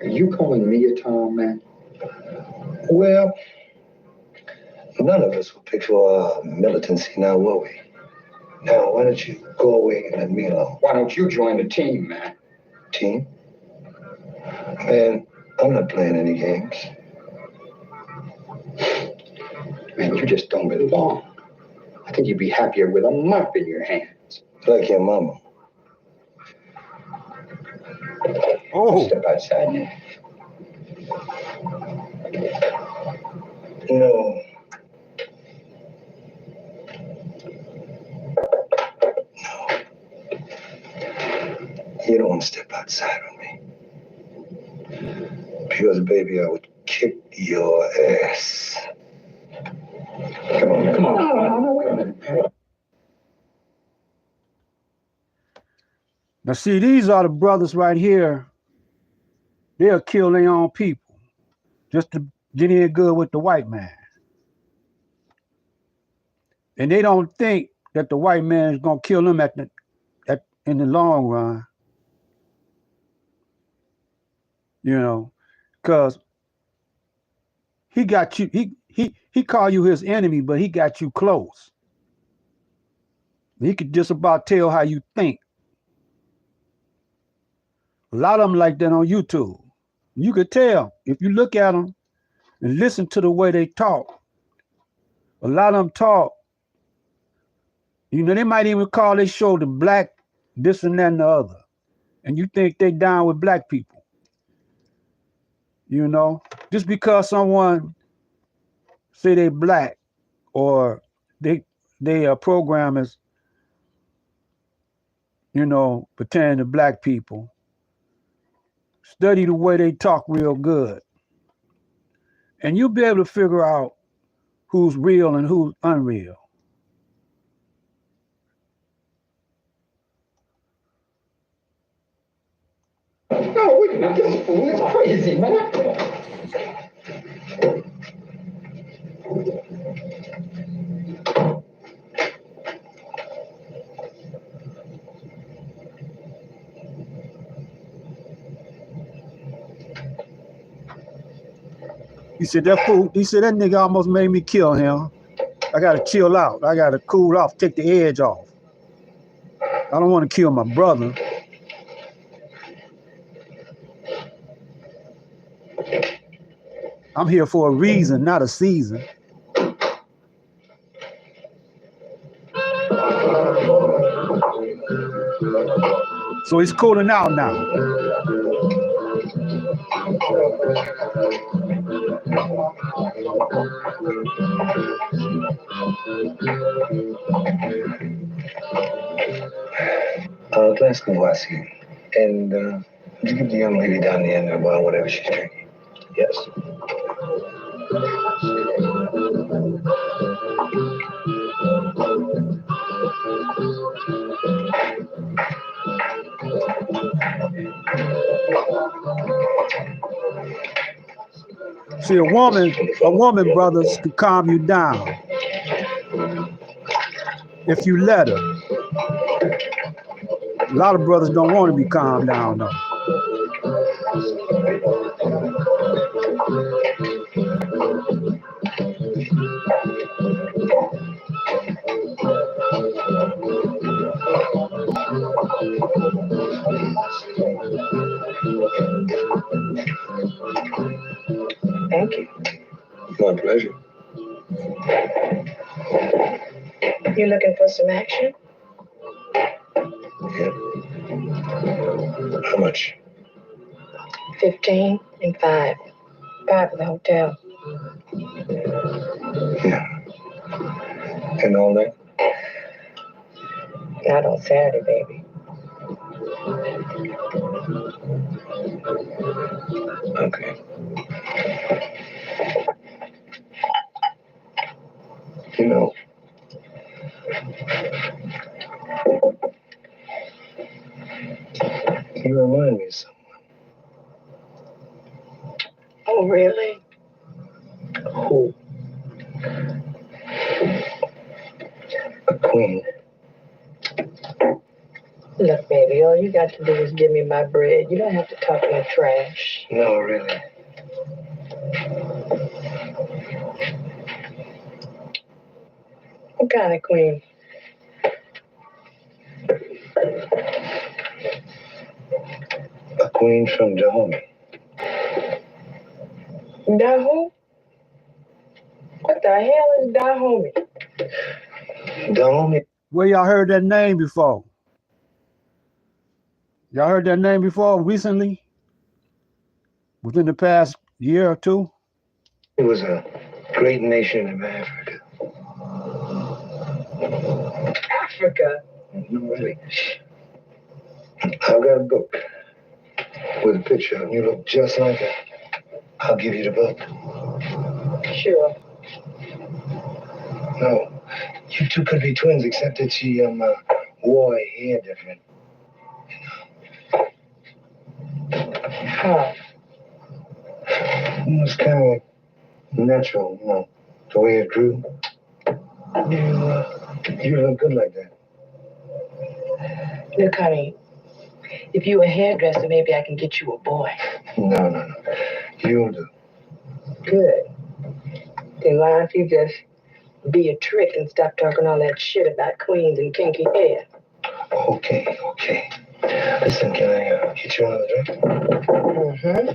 Are you calling me a Tom, man? Well, None of us were picked for militancy now, were we? Now, why don't you go away and let me alone? Why don't you join the team, man? Team? Man, I'm not playing any games. Man, you just don't belong. I think you'd be happier with a mop in your hands. Like your mama. Oh. Step outside now. No. You don't want to step outside with me. Because, baby, I would kick your ass. Come on, come on. No, wait a minute. Now, see, these are the brothers right here. They'll kill their own people just to get in good with the white man. And they don't think that the white man is going to kill them in the long run. You know, because he got you, he called you his enemy, but he got you close. He could just about tell how you think. A lot of them like that on YouTube. You could tell if you look at them and listen to the way they talk. A lot of them talk. You know, they might even call their show the black this and that and the other. And you think they down with black people. You know, just because someone say they black or they program is, you know, pertaining to black people. Study the way they talk real good. And you'll be able to figure out who's real and who's unreal. No, wait a minute, this fool is crazy, man. He said that fool, he said that nigga almost made me kill him. I gotta chill out. I gotta cool off, take the edge off. I don't want to kill my brother. I'm here for a reason, not a season. So he's cooling out now. Let's go, I see. And would you give the young lady down the end of the bar whatever she's drinking? Yes. See, a woman, brothers, can calm you down if you let her. A lot of brothers don't want to be calmed down, though. Thank you. My pleasure. You looking for some action? Yeah. How much? 15 and 5. 5 for the hotel. Yeah. And all that? Not on Saturday, baby. Okay. You know, you remind me of someone. Oh, really? Who? A queen. Look, baby, all you got to do is give me my bread. You don't have to talk no trash. No, really. What kind of queen? A queen from Dahomey. Dahomey? What the hell is Dahomey? Dahomey. Where y'all heard that name before? Y'all heard that name before recently? Within the past year or two? It was a great nation of Africa. Africa? No, really. I've got a book with a picture of you. You look just like her. I'll give you the book. Sure. No, you two could be twins, except that she wore her hair different. How? It's kind of natural, you know, the way it grew. You look good like that. Look, honey, if you a hairdresser, maybe I can get you a boy. No. You'll do. Good. Then why don't you just be a trick and stop talking all that shit about queens and kinky hair? Okay. Listen, can I get you another drink? Mm-hmm.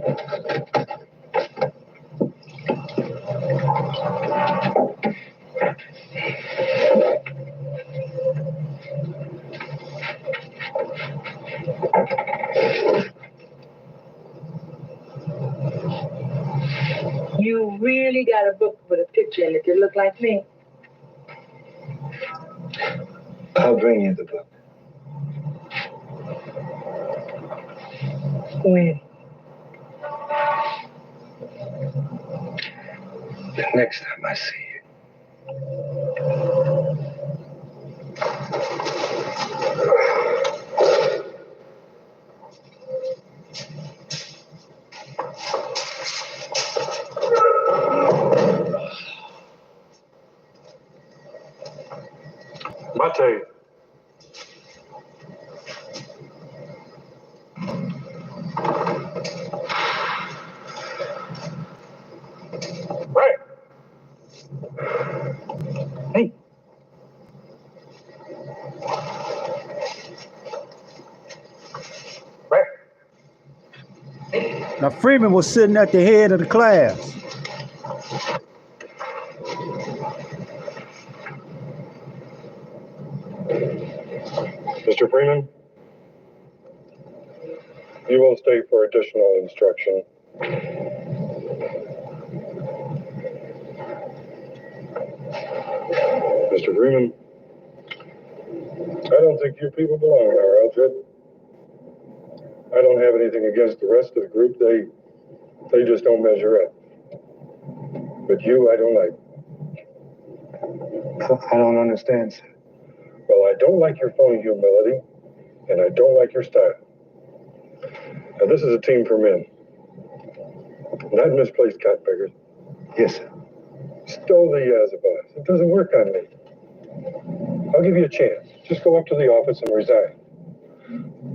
You really got a book with a picture in it that look like me? I'll bring you the book. When? The next time I see you. Mate. Right. Hey. Right. Now Freeman was sitting at the head of the class. Mr. Freeman, you will stay for additional instruction. Mr. Freeman, I don't think you people belong in our outfit. I don't have anything against the rest of the group. They just don't measure up. But you, I don't like. I don't understand, sir. Well, I don't like your phony humility, and I don't like your style. Now, this is a team for men, not misplaced cottonpickers. Yes, sir. Stow the as of us. It doesn't work on me. I'll give you a chance. Just go up to the office and resign.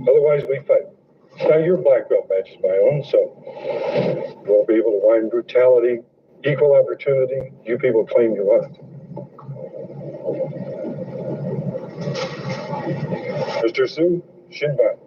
Otherwise, we fight. Now, your black belt matches my own, so you won't be able to whine brutality, equal opportunity. You people claim you want. Mr. Sue, Shinban.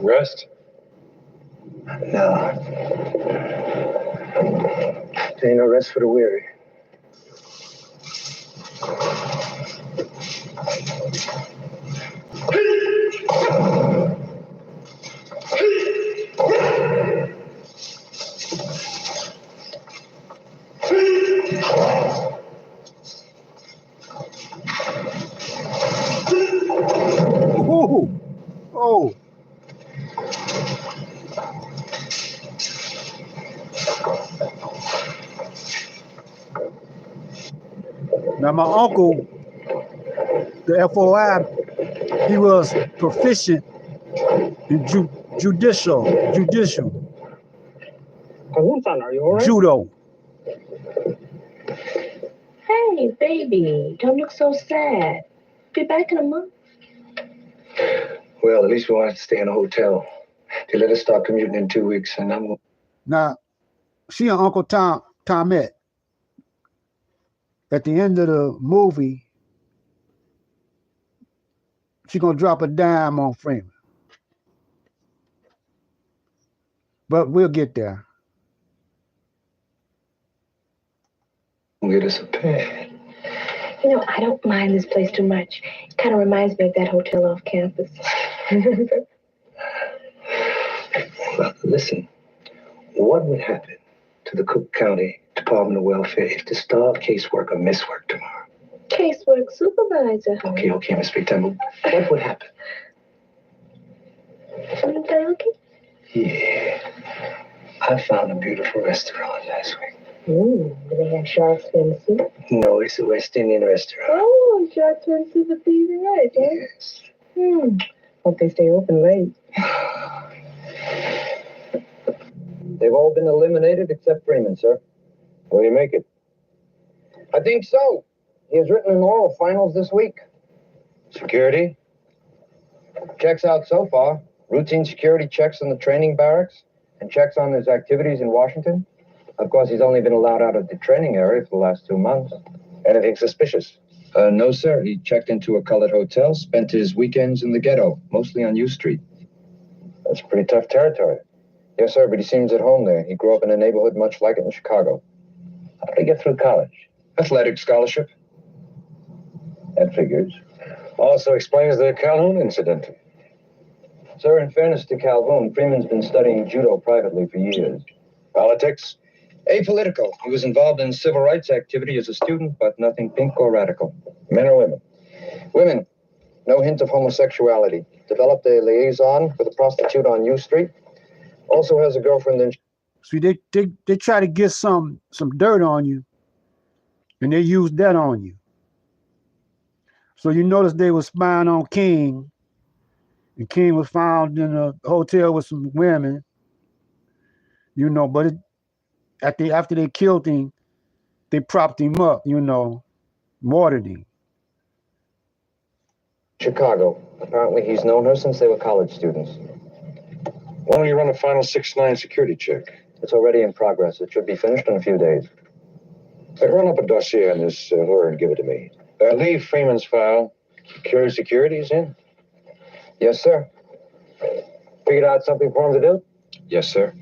Rest? No. There ain't no rest for the weary. Oh. my uncle, the FOI, he was proficient in judicial. Are you all right? Judo. Hey, baby, don't look so sad. Be back in a month. Well, at least we wanted to stay in a hotel. They let us start commuting in 2 weeks, and I'm... Now, she and Uncle Tomette, at the end of the movie, she gonna drop a dime on Freeman. But we'll get there. We'll get us a pad. You know, I don't mind this place too much. It kind of reminds me of that hotel off campus. Well, listen, what would happen to the Cook County Department of Welfare if the starved caseworker missworked tomorrow? Casework supervisor. Okay, Miss Big Time. What would happen? Something delicate? Yeah. I found a beautiful restaurant last week. Do they have shark fin soup? No, it's a West Indian restaurant. Oh, shark fin soup is easy, right? Yes. Hope they stay open late. They've all been eliminated except Freeman, sir. Will you make it? I think so. He has written an oral finals this week. Security? Checks out so far. Routine security checks in the training barracks and checks on his activities in Washington. Of course, he's only been allowed out of the training area for the last 2 months. Anything suspicious? No, sir. He checked into a colored hotel, spent his weekends in the ghetto, mostly on U Street. That's pretty tough territory. Yes, sir, but he seems at home there. He grew up in a neighborhood much like it in Chicago. How did he get through college? Athletic scholarship. That figures. Also explains the Calhoun incident. Sir, in fairness to Calhoun, Freeman's been studying judo privately for years. Politics? Apolitical. He was involved in civil rights activity as a student, but nothing pink or radical. Men or women? Women. No hint of homosexuality. Developed a liaison with a prostitute on U Street. Also has a girlfriend in... See, they try to get some dirt on you, and they use that on you. So you notice they were spying on King, and King was found in a hotel with some women, you know, but after they killed him, they propped him up, you know, mortared him. Chicago. Apparently he's known her since they were college students. Why don't you run a final 6'9" security check? It's already in progress. It should be finished in a few days. Hey, run up a dossier on this lawyer and give it to me. Leave Freeman's file. Secure security's in? Yes, sir. Figured out something for him to do? Yes, sir.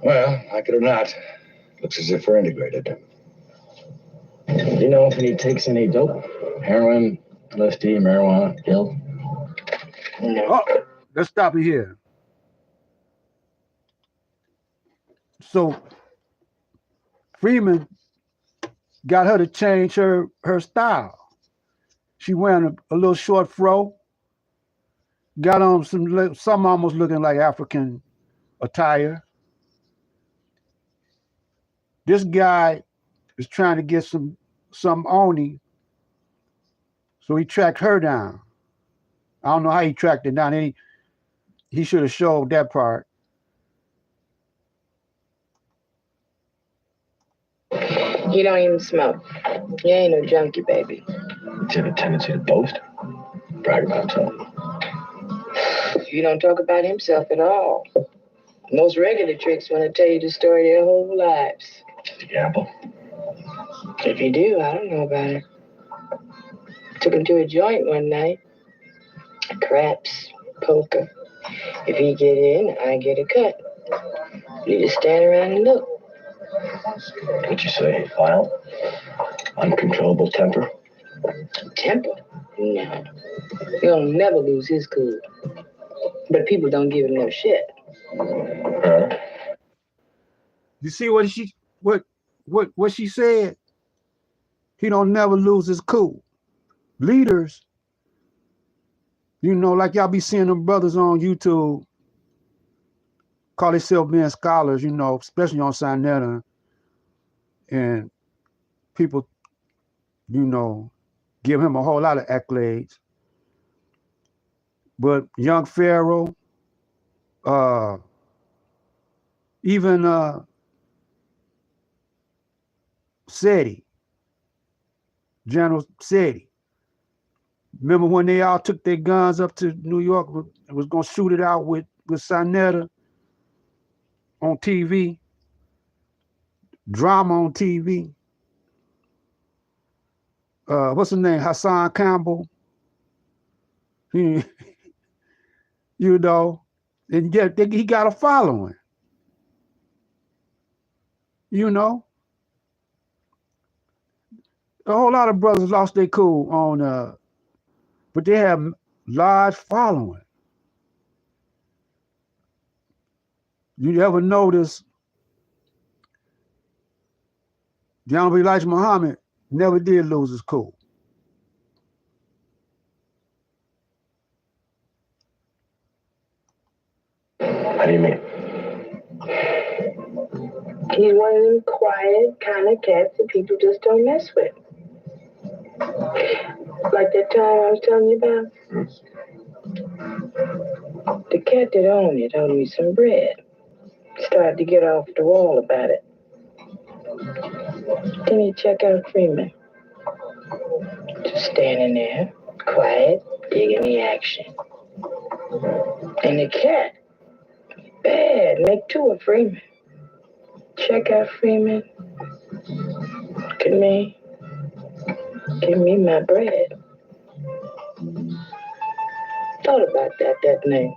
Well, like it or not, looks as if we're integrated. Do you know if he takes any dope? Heroin, LSD, marijuana, pills? No. Oh, let's stop it here. So Freeman got her to change her style. She wearing a little short fro, got on some almost looking like African attire. This guy is trying to get some oni, so he tracked her down. I don't know how he tracked it down. He should have showed that part. You don't even smoke. You ain't no junkie, baby. Do you have a tendency to boast? Brag about something? You don't talk about himself at all. Most regular tricks want to tell you the story of their whole lives. To gamble? If you do, I don't know about it. Took him to a joint one night. Craps, poker. If he get in, I get a cut. You just stand around and look. What'd you say? Violent? Uncontrollable temper? Temper? No. He'll never lose his cool. But people don't give him no shit. You see what she said? He don't never lose his cool. Leaders, you know, like y'all be seeing them brothers on YouTube call themselves being scholars, you know, especially on Sinetta, and people you know, give him a whole lot of accolades. But young Pharaoh, even Seti, General Seti. Remember when they all took their guns up to New York and was gonna shoot it out with Sinetta on TV, drama on TV. What's his name? Hassan Campbell. You know, and yet he got a following. You know, a whole lot of brothers lost their cool on, but they have large following. You ever notice the Honorable Elijah Muhammad never did lose his cool? How do you mean? He's one of them quiet kind of cats that people just don't mess with. Like that time I was telling you about. The cat that owned it owed me some bread. Started to get off the wall about it. Then you check out Freeman. Just standing there, quiet, digging the action. And the cat, bad, make two of Freeman. Check out Freeman. Look at me. Give me my bread. Thought about that night.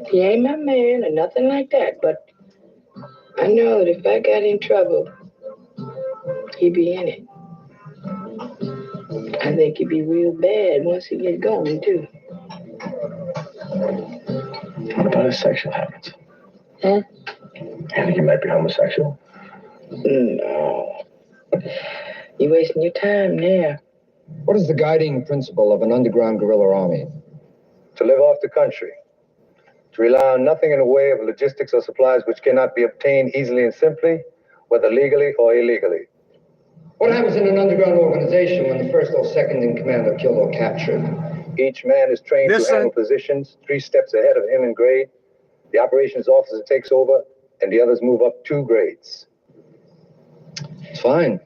He ain't my man or nothing like that, but I know that if I got in trouble, he'd be in it. I think he'd be real bad once he get going, too. What about his sexual habits? Huh? You think he might be homosexual? No. You wasting your time now. What is the guiding principle of an underground guerrilla army? To live off the country. To rely on nothing in the way of logistics or supplies which cannot be obtained easily and simply, whether legally or illegally. What happens in an underground organization when the first or second in command are killed or captured? Each man is trained to handle positions 3 steps ahead of him in grade. The operations officer takes over, and the others move up 2 grades. It's fine.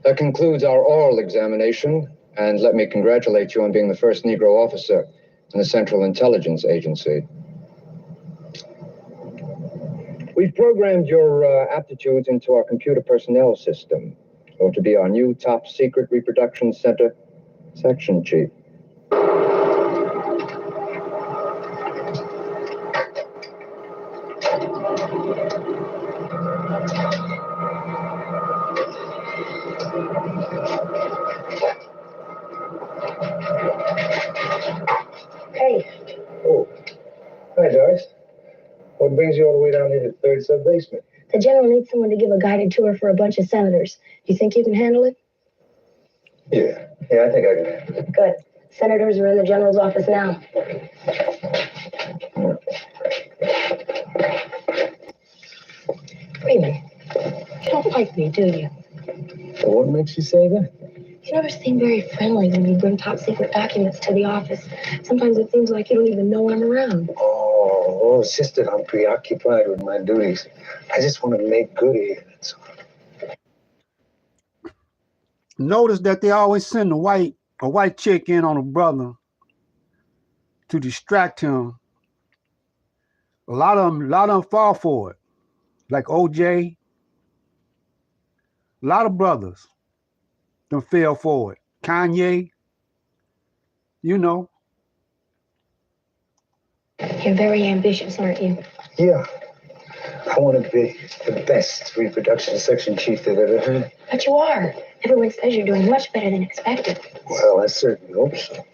That concludes our oral examination, and let me congratulate you on being the first Negro officer in the Central Intelligence Agency. We've programmed your aptitudes into our computer personnel system, or to be our new top secret reproduction center section chief. Hey. Oh. Hi, Doris. What brings you all the way down here to the 3rd sub-basement? The general needs someone to give a guided tour for a bunch of senators. You think you can handle it? Yeah, I think I can handle it. Good. Senators are in the general's office now. Freeman, you don't like me, do you? Well, what makes you say that? You never seem very friendly when you bring top secret documents to the office. Sometimes it seems like you don't even know when I'm around. Oh, it's just that I'm preoccupied with my duties. I just want to make good here. That's all. Notice that they always send a white chick in on a brother to distract him. A lot of them fall for it. Like OJ. A lot of brothers them fell for it. Kanye, you know. You're very ambitious, aren't you? Yeah. I want to be the best reproduction section chief they've ever had. But you are. Everyone says you're doing much better than expected. Well, I certainly hope so.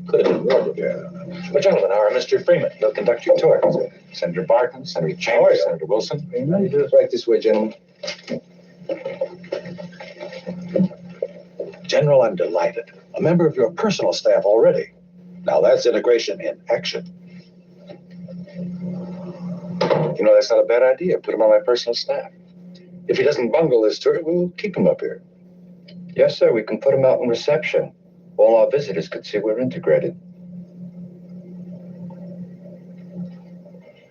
Could have been more prepared. But gentlemen, our Mr. Freeman, he'll conduct your tour. Senator Barton, Senator Chambers, Senator Wilson. Right this way, gentlemen. General, I'm delighted. A member of your personal staff already. Now that's integration in action. You know, that's not a bad idea. Put him on my personal staff. If he doesn't bungle this tour, we'll keep him up here. Yes, sir. We can put him out in reception. All our visitors could see we're integrated.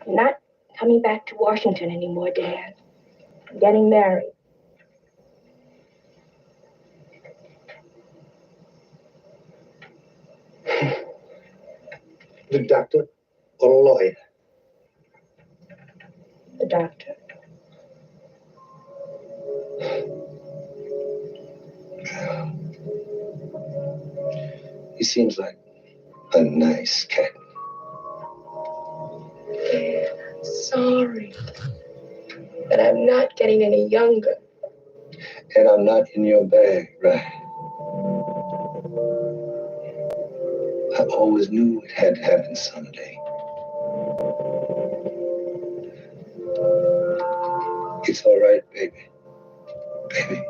I'm not coming back to Washington anymore, Dad. I'm getting married. The doctor or a lawyer? The doctor. He seems like a nice cat. Dad, I'm sorry. But I'm not getting any younger. And I'm not in your bag, right? I always knew it had to happen someday. It's all right, baby. Baby.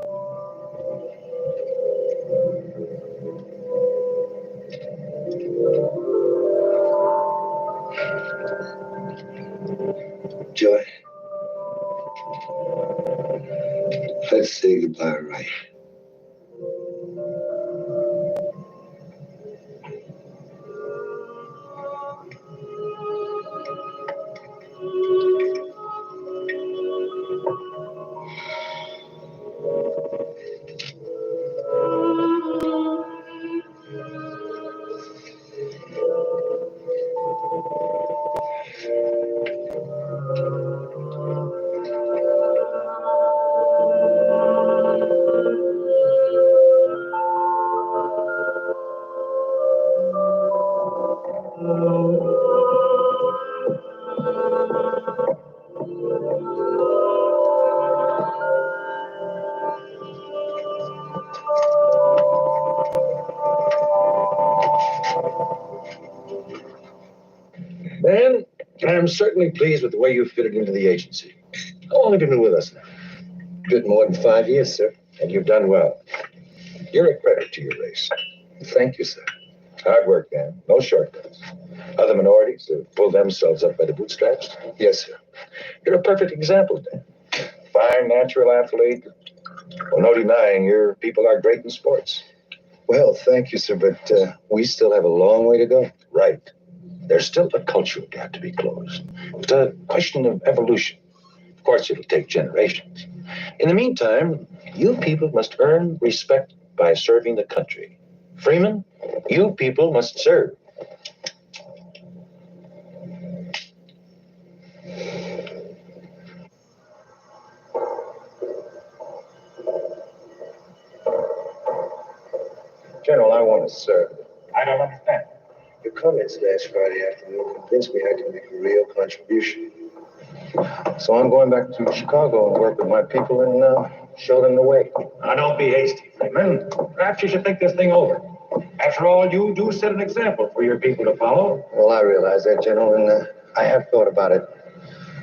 Joy. Let's say goodbye, right? Man, I'm certainly pleased with the way you fitted into the agency. How long have you been with us now? A bit more than 5 years, sir. And you've done well. You're a credit to your race. Thank you, sir. Hard work, man. No shortcuts. Other minorities have pulled themselves up by the bootstraps. Yes, sir. You're a perfect example, Dan. Fine, natural athlete. Well, no denying your people are great in sports. Well, thank you, sir, but we still have a long way to go. Right. There's still a cultural gap to be closed. It's a question of evolution. Of course, it'll take generations. In the meantime, you people must earn respect by serving the country. Freeman, you people must serve. General, I want to serve. I don't understand. Your comments last Friday afternoon convinced me I can make a real contribution. So I'm going back to Chicago and work with my people and show them the way. Now, don't be hasty, Freeman. Perhaps you should think this thing over. After all, you do set an example for your people to follow. Well, I realize that, General, and I have thought about it.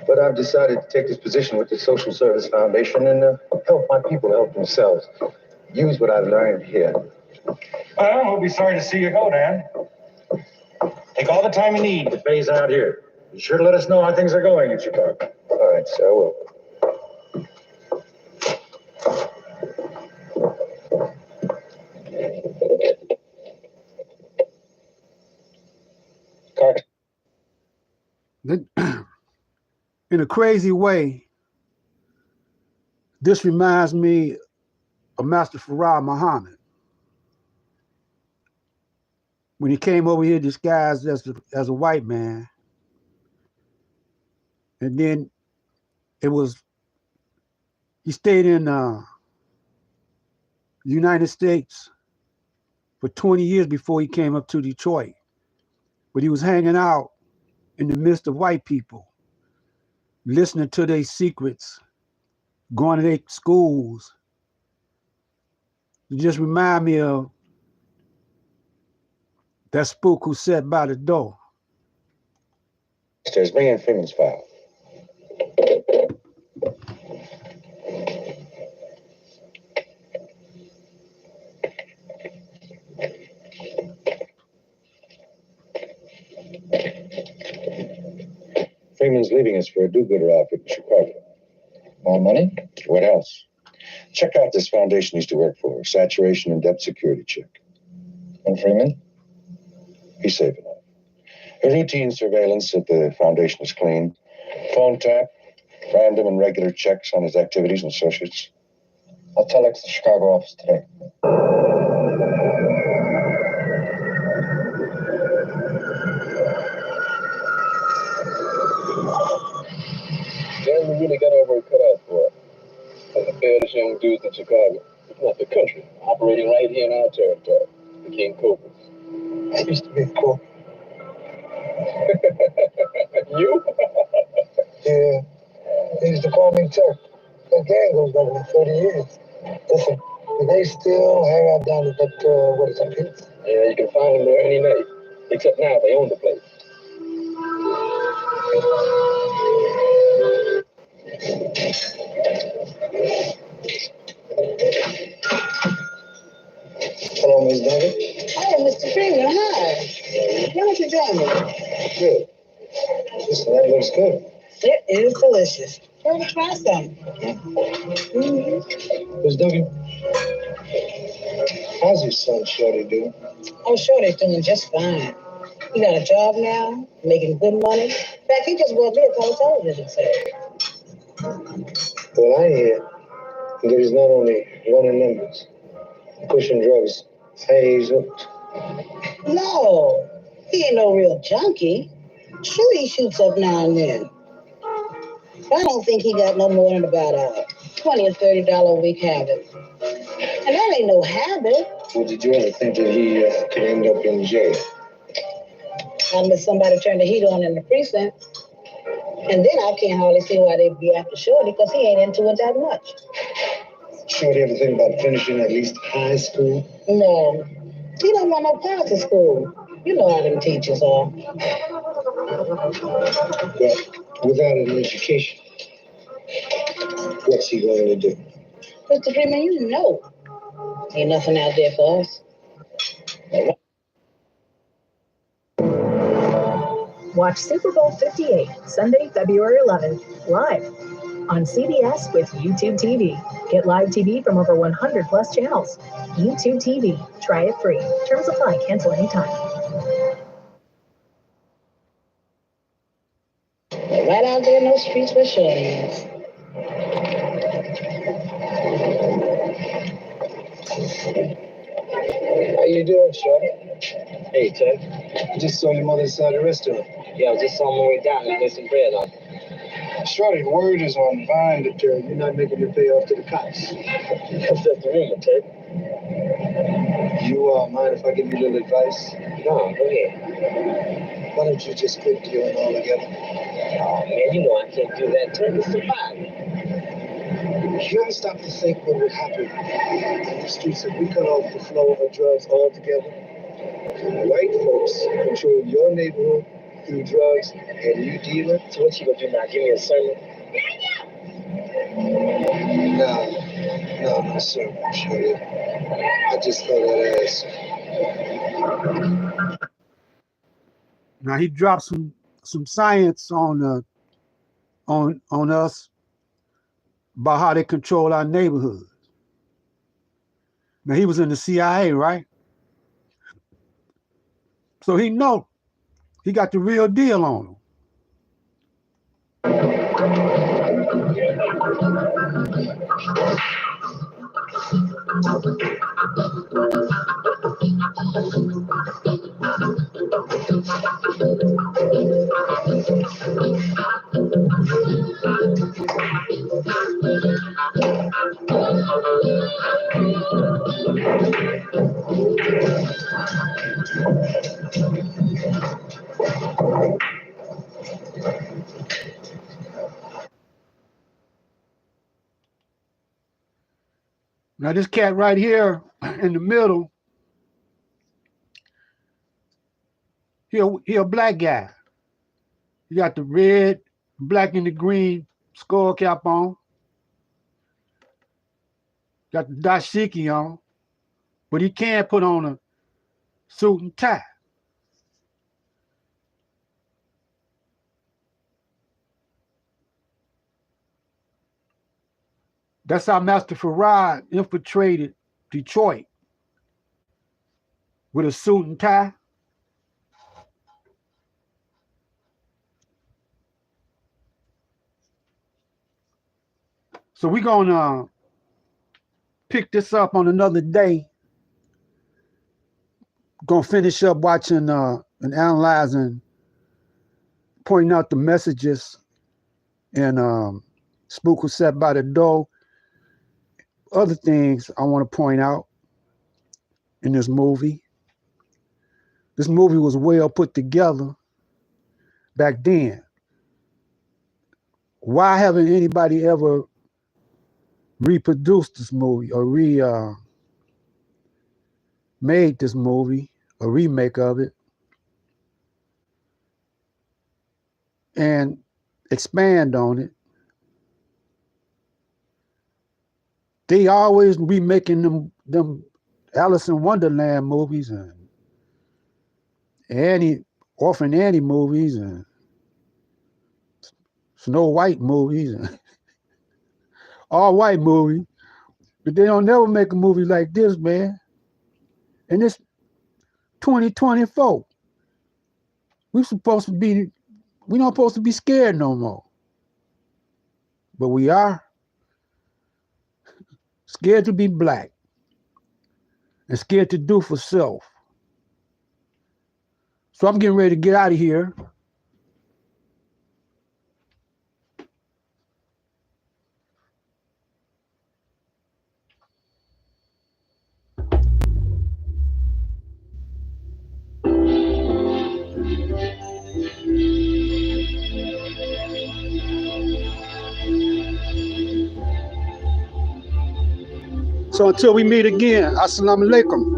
But I've decided to take this position with the Social Service Foundation and help my people help themselves. Use what I've learned here. Well, we'll be sorry to see you go, Dan. Take all the time you need to phase out here. Be sure to let us know how things are going in Chicago. All right, sir, I will. In a crazy way, this reminds me of Master Farah Muhammad. When he came over here disguised as a white man, and then he stayed in the United States for 20 years before he came up to Detroit. But he was hanging out in the midst of white people, listening to their secrets, going to their schools. It just remind me of that spook who sat by the door. Upstairs, bring in Freeman's file. Freeman's leaving us for a do-gooder outfit in Chicago. More money? What else? Check out this foundation he's to work for. Saturation and depth security check. And Freeman? He's safe enough. A routine surveillance of the foundation is clean. Phone tap, random and regular checks on his activities and associates. I'll telex the Chicago office today. Damn, we really got our work cut out for it. As the fairest young dudes in Chicago, if not the country, operating right here in our territory, the King Cobras. I used to be a cobra. You? Yeah. They used to call me Turk. That gang goes back like 30 years. Listen, they still hang out down at that, what is that, Pizza? Yeah, you can find them there any night. Except now they own the place. Hello, Miss David. Oh, Mr. Freeman, hi. Why don't you join me? Good. Listen, that looks good. It is delicious. Try to try some. Miss Duggan, how's your son, Shorty, doing? Oh, Shorty's doing just fine. He got a job now, making good money. In fact, he just bought me a color television set. Well, I hear that he's not only running numbers, pushing drugs. Hey, he's hooked. No, he ain't no real junkie. Sure, he shoots up now and then. I don't think he got no more than about a $20 or $30 a week habit. And that ain't no habit. Well, did you ever think that he could end up in jail? Unless somebody turned the heat on in the precinct. And then I can't hardly see why they'd be after Shorty, because he ain't into it that much. Shorty ever think about finishing at least high school? No, he don't want no parts of school. You know how them teachers are. But without an education, what's he going to do? Mr. Freeman, you know ain't nothing out there for us. Watch Super Bowl 58, Sunday, February 11th, live on CBS with YouTube TV. Get live TV from over 100 plus channels. YouTube TV. Try it free. Terms apply. Cancel anytime. Right out there in those streets where Shorty is. How you doing, Shorty? Hey, Ted. I just saw your mother inside the restaurant. Yeah, I just saw my way down and get some bread on. Shorty, word is on Vine that you're not making your payoff to the cops. That's just the rumor, Ted. You mind if I give you a little advice? No, go ahead. Why don't you just quit killing altogether? Oh, man, you know I can't do that, Ted. It's survival. You ever stop to think what would happen in the streets if we cut off the flow of drugs altogether? White folks control your neighborhood through drugs, and you dealing? So what you gonna do now? Give me a sermon? No, sermon, Shorty. I just thought I'd ask. Now he dropped some science on us about how they control our neighborhoods. Now he was in the CIA, right? So he know he got the real deal on him. Now this cat right here in the middle, he a black guy. He got the red, black, and the green skull cap on. Got the dashiki on, but he can't put on a suit and tie. That's how Master Farad infiltrated Detroit with a suit and tie. So we're going to pick this up on another day. Going to finish up watching and analyzing, pointing out the messages and Spook was set by the door. Other things I want to point out in this movie. This movie was well put together back then. Why haven't anybody ever reproduced this movie or made this movie, a remake of it, and expand on it? They always remaking them Alice in Wonderland movies and Orphan Annie movies and Snow White movies and all white movies, but they don't never make a movie like this, man. And it's 2024. We're not supposed to be scared no more. But we are scared to be black and scared to do for self. So I'm getting ready to get out of here. So until we meet again, assalamu alaikum.